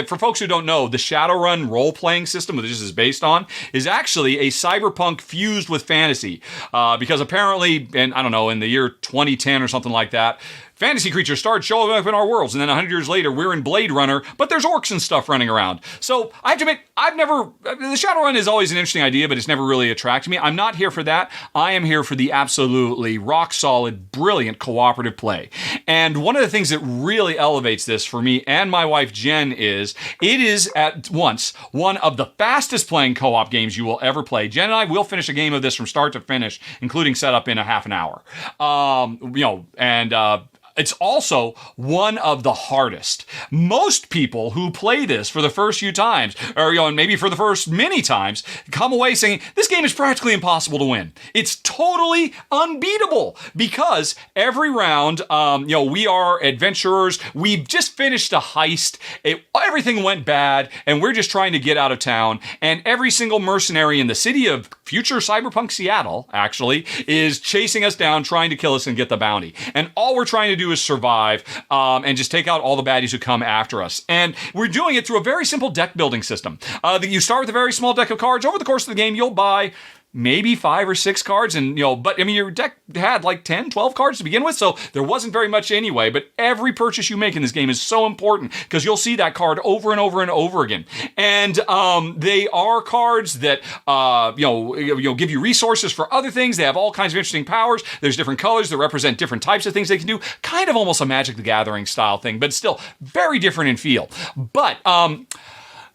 for folks who don't know, the Shadowrun role-playing system that this is based on is actually a cyberpunk fused with fantasy. Because apparently, and I don't know, in the year 2010 or something like that, fantasy creatures started showing up in our worlds, and then 100 years later, we're in Blade Runner, but there's orcs and stuff running around. So I have to admit, the Shadowrun is always an interesting idea, but it's never really attracted me. I'm not here for that. I am here for the absolutely rock-solid, brilliant cooperative play. And one of the things that really elevates this for me and my wife, Jen, is it is at once one of the fastest-playing co-op games you will ever play. Jen and I will finish a game of this from start to finish, including setup in a half an hour. It's also one of the hardest. Most people who play this for the first few times, or and maybe for the first many times, come away saying, this game is practically impossible to win. It's totally unbeatable because every round, we are adventurers. We've just finished a heist. Everything went bad, and we're just trying to get out of town. And every single mercenary in the city of future cyberpunk Seattle, actually, is chasing us down, trying to kill us and get the bounty. And all we're trying to do is survive and just take out all the baddies who come after us. And we're doing it through a very simple deck building system. You start with a very small deck of cards. Over the course of the game, you'll buy maybe 5 or 6 cards, and but I mean, your deck had like 10, 12 cards to begin with, so there wasn't very much anyway. But every purchase you make in this game is so important because you'll see that card over and over and over again. And they are cards that give you resources for other things. They have all kinds of interesting powers. There's different colors that represent different types of things they can do. Kind of almost a Magic the Gathering style thing, but still very different in feel. But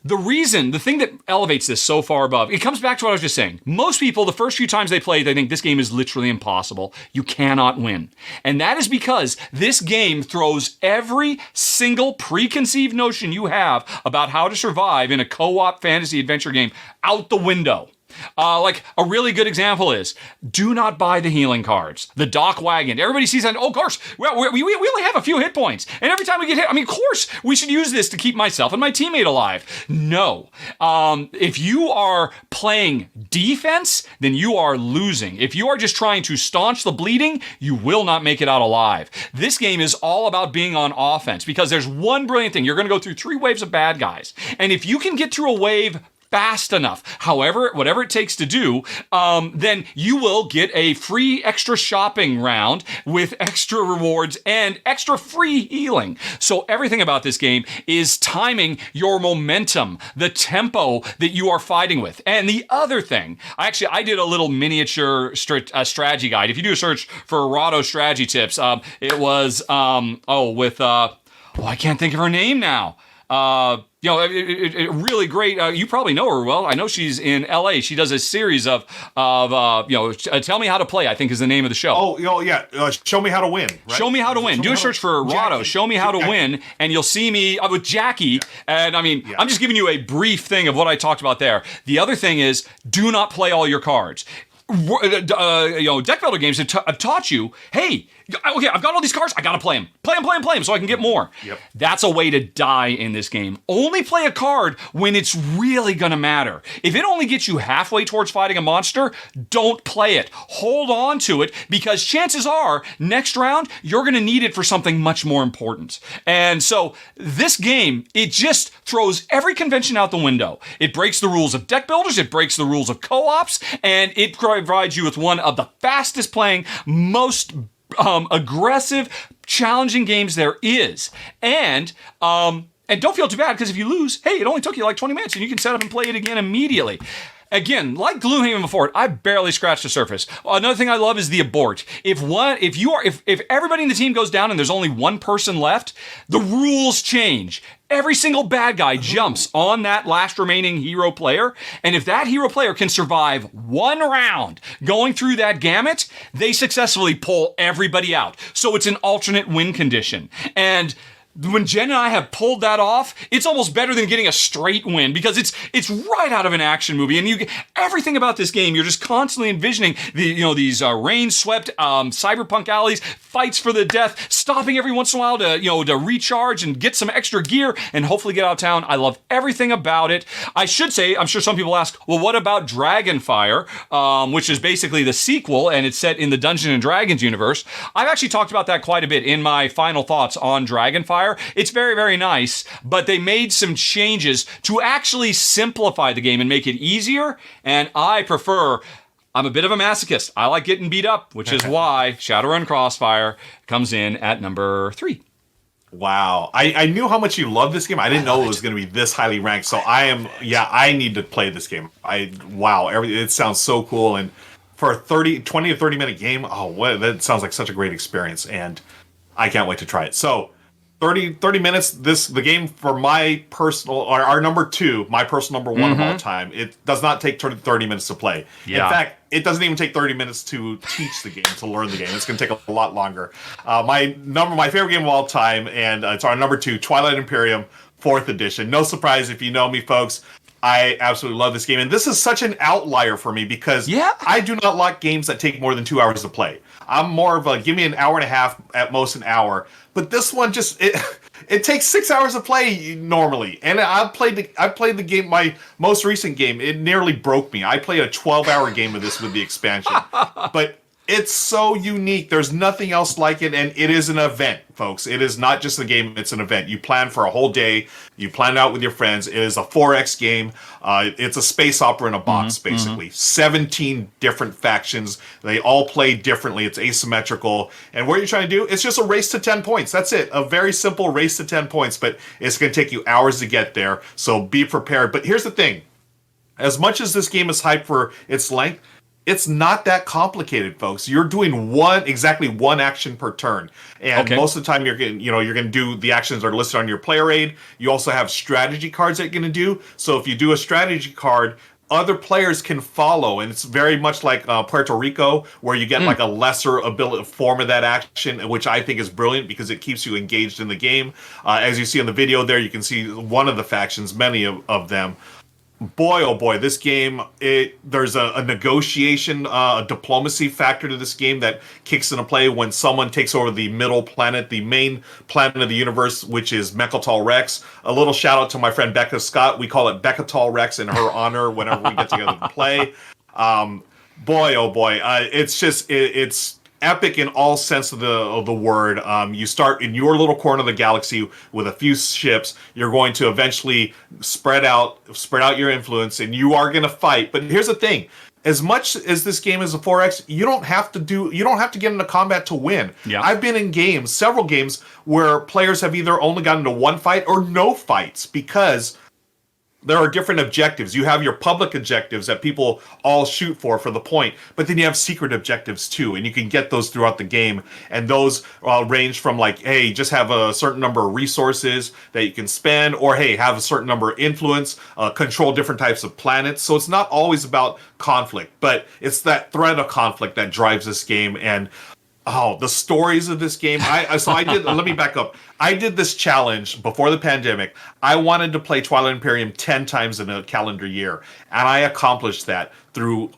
the thing that elevates this so far above, it comes back to what I was just saying. Most people, the first few times they play, they think this game is literally impossible. You cannot win. And that is because this game throws every single preconceived notion you have about how to survive in a co-op fantasy adventure game out the window. Like a really good example is, do not buy the healing cards. The Dock Wagon. Everybody sees that, oh gosh, we only have a few hit points. And every time we get hit, of course, we should use this to keep myself and my teammate alive. No. If you are playing defense, then you are losing. If you are just trying to staunch the bleeding, you will not make it out alive. This game is all about being on offense because there's one brilliant thing. You're going to go through 3 waves of bad guys. And if you can get through a wave fast enough, however, whatever it takes to do, then you will get a free extra shopping round with extra rewards and extra free healing. So everything about this game is timing your momentum, the tempo that you are fighting with. And the other thing, I did a little miniature strategy guide. If you do a search for Rahdo strategy tips, it was, I can't think of her name now. Really great. You probably know her well. I know she's in LA. She does a series of Tell Me How to Play, I think is the name of the show. Oh, yeah. Show Me How to Win. Right? Show Me How to Win. Do a search for Rahdo. Show Me How to Win, and you'll see me with Jackie. And I'm just giving you a brief thing of what I talked about there. The other thing is, do not play all your cards. Deck builder games have taught you, hey, okay, I've got all these cards, I gotta play them so I can get more. Yep. That's a way to die in this game. Only play a card when it's really gonna matter. If it only gets you halfway towards fighting a monster, don't play it. Hold on to it, because chances are, next round, you're gonna need it for something much more important. And so, this game, it just throws every convention out the window. It breaks the rules of deck builders, it breaks the rules of co-ops, and it provides you with one of the fastest playing, most aggressive, challenging games there is. And don't feel too bad, because if you lose, hey, it only took you like 20 minutes and you can set up and play it again immediately. Again, like Gloomhaven before, I barely scratched the surface. Another thing I love is the abort. If everybody in the team goes down and there's only one person left, the rules change. Every single bad guy jumps on that last remaining hero player, and if that hero player can survive one round going through that gamut, they successfully pull everybody out. So it's an alternate win condition. And when Jen and I have pulled that off, it's almost better than getting a straight win, because it's right out of an action movie, and you get everything about this game. You're just constantly envisioning these rain-swept cyberpunk alleys, fights for the death, stopping every once in a while to recharge and get some extra gear and hopefully get out of town. I love everything about it. I should say, I'm sure some people ask, well, what about Dragonfire, which is basically the sequel, and it's set in the Dungeons and Dragons universe. I've actually talked about that quite a bit in my final thoughts on Dragonfire. It's very, very nice, but they made some changes to actually simplify the game and make it easier, and I'm a bit of a masochist. I like getting beat up, which is why Shadowrun Crossfire comes in at number 3. Wow. I knew how much you love this game. I didn't know it was going to be this highly ranked, so I need to play this game. It sounds so cool, and for a 20 to 30 minute game, that sounds like such a great experience, and I can't wait to try it. So, 30 minutes, the game for my personal, or our number 2, my personal number 1 of all time, it does not take 30 minutes to play. Yeah. In fact, it doesn't even take 30 minutes to teach the game, to learn the game. It's going to take a lot longer. My favorite game of all time, and it's our number 2, Twilight Imperium, 4th edition. No surprise if you know me, folks. I absolutely love this game. And this is such an outlier for me, because I do not like games that take more than 2 hours to play. I'm more of a, give me an hour and a half, at most an hour. But this one it takes 6 hours to play normally. And I played the game, my most recent game, it nearly broke me. I played a 12-hour game of this with the expansion. But it's so unique. There's nothing else like it, and it is an event, folks. It is not just a game, it's an event. You plan for a whole day. You plan it out with your friends. It is a 4X game. It's a space opera in a box, basically. 17 different factions. They all play differently. It's asymmetrical. And what you're trying to do, it's just a race to 10 points. That's it. A very simple race to 10 points, but it's going to take you hours to get there, so be prepared. But here's the thing. As much as this game is hyped for its length, it's not that complicated, folks. You're doing exactly one action per turn, and most of the time you're going to do the actions that are listed on your player aid. You also have strategy cards that you're going to do. So if you do a strategy card, other players can follow, and it's very much like Puerto Rico, where you get like a lesser ability form of that action, which I think is brilliant because it keeps you engaged in the game. As you see on the video there, you can see one of the factions, many of them. Boy, oh boy, this game, there's a negotiation, a diplomacy factor to this game that kicks into play when someone takes over the middle planet, the main planet of the universe, which is Mechatol Rex. A little shout out to my friend Becca Scott. We call it Beccatol Rex in her honor whenever we get together to play. Boy, oh boy, it's epic in all sense of the word. You start in your little corner of the galaxy with a few ships. You're going to eventually spread out your influence, and you are going to fight. But here's the thing: as much as this game is a 4X, you don't have to get into combat to win. Yeah. I've been in several games where players have either only gotten into one fight or no fights because there are different objectives. You have your public objectives that people all shoot for the point, but then you have secret objectives too, and you can get those throughout the game. And those range from like, hey, just have a certain number of resources that you can spend, or hey, have a certain number of influence, control different types of planets. So it's not always about conflict, but it's that threat of conflict that drives this game. And the stories of this game. Let me back up. I did this challenge before the pandemic. I wanted to play Twilight Imperium 10 times in a calendar year. And I accomplished that through,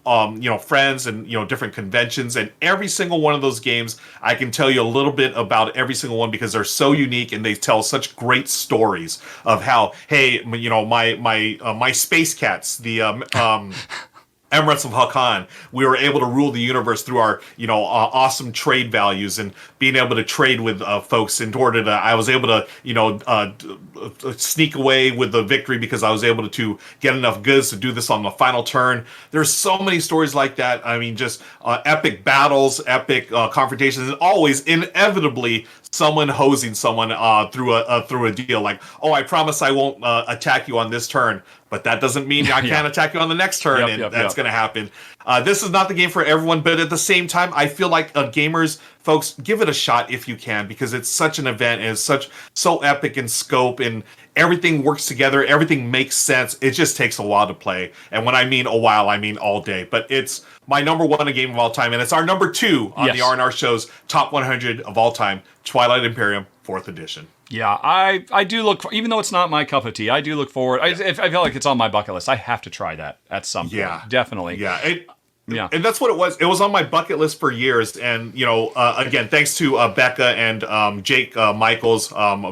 friends and, different conventions. And every single one of those games, I can tell you a little bit about every single one because they're so unique and they tell such great stories of how, hey, my space cats, the, Emirates of Hakan, we were able to rule the universe through our, awesome trade values and being able to trade with folks. In order to, I was able to, sneak away with the victory because I was able to get enough goods to do this on the final turn. There's so many stories like that. I mean, just epic battles, epic confrontations, and always inevitably someone hosing someone through a deal. Like, oh, I promise I won't attack you on this turn. But that doesn't mean I can't attack you on the next turn, that's going to happen. This is not the game for everyone, but at the same time, I feel like gamers, folks, give it a shot if you can, because it's such an event and it's so epic in scope, and everything works together, everything makes sense. It just takes a while to play, and when I mean a while, I mean all day. But it's my number one game of all time, and it's our number 2 on the R&R Show's Top 100 of all time, Twilight Imperium 4th Edition. Yeah, I do look, even though it's not my cup of tea, I do look forward. I feel like it's on my bucket list. I have to try that at some point. Yeah. Definitely. Yeah. And that's what it was. It was on my bucket list for years. And, again, thanks to Becca and Jake Michaels,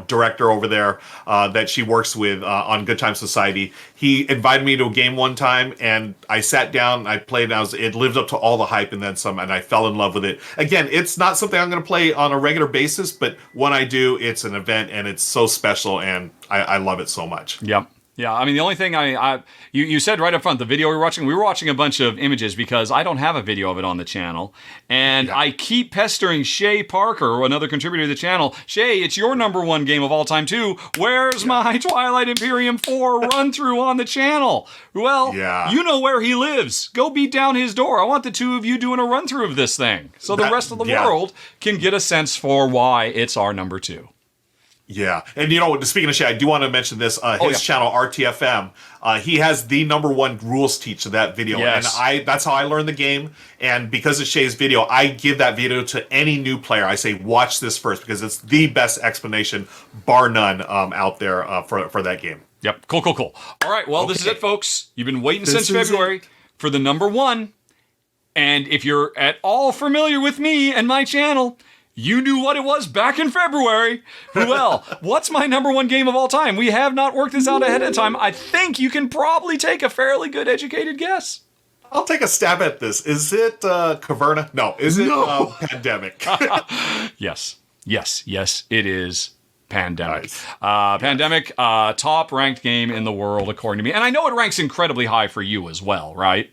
director over there that she works with on Good Time Society. He invited me to a game one time, and I sat down, I played, and it lived up to all the hype and then some, and I fell in love with it. Again, it's not something I'm going to play on a regular basis, but when I do, it's an event, and it's so special, and I love it so much. Yep. Yeah, I mean, the only thing you said right up front, the video we were watching a bunch of images because I don't have a video of it on the channel. And I keep pestering Shay Parker, another contributor to the channel. Shay, it's your number 1 game of all time too. Where's my Twilight Imperium 4 run through on the channel? Well, you know where he lives. Go beat down his door. I want the two of you doing a run through of this thing so the rest of the world can get a sense for why it's our number 2. Yeah. And speaking of Shay, I do want to mention this. His channel, RTFM, he has the number 1 rules teach of that video. Yes. And that's how I learned the game. And because of Shay's video, I give that video to any new player. I say, watch this first because it's the best explanation, bar none, out there for that game. Yep. Cool. All right. Well, this is it, folks. You've been waiting since February for the number 1. And if you're at all familiar with me and my channel, you knew what it was back in February. Ruel, what's my number 1 game of all time? We have not worked this out ahead of time. I think you can probably take a fairly good educated guess. I'll take a stab at this. Is it Caverna? No. Is it Pandemic? Yes, it is Pandemic. Nice. Pandemic, top ranked game in the world, according to me. And I know it ranks incredibly high for you as well, right?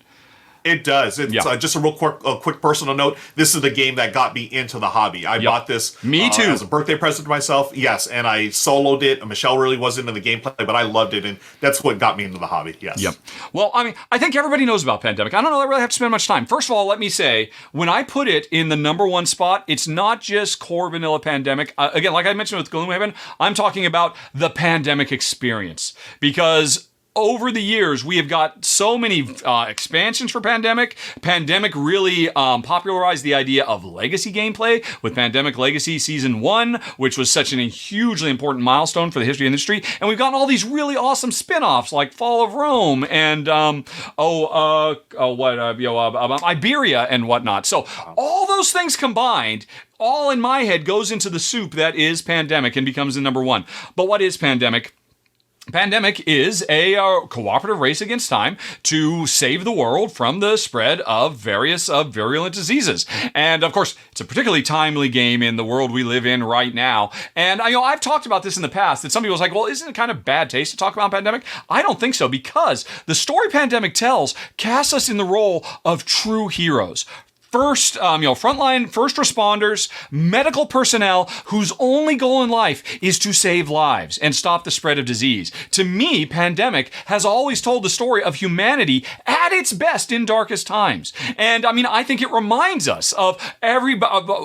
It does. It's just a real quick personal note. This is the game that got me into the hobby. I bought this me too. As a birthday present to myself. Yes, and I soloed it. Michelle really wasn't into the gameplay, but I loved it, and that's what got me into the hobby. Yes. Yep. Well, I mean, I think everybody knows about Pandemic. I don't know. I really have to spend much time. First of all, let me say, when I put it in the number 1 spot, it's not just core vanilla Pandemic. Again, like I mentioned with Gloomhaven, I'm talking about the Pandemic experience because over the years, we have got so many expansions for Pandemic. Pandemic really popularized the idea of legacy gameplay with Pandemic Legacy Season 1, which was such a hugely important milestone for the history of the industry. And we've gotten all these really awesome spin-offs like Fall of Rome and Iberia and whatnot. So all those things combined, all in my head goes into the soup that is Pandemic and becomes the number 1. But what is Pandemic? Pandemic is a cooperative race against time to save the world from the spread of various virulent diseases. And of course, it's a particularly timely game in the world we live in right now. And I've talked about this in the past, that some people was like, well, isn't it kind of bad taste to talk about Pandemic? I don't think so, because the story Pandemic tells casts us in the role of true heroes. Frontline first responders, medical personnel whose only goal in life is to save lives and stop the spread of disease. To me, Pandemic has always told the story of humanity at its best in darkest times. And I think it reminds us of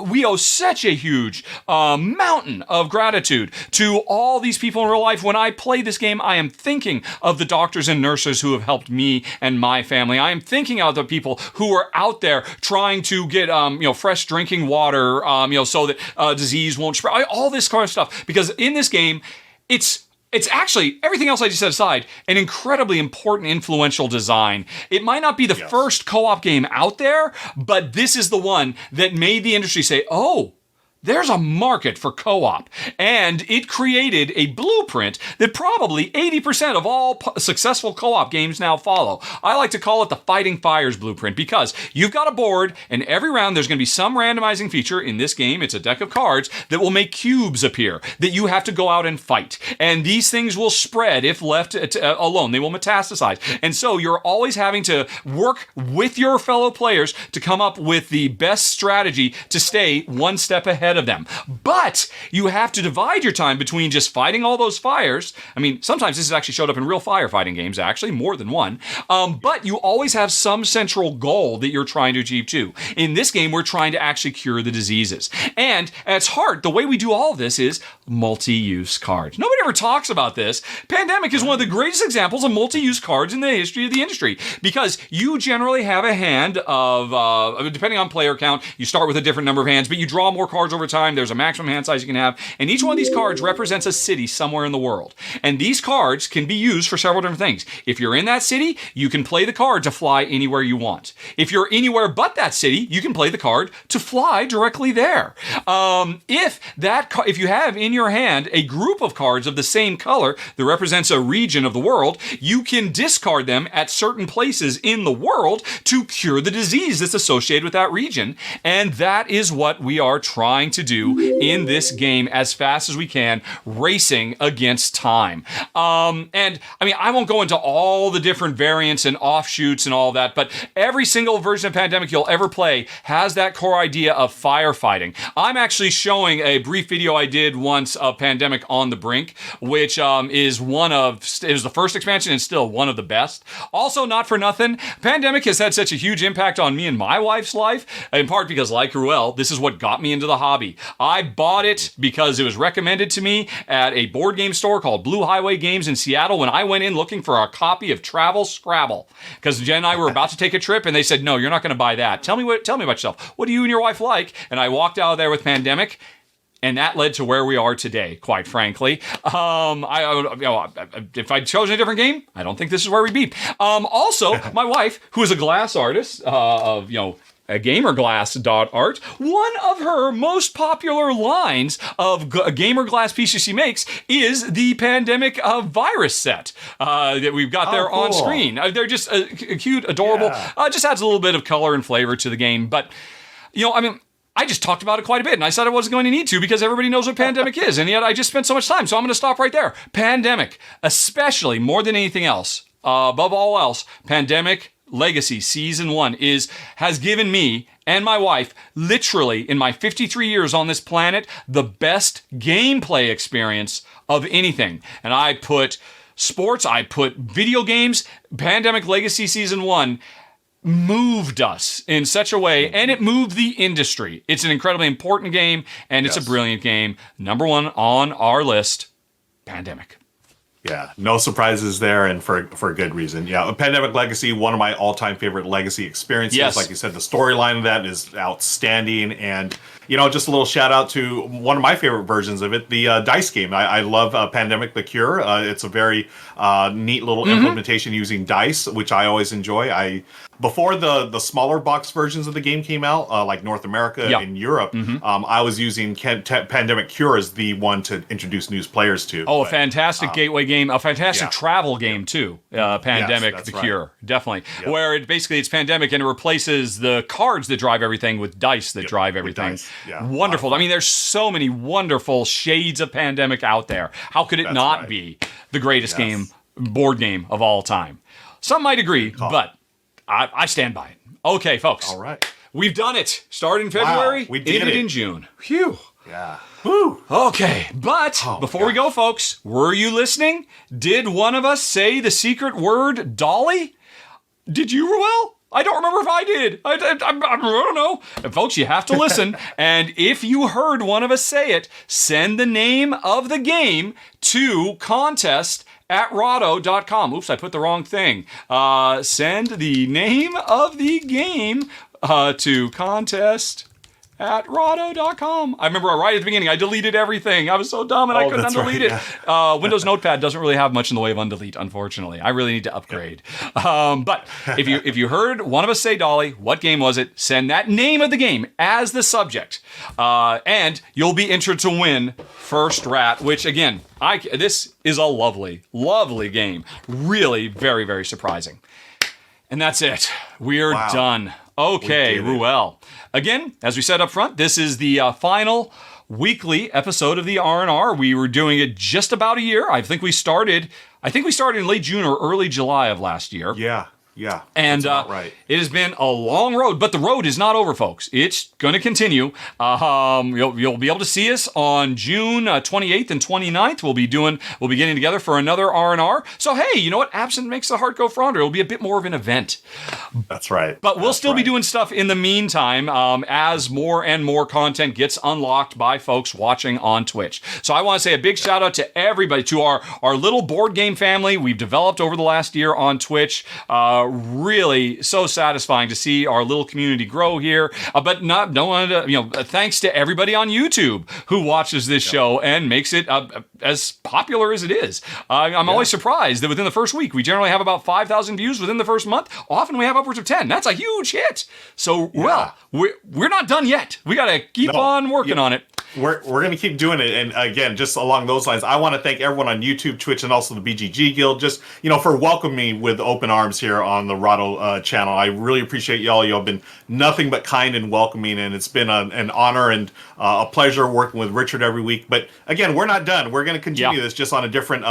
we owe such a huge mountain of gratitude to all these people in real life. When I play this game, I am thinking of the doctors and nurses who have helped me and my family. I am thinking of the people who are out there trying to get fresh drinking water, so that disease won't spread. All this kind of stuff, because in this game, it's actually, everything else I just set aside, an incredibly important, influential design. It might not be the first co-op game out there, but this is the one that made the industry say, oh, there's a market for co-op. And it created a blueprint that probably 80% of all successful co-op games now follow. I like to call it the Fighting Fires blueprint, because you've got a board, and every round there's going to be some randomizing feature. In this game, it's a deck of cards that will make cubes appear that you have to go out and fight. And these things will spread if left alone. They will metastasize. And so you're always having to work with your fellow players to come up with the best strategy to stay one step ahead of them. But you have to divide your time between just fighting all those fires. Sometimes this has actually showed up in real firefighting games, actually, more than one. But you always have some central goal that you're trying to achieve too. In this game, we're trying to actually cure the diseases. And at its heart, the way we do all of this is multi-use cards. Nobody ever talks about this. Pandemic is one of the greatest examples of multi-use cards in the history of the industry, because you generally have a hand of, depending on player count, you start with a different number of hands, but you draw more cards over time. There's a maximum hand size you can have, and each one of these cards represents a city somewhere in the world. And these cards can be used for several different things. If you're in that city, you can play the card to fly anywhere you want. If you're anywhere but that city, you can play the card to fly directly there. If you have in your hand a group of cards of the same color that represents a region of the world, you can discard them at certain places in the world to cure the disease that's associated with that region. And that is what we are trying to do in this game as fast as we can, racing against time. I won't go into all the different variants and offshoots and all that, but every single version of Pandemic you'll ever play has that core idea of firefighting. I'm actually showing a brief video I did once of Pandemic on the Brink, which it was the first expansion and still one of the best. Also, not for nothing, Pandemic has had such a huge impact on me and my wife's life, in part because, like Ruel, this is what got me into the hobby. I bought it because it was recommended to me at a board game store called Blue Highway Games in Seattle when I went in looking for a copy of Travel Scrabble, because Jen and I were about to take a trip, and they said, no, you're not going to buy that. Tell me about yourself. What do you and your wife like? And I walked out of there with Pandemic, and that led to where we are today, quite frankly. If I'd chosen a different game, I don't think this is where we'd be. Also, my wife, who is a glass artist of gamerglass.art, one of her most popular lines of gamer glass pieces she makes is the Pandemic virus set that we've got there on screen. They're just cute, adorable. Just adds a little bit of color and flavor to the game. But, I just talked about it quite a bit, and I said I wasn't going to need to because everybody knows what Pandemic is, and yet I just spent so much time, so I'm going to stop right there. Pandemic, especially more than anything else, above all else, Pandemic Legacy Season 1 has given me and my wife, literally, in my 53 years on this planet, the best gameplay experience of anything. And I put sports, I put video games. Pandemic Legacy Season 1 moved us in such a way, and it moved the industry. It's an incredibly important game, and it's a brilliant game. Number one on our list, Pandemic. Yeah, no surprises there, and for a good reason. Yeah, Pandemic Legacy, one of my all-time favorite Legacy experiences. Yes. Like you said, the storyline of that is outstanding, and just a little shout out to one of my favorite versions of it, the dice game. I love Pandemic: The Cure. It's a very neat little implementation using dice, which I always enjoy. I before the smaller box versions of the game came out, like North America and Europe, I was using Pandemic Cure as the one to introduce new players to. Oh, a fantastic gateway game, a fantastic travel game too. Pandemic, the Cure, definitely. Yep. Where it's Pandemic and it replaces the cards that drive everything with dice that drive everything. Yeah. Wonderful. I mean, there's so many wonderful shades of Pandemic out there. How could it not be the greatest board game of all time? Some might agree, but I stand by it. Okay, folks. All right. We've done it. Started in February, we did ended it in June. Phew. Yeah. Woo. Okay, but before we go, folks, were you listening? Did one of us say the secret word dolly? Did you, Ruel? I don't remember if I did. I don't know. And folks, you have to listen. And if you heard one of us say it, send the name of the game to contest@rahdo.com. Oops, I put the wrong thing. Send the name of the game to contest@rahdo.com. I remember right at the beginning, I deleted everything. I was so dumb and I couldn't undelete it. Windows Notepad doesn't really have much in the way of undelete, unfortunately. I really need to upgrade. But if you heard one of us say Dolly, what game was it? Send that name of the game as the subject. And you'll be entered to win First Rat, which again, this is a lovely, lovely game. Really very, very surprising. And that's it. We're done. Okay, Ruel. Again, as we said up front, this is the final weekly episode of the R&R. We were doing it just about a year. I think we started in late June or early July of last year. Yeah. And right. It has been a long road, but the road is not over, folks. It's going to continue. You'll be able to see us on June 28th and 29th. We'll be getting together for another R&R. So, hey, you know what? Absent makes the heart go fonder. It'll be a bit more of an event. That's right. But we'll still be doing stuff in the meantime as more and more content gets unlocked by folks watching on Twitch. So I want to say a big shout out to everybody, to our little board game family we've developed over the last year on Twitch. Really so satisfying to see our little community grow here. Thanks to everybody on YouTube who watches this show and makes it as popular as it is. I'm always surprised that within the first week, we generally have about 5,000 views within the first month. Often we have upwards of 10. That's a huge hit. So, we're not done yet. We got to keep on working on it. We're going to keep doing it. And again, just along those lines, I want to thank everyone on YouTube, Twitch, and also the BGG Guild, just, for welcoming me with open arms here on the Rahdo channel. I really appreciate y'all. Y'all have been nothing but kind and welcoming, and it's been an honor and a pleasure working with Richard every week. But again, we're not done. We're going to continue this just on a different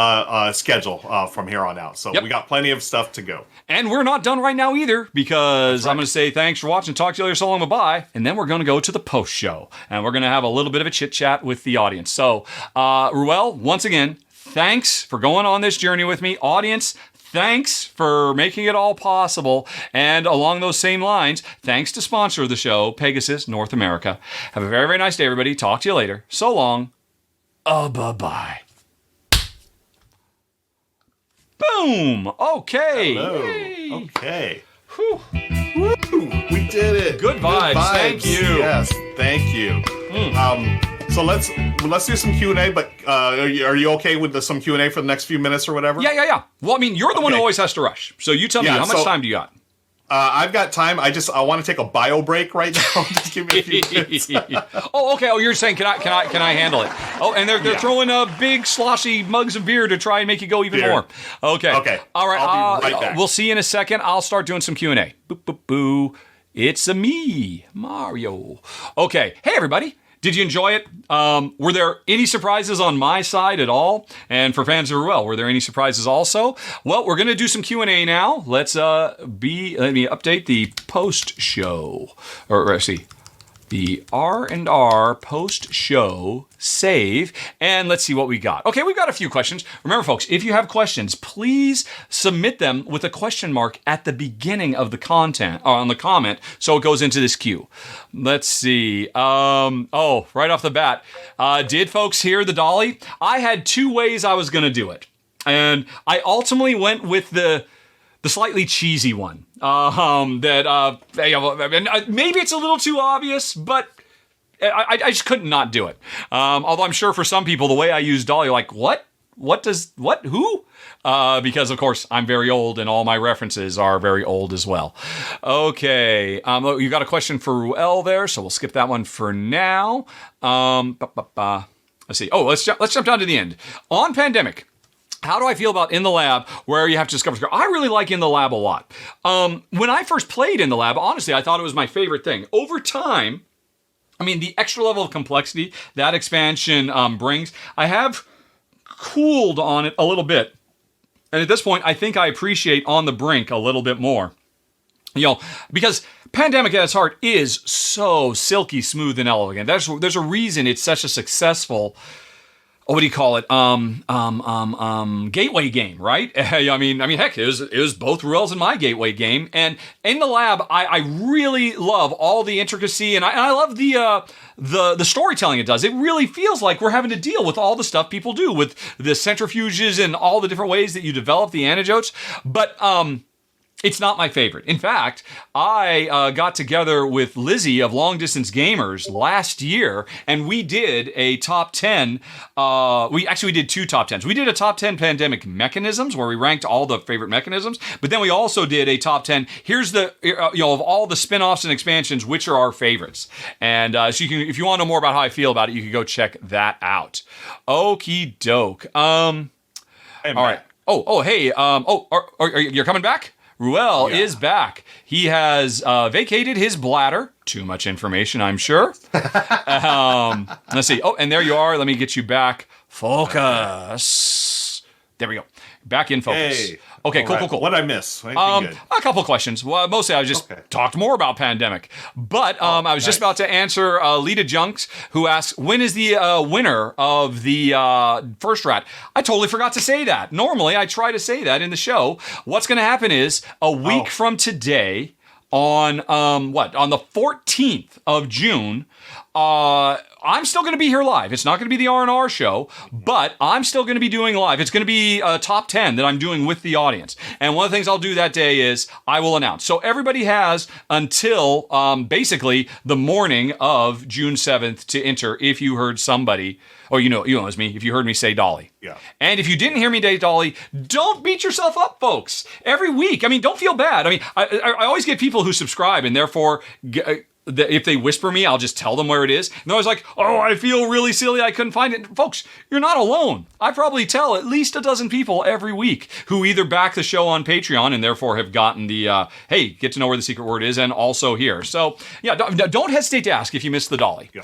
schedule from here on out. So we got plenty of stuff to go. And we're not done right now either, because I'm going to say thanks for watching. Talk to you later. So long. Bye-bye. And then we're going to go to the post show, and we're going to have a little bit of a chit chat with the audience. So, Ruel, once again, thanks for going on this journey with me. Audience, thanks for making it all possible. And along those same lines, thanks to sponsor of the show, Pegasus North America. Have a very, very nice day, everybody. Talk to you later. So long. Bye-bye. Boom. Okay. Hello. Yay. Okay. Whew. Woo. We did it. Good vibes. Thank you. Yes, thank you. So let's do some Q&A, but are you okay with some Q&A for the next few minutes or whatever? Yeah. Well, I mean, you're the one who always has to rush. So you tell me, how much time do you got? I've got time. I want to take a bio break right now. Just give me a few minutes. Oh, okay. Oh, you're saying can I handle it? Oh, and they're throwing big sloshy mugs of beer to try and make it go even more. Okay. All right. I'll be right back. We'll see you in a second. I'll start doing some Q&A. Boo, boo, boo. It's me, Mario. Okay. Hey, everybody. Did you enjoy it? Were there any surprises on my side at all? And for fans of Ruel, were there any surprises also? Well, we're going to do some Q&A now. Let me update the post show. The R&R post-show save, and let's see what we got. Okay, we've got a few questions. Remember, folks, if you have questions, please submit them with a question mark at the beginning of the content, or on the comment, so it goes into this queue. Let's see. Right off the bat, did folks hear the dolly? I had two ways I was going to do it, and I ultimately went with the slightly cheesy one. Maybe it's a little too obvious, but I just couldn't not do it. Although I'm sure for some people, the way I use dolly, like, what? Who? Because, of course, I'm very old and all my references are very old as well. Okay. You got a question for Ruel there, so we'll skip that one for now. Let's see. Oh, let's jump down to the end. On Pandemic, how do I feel about In the Lab, where you have to discover? I really like In the Lab a lot. When I first played In the Lab, honestly, I thought it was my favorite thing. Over time, I mean, the extra level of complexity that expansion brings, I have cooled on it a little bit. And at this point, I think I appreciate On the Brink a little bit more. Because Pandemic at its heart is so silky smooth and elegant. There's a reason it's such a successful, what do you call it? Gateway game, right? I mean, heck, it was both Ruel's and my gateway game. And In the Lab, I really love all the intricacy, and I love the storytelling it does. It really feels like we're having to deal with all the stuff people do with the centrifuges and all the different ways that you develop the antidotes. But it's not my favorite. In fact, I got together with Lizzie of Long Distance Gamers last year, and we did a top 10. We did 2 top 10s. We did a top 10 pandemic mechanisms where we ranked all the favorite mechanisms, but then we also did a top 10. Here's the of all the spin-offs and expansions, which are our favorites. And so you can, if you want to know more about how I feel about it, you can go check that out. Okie doke. All right. Hey. You're coming back? Ruel is back. He has vacated his bladder. Too much information, I'm sure. Let's see. Oh, and there you are. Let me get you back. Focus. There we go. Back in focus. Hey. Okay, cool. What did I miss? Good? A couple questions. Well, mostly I just talked more about Pandemic. But I was just about to answer Lita Junks, who asks, when is the winner of the first rat? I totally forgot to say that. Normally, I try to say that in the show. What's going to happen is, a week from today, on on the 14th of June, I'm still going to be here live. It's not going to be the R&R show, but I'm still going to be doing live. It's going to be a top 10 that I'm doing with the audience. And one of the things I'll do that day is I will announce. So everybody has until basically the morning of June 7th to enter if you heard somebody, or you know as me, if you heard me say Dolly. Yeah. And if you didn't hear me say Dolly, don't beat yourself up, folks. Every week, don't feel bad. I always get people who subscribe and therefore... if they whisper me, I'll just tell them where it is. And they're always like, oh, I feel really silly, I couldn't find it. Folks, you're not alone. I probably tell at least a dozen people every week who either back the show on Patreon and therefore have gotten the, hey, get to know where the secret word is, and also here. So, yeah, don't hesitate to ask if you missed the Dolly. Yeah.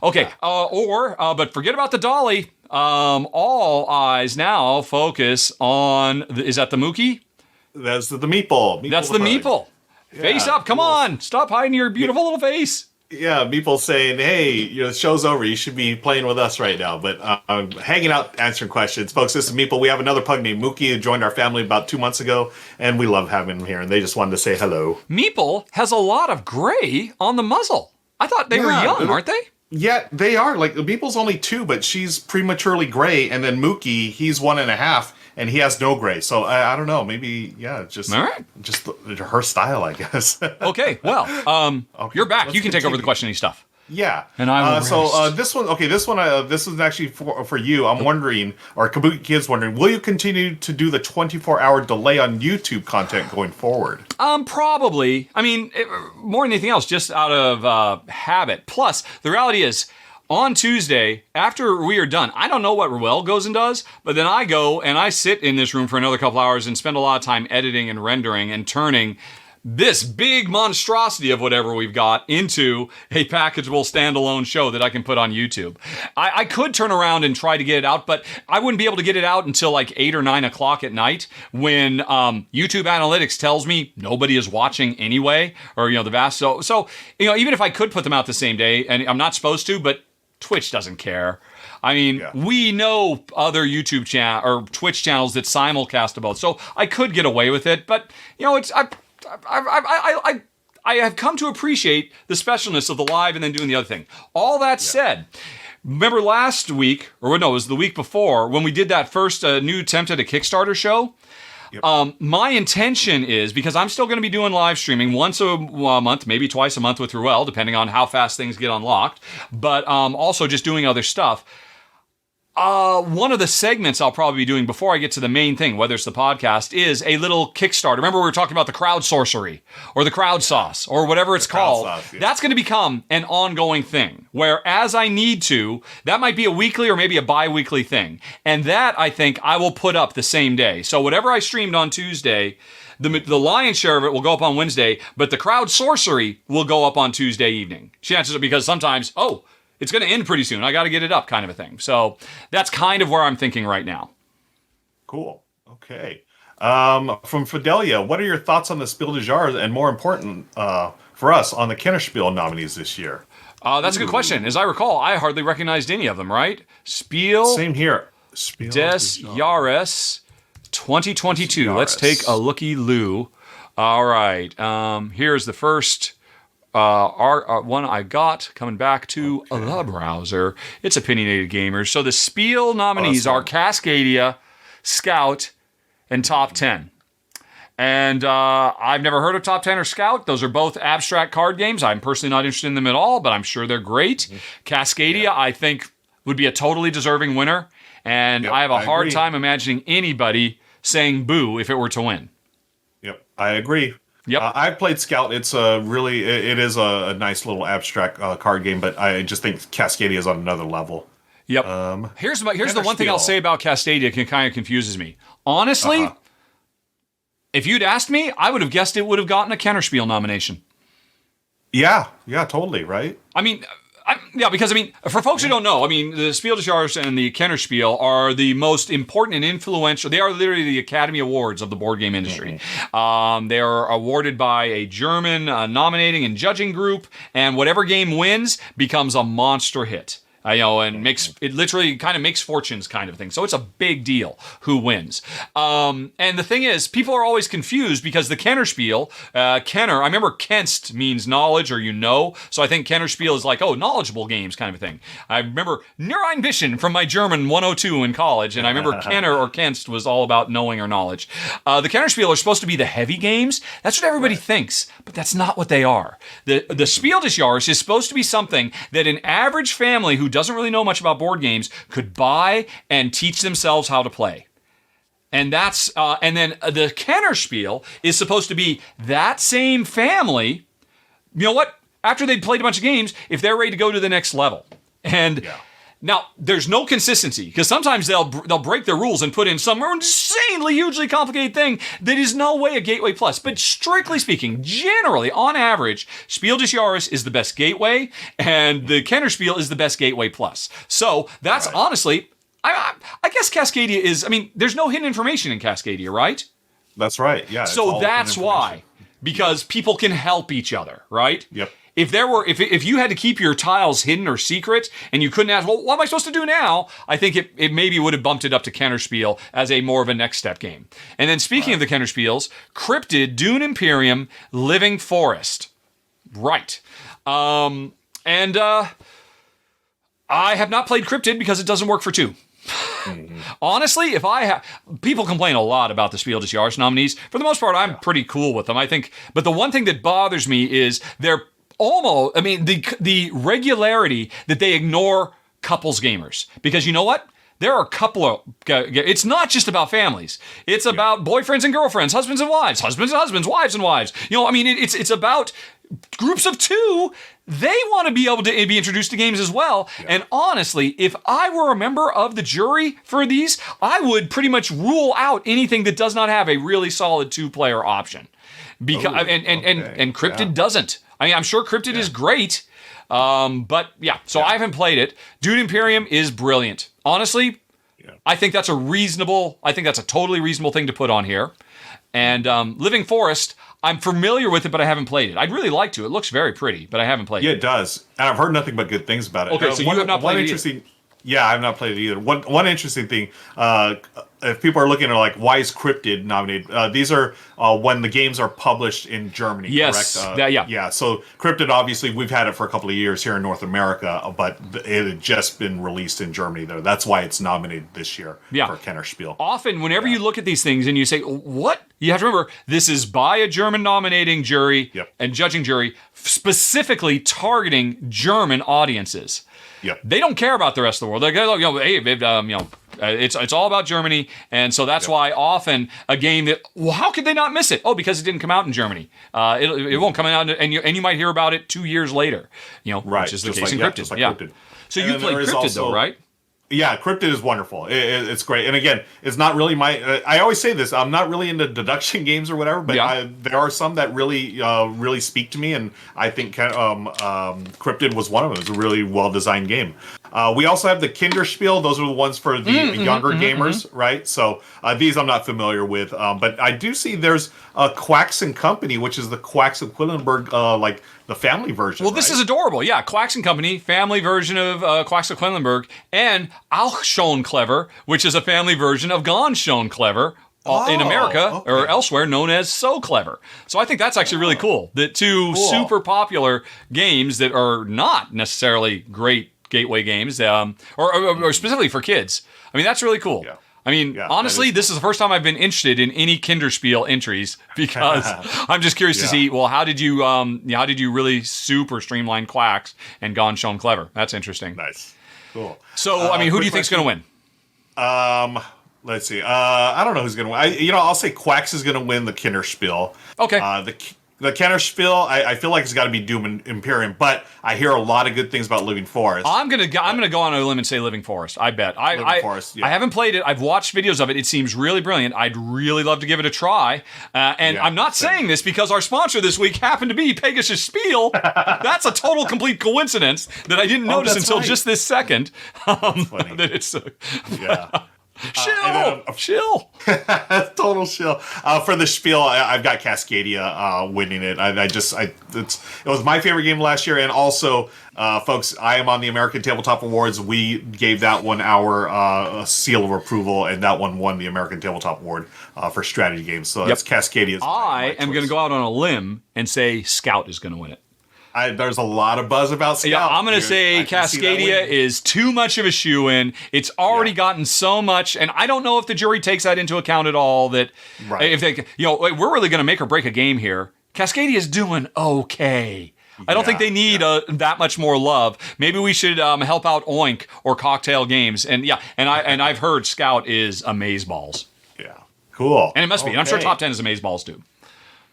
Okay, but forget about the Dolly. All eyes now focus on, is that the Mookie? That's the meatball. That's the meatball. Yeah, face up, come on. Stop hiding your beautiful little face. Yeah, Meeple's saying, hey, the show's over. You should be playing with us right now. But I'm hanging out, answering questions. Folks, this is Meeple. We have another pug named Mookie who joined our family about 2 months ago, and we love having him here, and they just wanted to say hello. Meeple has a lot of gray on the muzzle. I thought they were young, aren't they? Yeah, they are. Like, Meeple's only 2, but she's prematurely gray, and then Mookie, he's 1.5. And he has no gray, so I don't know. Maybe just her style, I guess. Okay, well, you're back. You can take over the questioning stuff. Yeah, and I will. This one. Okay, this is actually for you. I'm wondering, or Kabuki Kid's wondering, will you continue to do the 24-hour delay on YouTube content going forward? Probably. More than anything else, just out of habit. Plus, the reality is, on Tuesday, after we are done, I don't know what Ruel goes and does, but then I go and I sit in this room for another couple hours and spend a lot of time editing and rendering and turning this big monstrosity of whatever we've got into a packageable standalone show that I can put on YouTube. I could turn around and try to get it out, but I wouldn't be able to get it out until like 8 or 9 o'clock at night when YouTube analytics tells me nobody is watching anyway, or the vast. So even if I could put them out the same day, and I'm not supposed to, but Twitch doesn't care. We know other YouTube or Twitch channels that simulcast to both, so I could get away with it. But I have come to appreciate the specialness of the live and then doing the other thing. All that said, remember last week, or no, it was the week before when we did that first new attempt at a Kickstarter show. Yep. My intention is, because I'm still going to be doing live streaming once a month, maybe twice a month with Ruel, depending on how fast things get unlocked, but also just doing other stuff. One of the segments I'll probably be doing before I get to the main thing, whether it's the podcast, is a little Kickstarter. Remember we were talking about the crowd sorcery or the crowd sauce or whatever it's called. Sauce, yeah. That's going to become an ongoing thing where as I need to, that might be a weekly or maybe a bi-weekly thing. And that, I think, I will put up the same day. So whatever I streamed on Tuesday, the lion's share of it will go up on Wednesday, but the crowd sorcery will go up on Tuesday evening. Chances are because sometimes, it's going to end pretty soon. I got to get it up kind of a thing. So that's kind of where I'm thinking right now. Cool. Okay. From Fidelia, what are your thoughts on the Spiel des Jahres and more important for us on the Kennerspiel nominees this year? That's a good question. As I recall, I hardly recognized any of them, right? Spiel Same here. Spiel des Jahres 2022. Let's take a looky-loo. All right. Here's the first one I got coming back to the browser. It's Opinionated Gamers. So the Spiel nominees are Cascadia, Scout, and Top 10. And I've never heard of Top 10 or Scout. Those are both abstract card games. I'm personally not interested in them at all, but I'm sure they're great. Cascadia, I think, would be a totally deserving winner. And I have a hard time imagining anybody saying boo if it were to win. Yep, I agree. Yep. I've played Scout. It's it is a nice little abstract card game, but I just think Cascadia is on another level. Yep. Here's the one thing I'll say about Cascadia that kind of confuses me. Honestly, if you'd asked me, I would have guessed it would have gotten a Kennerspiel nomination. Yeah, totally, right? I mean, because for folks who don't know, the Spiel des Jahres and the Kennerspiel are the most important and influential. They are literally the Academy Awards of the board game industry. They are awarded by a German nominating and judging group, and whatever game wins becomes a monster hit. And it literally kind of makes fortunes kind of thing. So it's a big deal who wins. And the thing is, people are always confused because the Kennerspiel, Kenner, I remember Kenst means knowledge or so I think Kennerspiel is like, knowledgeable games kind of a thing. I remember Neuroambition from my German 102 in college, and I remember Kenner or Kenst was all about knowing or knowledge. The Kennerspiel are supposed to be the heavy games. That's what everybody thinks, but that's not what they are. The Spiel des Jahres is supposed to be something that an average family who doesn't really know much about board games could buy and teach themselves how to play. And that's and then the Kennerspiel is supposed to be that same family. You know what? After they've played a bunch of games, if they're ready to go to the next level. And now there's no consistency because sometimes they'll break their rules and put in some insanely hugely complicated thing that is no way a Gateway Plus. But strictly speaking, generally on average, Spiel des Jahres is the best Gateway, and the Kennerspiel is the best Gateway Plus. So that's honestly, I guess Cascadia is. There's no hidden information in Cascadia, right? That's right. Yeah. So that's why, because people can help each other, right? Yep. If you had to keep your tiles hidden or secret and you couldn't ask, well, what am I supposed to do now? I think it maybe would have bumped it up to Kennerspiel as a more of a next step game. And then speaking of the Kennerspiels, Cryptid, Dune Imperium, Living Forest. Right. I have not played Cryptid because it doesn't work for 2. Honestly, people complain a lot about the Spiel des Jahres nominees. For the most part, I'm pretty cool with them. I think, but the one thing that bothers me is they're almost, the regularity that they ignore couples gamers. Because you know what? There are a couple of, it's not just about families. It's about boyfriends and girlfriends, husbands and wives, wives and wives. It's about groups of 2. They want to be able to be introduced to games as well. Yeah. And honestly, if I were a member of the jury for these, I would pretty much rule out anything that does not have a really solid 2-player option. Because and Cryptid doesn't. I'm sure Cryptid is great, but I haven't played it. Dune Imperium is brilliant. Honestly, I think that's a totally reasonable thing to put on here. And Living Forest, I'm familiar with it, but I haven't played it. I'd really like to. It looks very pretty, but I haven't played it. Yeah, it does. And I've heard nothing but good things about it. Okay, so you have not played it either. Yeah, I've not played it either. One interesting thing, if people are looking at like, why is Cryptid nominated? These are when the games are published in Germany, yes, correct? Yeah, so Cryptid, obviously, we've had it for a couple of years here in North America, but it had just been released in Germany, though. That's why it's nominated this year for Kennerspiel. Often, whenever you look at these things and you say, what? You have to remember, this is by a German nominating jury and judging jury, specifically targeting German audiences. Yep. They don't care about the rest of the world. They go, hey, it's all about Germany, and so that's why often a game that, well, how could they not miss it? Oh, because it didn't come out in Germany. It won't come out, and you might hear about it 2 years later. Right. Which is the case in Cryptid. Cryptid. So you played Cryptid though, right? Yeah, Cryptid is wonderful. It's great. And again, it's not really my... I always say this. I'm not really into deduction games or whatever, but there are some that really speak to me, and I think Cryptid was one of them. It was a really well-designed game. We also have the Kinderspiel. Those are the ones for the younger gamers, right? So these I'm not familiar with. But I do see there's Quacks and Company, which is the Quacks of Quedlinburg, like the family version. Well, this is adorable. Yeah, Quacks and Company, family version of Quacks of Quedlinburg, and Auch schon clever, which is a family version of Gone schon clever. In America or elsewhere known as So Clever. So I think that's actually really cool. The two super popular games that are not necessarily great gateway games, or specifically for kids. I mean, that's really cool. Yeah. I mean, honestly, this is the first time I've been interested in any Kinderspiel entries because I'm just curious to see, well, how did you really super streamline Quacks and Gone schon clever? That's interesting. Nice. Cool. So, I mean, who do you think's going to win? Let's see. I don't know who's going to win. I'll say Quacks is going to win the Kinderspiel. Okay. The Kinderspiel, I feel like it's got to be Doom and Imperium, but I hear a lot of good things about Living Forest. I'm gonna go on a limb and say Living Forest. I bet. Living Forest, yeah. I haven't played it. I've watched videos of it. It seems really brilliant. I'd really love to give it a try. I'm not saying this because our sponsor this week happened to be Pegasus Spiel. That's a total complete coincidence that I didn't notice until just this second. That it's. Chill. Total chill. For the spiel, I've got Cascadia winning it. It was my favorite game last year, and also, folks, I am on the American Tabletop Awards. We gave that one our seal of approval, and that one won the American Tabletop Award for strategy games. So that's Cascadia. I am going to go out on a limb and say Scout is going to win it. There's a lot of buzz about Scout. Yeah, I'm going to say Cascadia is too much of a shoo-in. It's already gotten so much, and I don't know if the jury takes that into account at all. That if they, we're really going to make or break a game here. Cascadia is doing okay. I don't think they need that much more love. Maybe we should help out Oink or Cocktail Games, and I've heard Scout is amazeballs. Yeah, cool. And it must be. And I'm sure Top 10 is amazeballs too.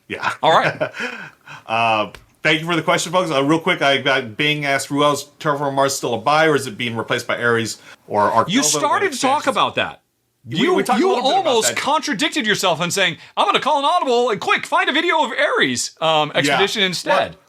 Yeah. All right. Thank you for the question, folks. Real quick, I got Bing asked, Ruel's Terraforming Mars still a buy, or is it being replaced by Ares or Arc Nova? You started to talk about that. You almost contradicted yourself in saying, I'm going to call an audible and quick, find a video of Ares Expedition instead. Well,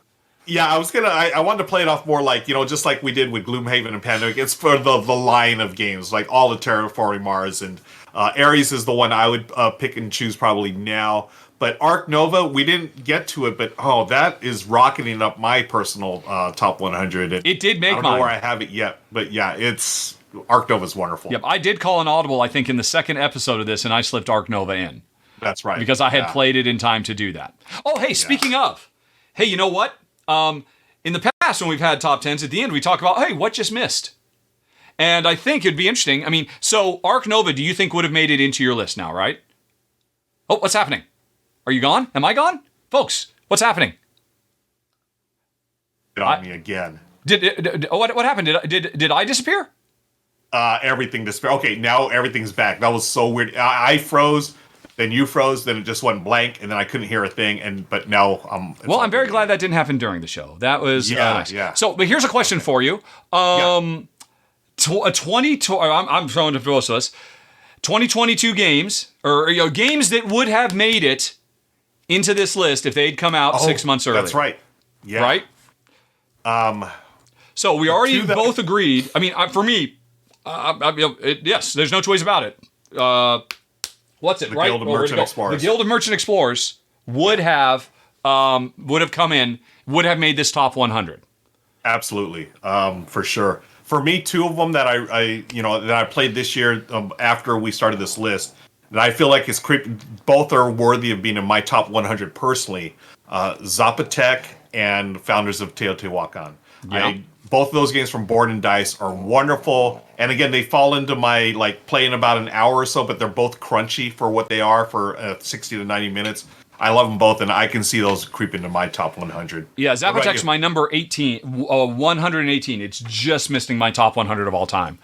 yeah, I wanted to play it off more like, just like we did with Gloomhaven and Pandemic. It's for the line of games, like all the Terraforming Mars, and Ares is the one I would pick and choose probably now. But Arc Nova, we didn't get to it, but that is rocketing up my personal top 100. It did make mine. I don't know where I have it yet, but yeah, Arc Nova's wonderful. Yep, I did call an audible, I think, in the second episode of this, and I slipped Arc Nova in. That's right. Because I had played it in time to do that. Oh, hey, speaking of, hey, you know what? In the past, when we've had top 10s, at the end, we talk about, hey, what just missed? And I think it'd be interesting. I mean, so Arc Nova, do you think would have made it into your list now, right? Oh, what's happening? Are you gone? Am I gone? Folks, what's happening? On me again. What happened? Did I disappear? Everything disappeared. Okay, now everything's back. That was so weird. I froze, then you froze, then it just went blank, and then I couldn't hear a thing. But now I'm very glad that didn't happen during the show. That was nice. Yeah. So, but here's a question for you. I'm throwing to both of us. 2022 games, or games that would have made it into this list if they'd come out 6 months earlier. That's right. Yeah. Right? So we already both agreed. I mean, for me, yes, there's no choice about it. What's it, the right? Guild of Merchant Explorers. The Guild of Merchant Explorers would have come in, would have made this top 100. Absolutely, for sure. For me, two of them that I played this year after we started this list, that I feel like both are worthy of being in my top 100 personally. Zapotec and Founders of Teotihuacan. Yeah. Both of those games from Board and Dice are wonderful. And again, they fall into my play in about an hour or so, but they're both crunchy for what they are for 60 to 90 minutes. I love them both, and I can see those creep into my top 100. Yeah, What about Zapotec's you? my number 18, 118. It's just missing my top 100 of all time.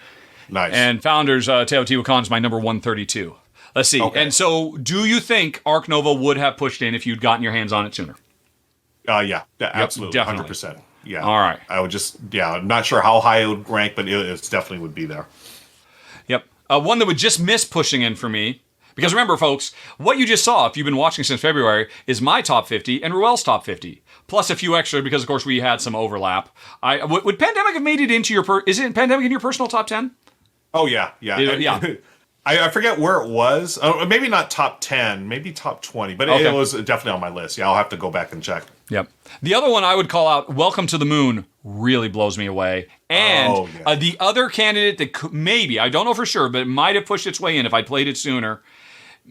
Nice. And Founders, Teotihuacan's my number 132. Let's see. Okay. And so, do you think Ark Nova would have pushed in if you'd gotten your hands on it sooner? Yeah, absolutely, definitely. 100%. Yeah. All right. I would just, I'm not sure how high it would rank, but it definitely would be there. Yep. One that would just miss pushing in for me. Because remember, folks, what you just saw, if you've been watching since February, is my top 50 and Ruel's top 50. Plus a few extra, because, of course, we had some overlap. Would Pandemic have made it into your... Is it Pandemic in your personal top 10? Oh, yeah. Yeah. I forget where it was. Maybe not top 10, maybe top 20, but Okay. it was definitely on my list. Yeah, I'll have to go back and check. Yep. The other one I would call out, Welcome to the Moon, really blows me away. And the other candidate that maybe, I don't know for sure, but it might have pushed its way in if I played it sooner,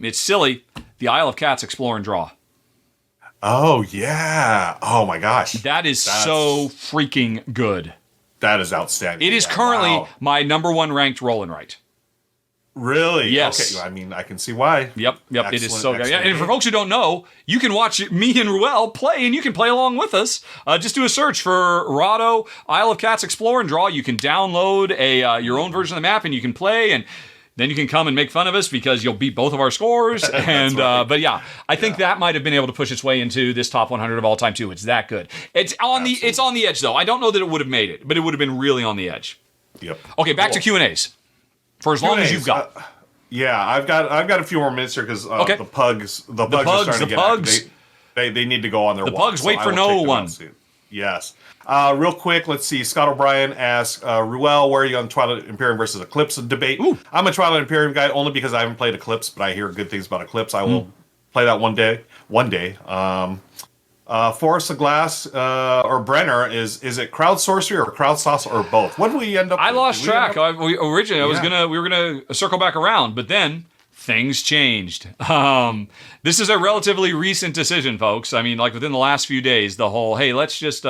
it's silly, the Isle of Cats Explore and Draw. Oh, yeah. Oh, my gosh. That's so freaking good. That is outstanding. It is currently my number 1 ranked roll and write. Really? Yes. Okay, I mean, I can see why. Yep. It is so good. Excellent And for folks who don't know, you can watch me and Ruel play, and you can play along with us. Just do a search for Rahdo, Isle of Cats Explore and Draw. You can download your own version of the map, and you can play, and then you can come and make fun of us because you'll beat both of our scores. And right. But yeah, I think that might have been able to push its way into this top 100 of all time too. It's that good. It's on the edge though. I don't know that it would have made it, but it would have been really on the edge. Yep. Okay, back to Q&As. For as long as you've got. Yeah, I've got a few more minutes here because the pugs are starting to get active. They need to go on their walk. The pugs wait for no one. Yes. Real quick, let's see. Scott O'Brien asks, Ruel, where are you on Twilight Imperium versus Eclipse debate? Ooh. I'm a Twilight Imperium guy only because I haven't played Eclipse, but I hear good things about Eclipse. I will play that one day. Forest of Glass or Brenner, is it crowd sorcery or crowd sauce or both? What did we end up I with? lost track. We Yeah. were gonna circle back around, but then things changed. This is a relatively recent decision, folks. I mean, like within the last few days, the whole, hey, let's just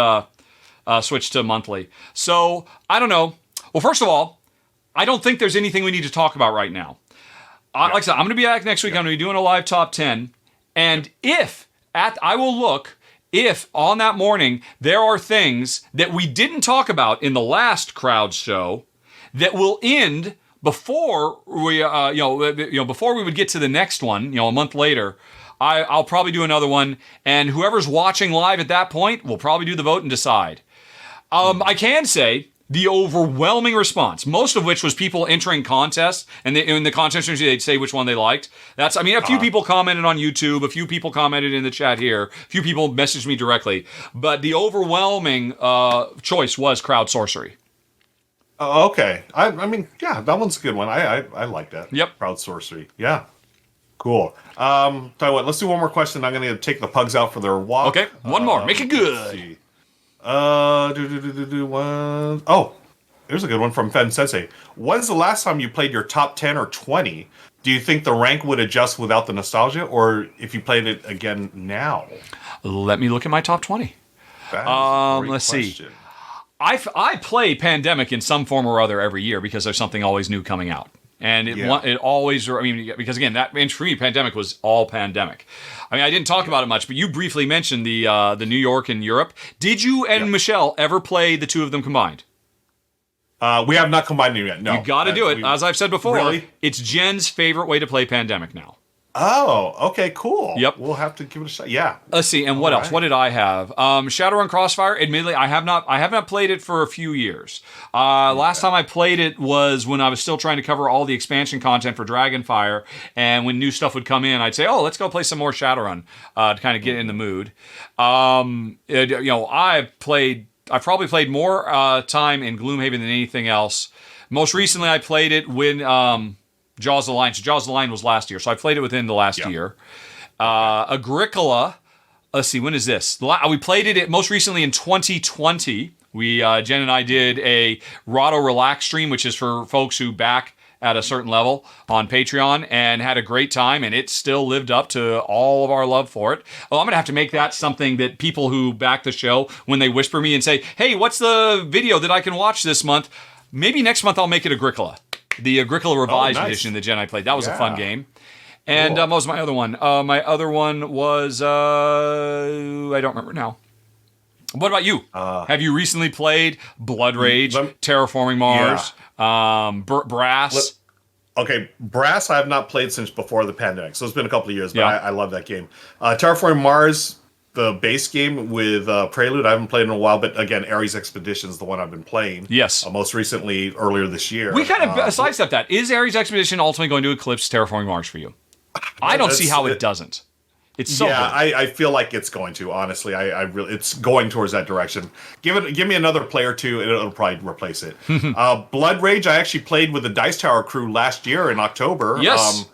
switch to monthly. So, I don't know. Well, first of all, I don't think there's anything we need to talk about right now. Like I said, I'm going to be back next week. I'm going to be doing a live top 10. And I will look if on that morning there are things that we didn't talk about in the last crowd show that will end before we, before we would get to the next one, a month later. I'll probably do another one, and whoever's watching live at that point will probably do the vote and decide. I can say the overwhelming response, most of which was people entering contests, and in the contest they'd say which one they liked. A few people commented on YouTube, a few people commented in the chat here, a few people messaged me directly, but the overwhelming choice was crowd sorcery. Okay. I mean, yeah, that one's a good one. I like that. Yep. Crowd sorcery. Yeah. Cool. Tell you what, let's do one more question. I'm going to take the pugs out for their walk. Okay, one more. Make it good. Let's see. One. Oh, there's a good one from Fen Sensei. When's the last time you played your top 10 or 20? Do you think the rank would adjust without the nostalgia, or if you played it again now? Let me look at my top 20. That is a great let's question. see. I play Pandemic in some form or other every year because there's something always new coming out. And it always, because again, for me, Pandemic was all Pandemic. I mean, I didn't talk about it much, but you briefly mentioned the New York and Europe. Did you and Michelle ever play the two of them combined? We have not combined them yet. No, you got to do it. As I've said before, Really? It's Jen's favorite way to play Pandemic now. Oh, okay, cool. Yep. We'll have to give it a shot. Yeah. Let's see, and what else? What did I have? Shadowrun Crossfire. Admittedly, I have not played it for a few years. Last time I played it was when I was still trying to cover all the expansion content for Dragonfire, and when new stuff would come in, I'd say, "Oh, let's go play some more Shadowrun," to kind of get in the mood. I've probably played more time in Gloomhaven than anything else. Most recently, I played it when. Jaws of the Lion. So Jaws of the Lion was last year, so I played it within the last year. Agricola, let's see, when is this? We played it most recently in 2020. Jen and I did a Rahdo Relax stream, which is for folks who back at a certain level on Patreon, and had a great time, and it still lived up to all of our love for it. Well, I'm going to have to make that something that people who back the show, when they whisper me and say, hey, what's the video that I can watch this month? Maybe next month I'll make it Agricola. The Agricola Revised edition that Jen and I played. That was a fun game. And Cool. what was my other one? My other one was I don't remember now. What about you? Have you recently played Blood Rage, Terraforming Mars, Brass? Okay, Brass I have not played since before the pandemic, so it's been a couple of years, but Yeah. I love that game. Terraforming Mars, the base game with Prelude, I haven't played in a while, but again, Ares Expedition is the one I've been playing. Yes. Most recently, earlier this year. We kind of sidestep that. Is Ares Expedition ultimately going to eclipse Terraforming Mars for you? I don't see how it doesn't. It's so good. I feel like it's going to, honestly. I really, it's going towards that direction. Give me another play or two, and it'll probably replace it. Blood Rage, I actually played with the Dice Tower crew last year in October. Yes.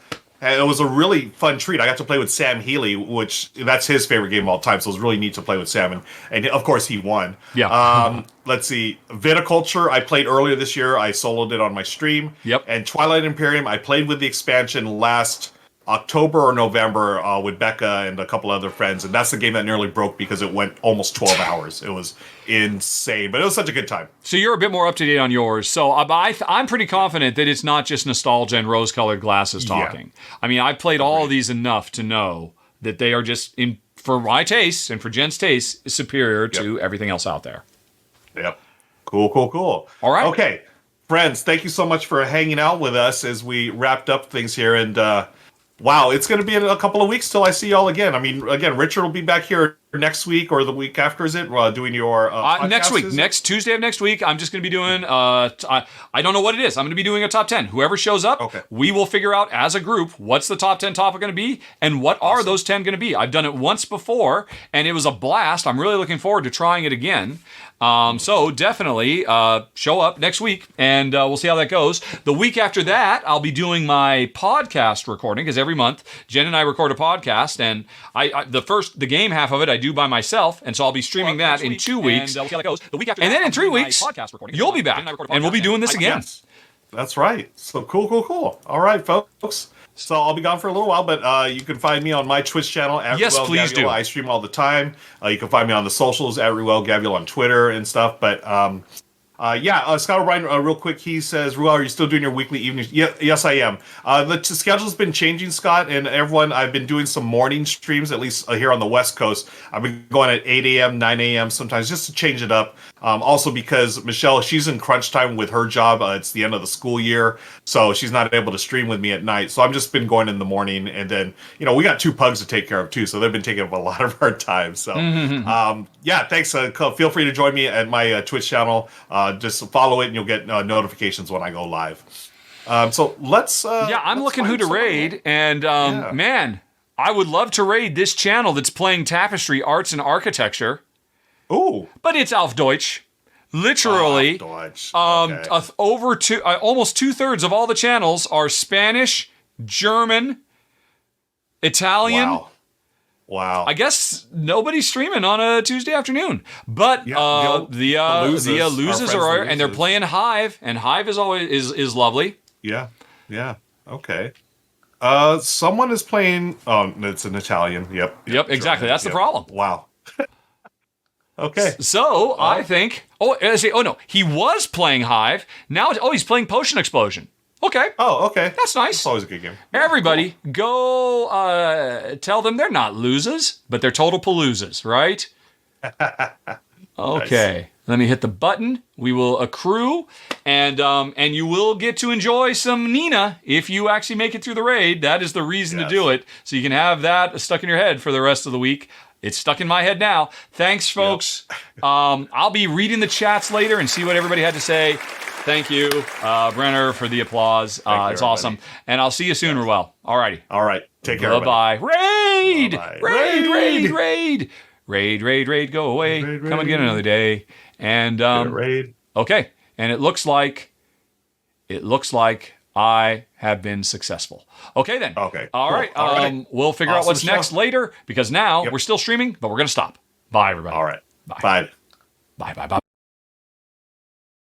And it was a really fun treat. I got to play with Sam Healy, which that's his favorite game of all time, so it was really neat to play with Sam, and of course he won. Yeah. Let's see. Viticulture, I played earlier this year. I soloed it on my stream. Yep. And Twilight Imperium, I played with the expansion last October or November with Becca and a couple other friends, and that's the game that nearly broke because it went almost 12 hours. It was insane, but it was such a good time. So you're a bit more up to date on yours. So I'm pretty confident that it's not just nostalgia and rose-colored glasses talking. Yeah. I mean, I've played all of these enough to know that they are just, for my taste and for Jen's taste, superior to everything else out there. Yep. Cool. All right. Okay, friends, thank you so much for hanging out with us as we wrapped up things here, and wow, it's going to be in a couple of weeks till I see y'all again. I mean, again, Richard will be back here next week or the week after, is it? Doing your next week, is next Tuesday of next week, I'm just going to be doing, I don't know what it is. I'm going to be doing a top 10. Whoever shows up, we will figure out as a group what's the top 10 topic going to be and what are those 10 going to be. I've done it once before, and it was a blast. I'm really looking forward to trying it again. So definitely show up next week, and we'll see how that goes. The week after that, I'll be doing my podcast recording, because every month Jen and I record a podcast, and the game half of it I do by myself, and so I'll be streaming that in 2 weeks. And we'll see how that goes. The week after, and then in 3 weeks, you'll be back, and we'll be doing this again. Yes, that's right. So cool. All right, folks. So I'll be gone for a little while, but you can find me on my Twitch channel at yes, Ruel please Gavule. do. I stream all the time. You can find me on the socials at Ruel Gavule on Twitter and stuff. But Scott O'Brien, real quick, he says, Ruel, are you still doing your weekly evenings? Yes, I am. The schedule's been changing, Scott, and everyone. I've been doing some morning streams, at least here on the West Coast. I've been going at 8 a.m., 9 a.m. sometimes just to change it up. Also because Michelle, she's in crunch time with her job. It's the end of the school year, so she's not able to stream with me at night. So I've just been going in the morning, and then, we got 2 pugs to take care of too, so they've been taking up a lot of our time. So, thanks. Feel free to join me at my Twitch channel. Just follow it, and you'll get notifications when I go live. So let's. I'm looking who to raid, and man, I would love to raid this channel that's playing Tapestry Arts and Architecture. Ooh, but it's auf Deutsch. Literally, Deutsch. Almost 2/3 of all the channels are Spanish, German, Italian. Wow. I guess nobody's streaming on a Tuesday afternoon, but the losers are, and they're playing Hive, and Hive is always is lovely. Yeah. Okay. Someone is playing. Oh, it's an Italian. Yep. Exactly. That's the problem. Wow. Okay. So I think. Oh no, he was playing Hive. Now he's playing Potion Explosion. Okay. Oh, okay. That's nice. It's always a good game. Everybody, go tell them they're not losers, but they're total paloozas, right? Okay. Nice. Let me hit the button. We will accrue, and you will get to enjoy some Nina if you actually make it through the raid. That is the reason to do it, so you can have that stuck in your head for the rest of the week. It's stuck in my head now. Thanks, folks. Yep. I'll be reading the chats later and see what everybody had to say. Thank you, Brenner, for the applause. It's awesome. And I'll see you soon, Ruel. All righty. All right. Take care, Bye-bye. Raid! Bye-bye. Raid! Go away. Come again another day. And raid. Okay. And it looks like I have been successful. Okay, then. Okay. All right. We'll figure out what's next later, because now we're still streaming, but we're going to stop. Bye, everybody. All right. Bye. Bye. Bye.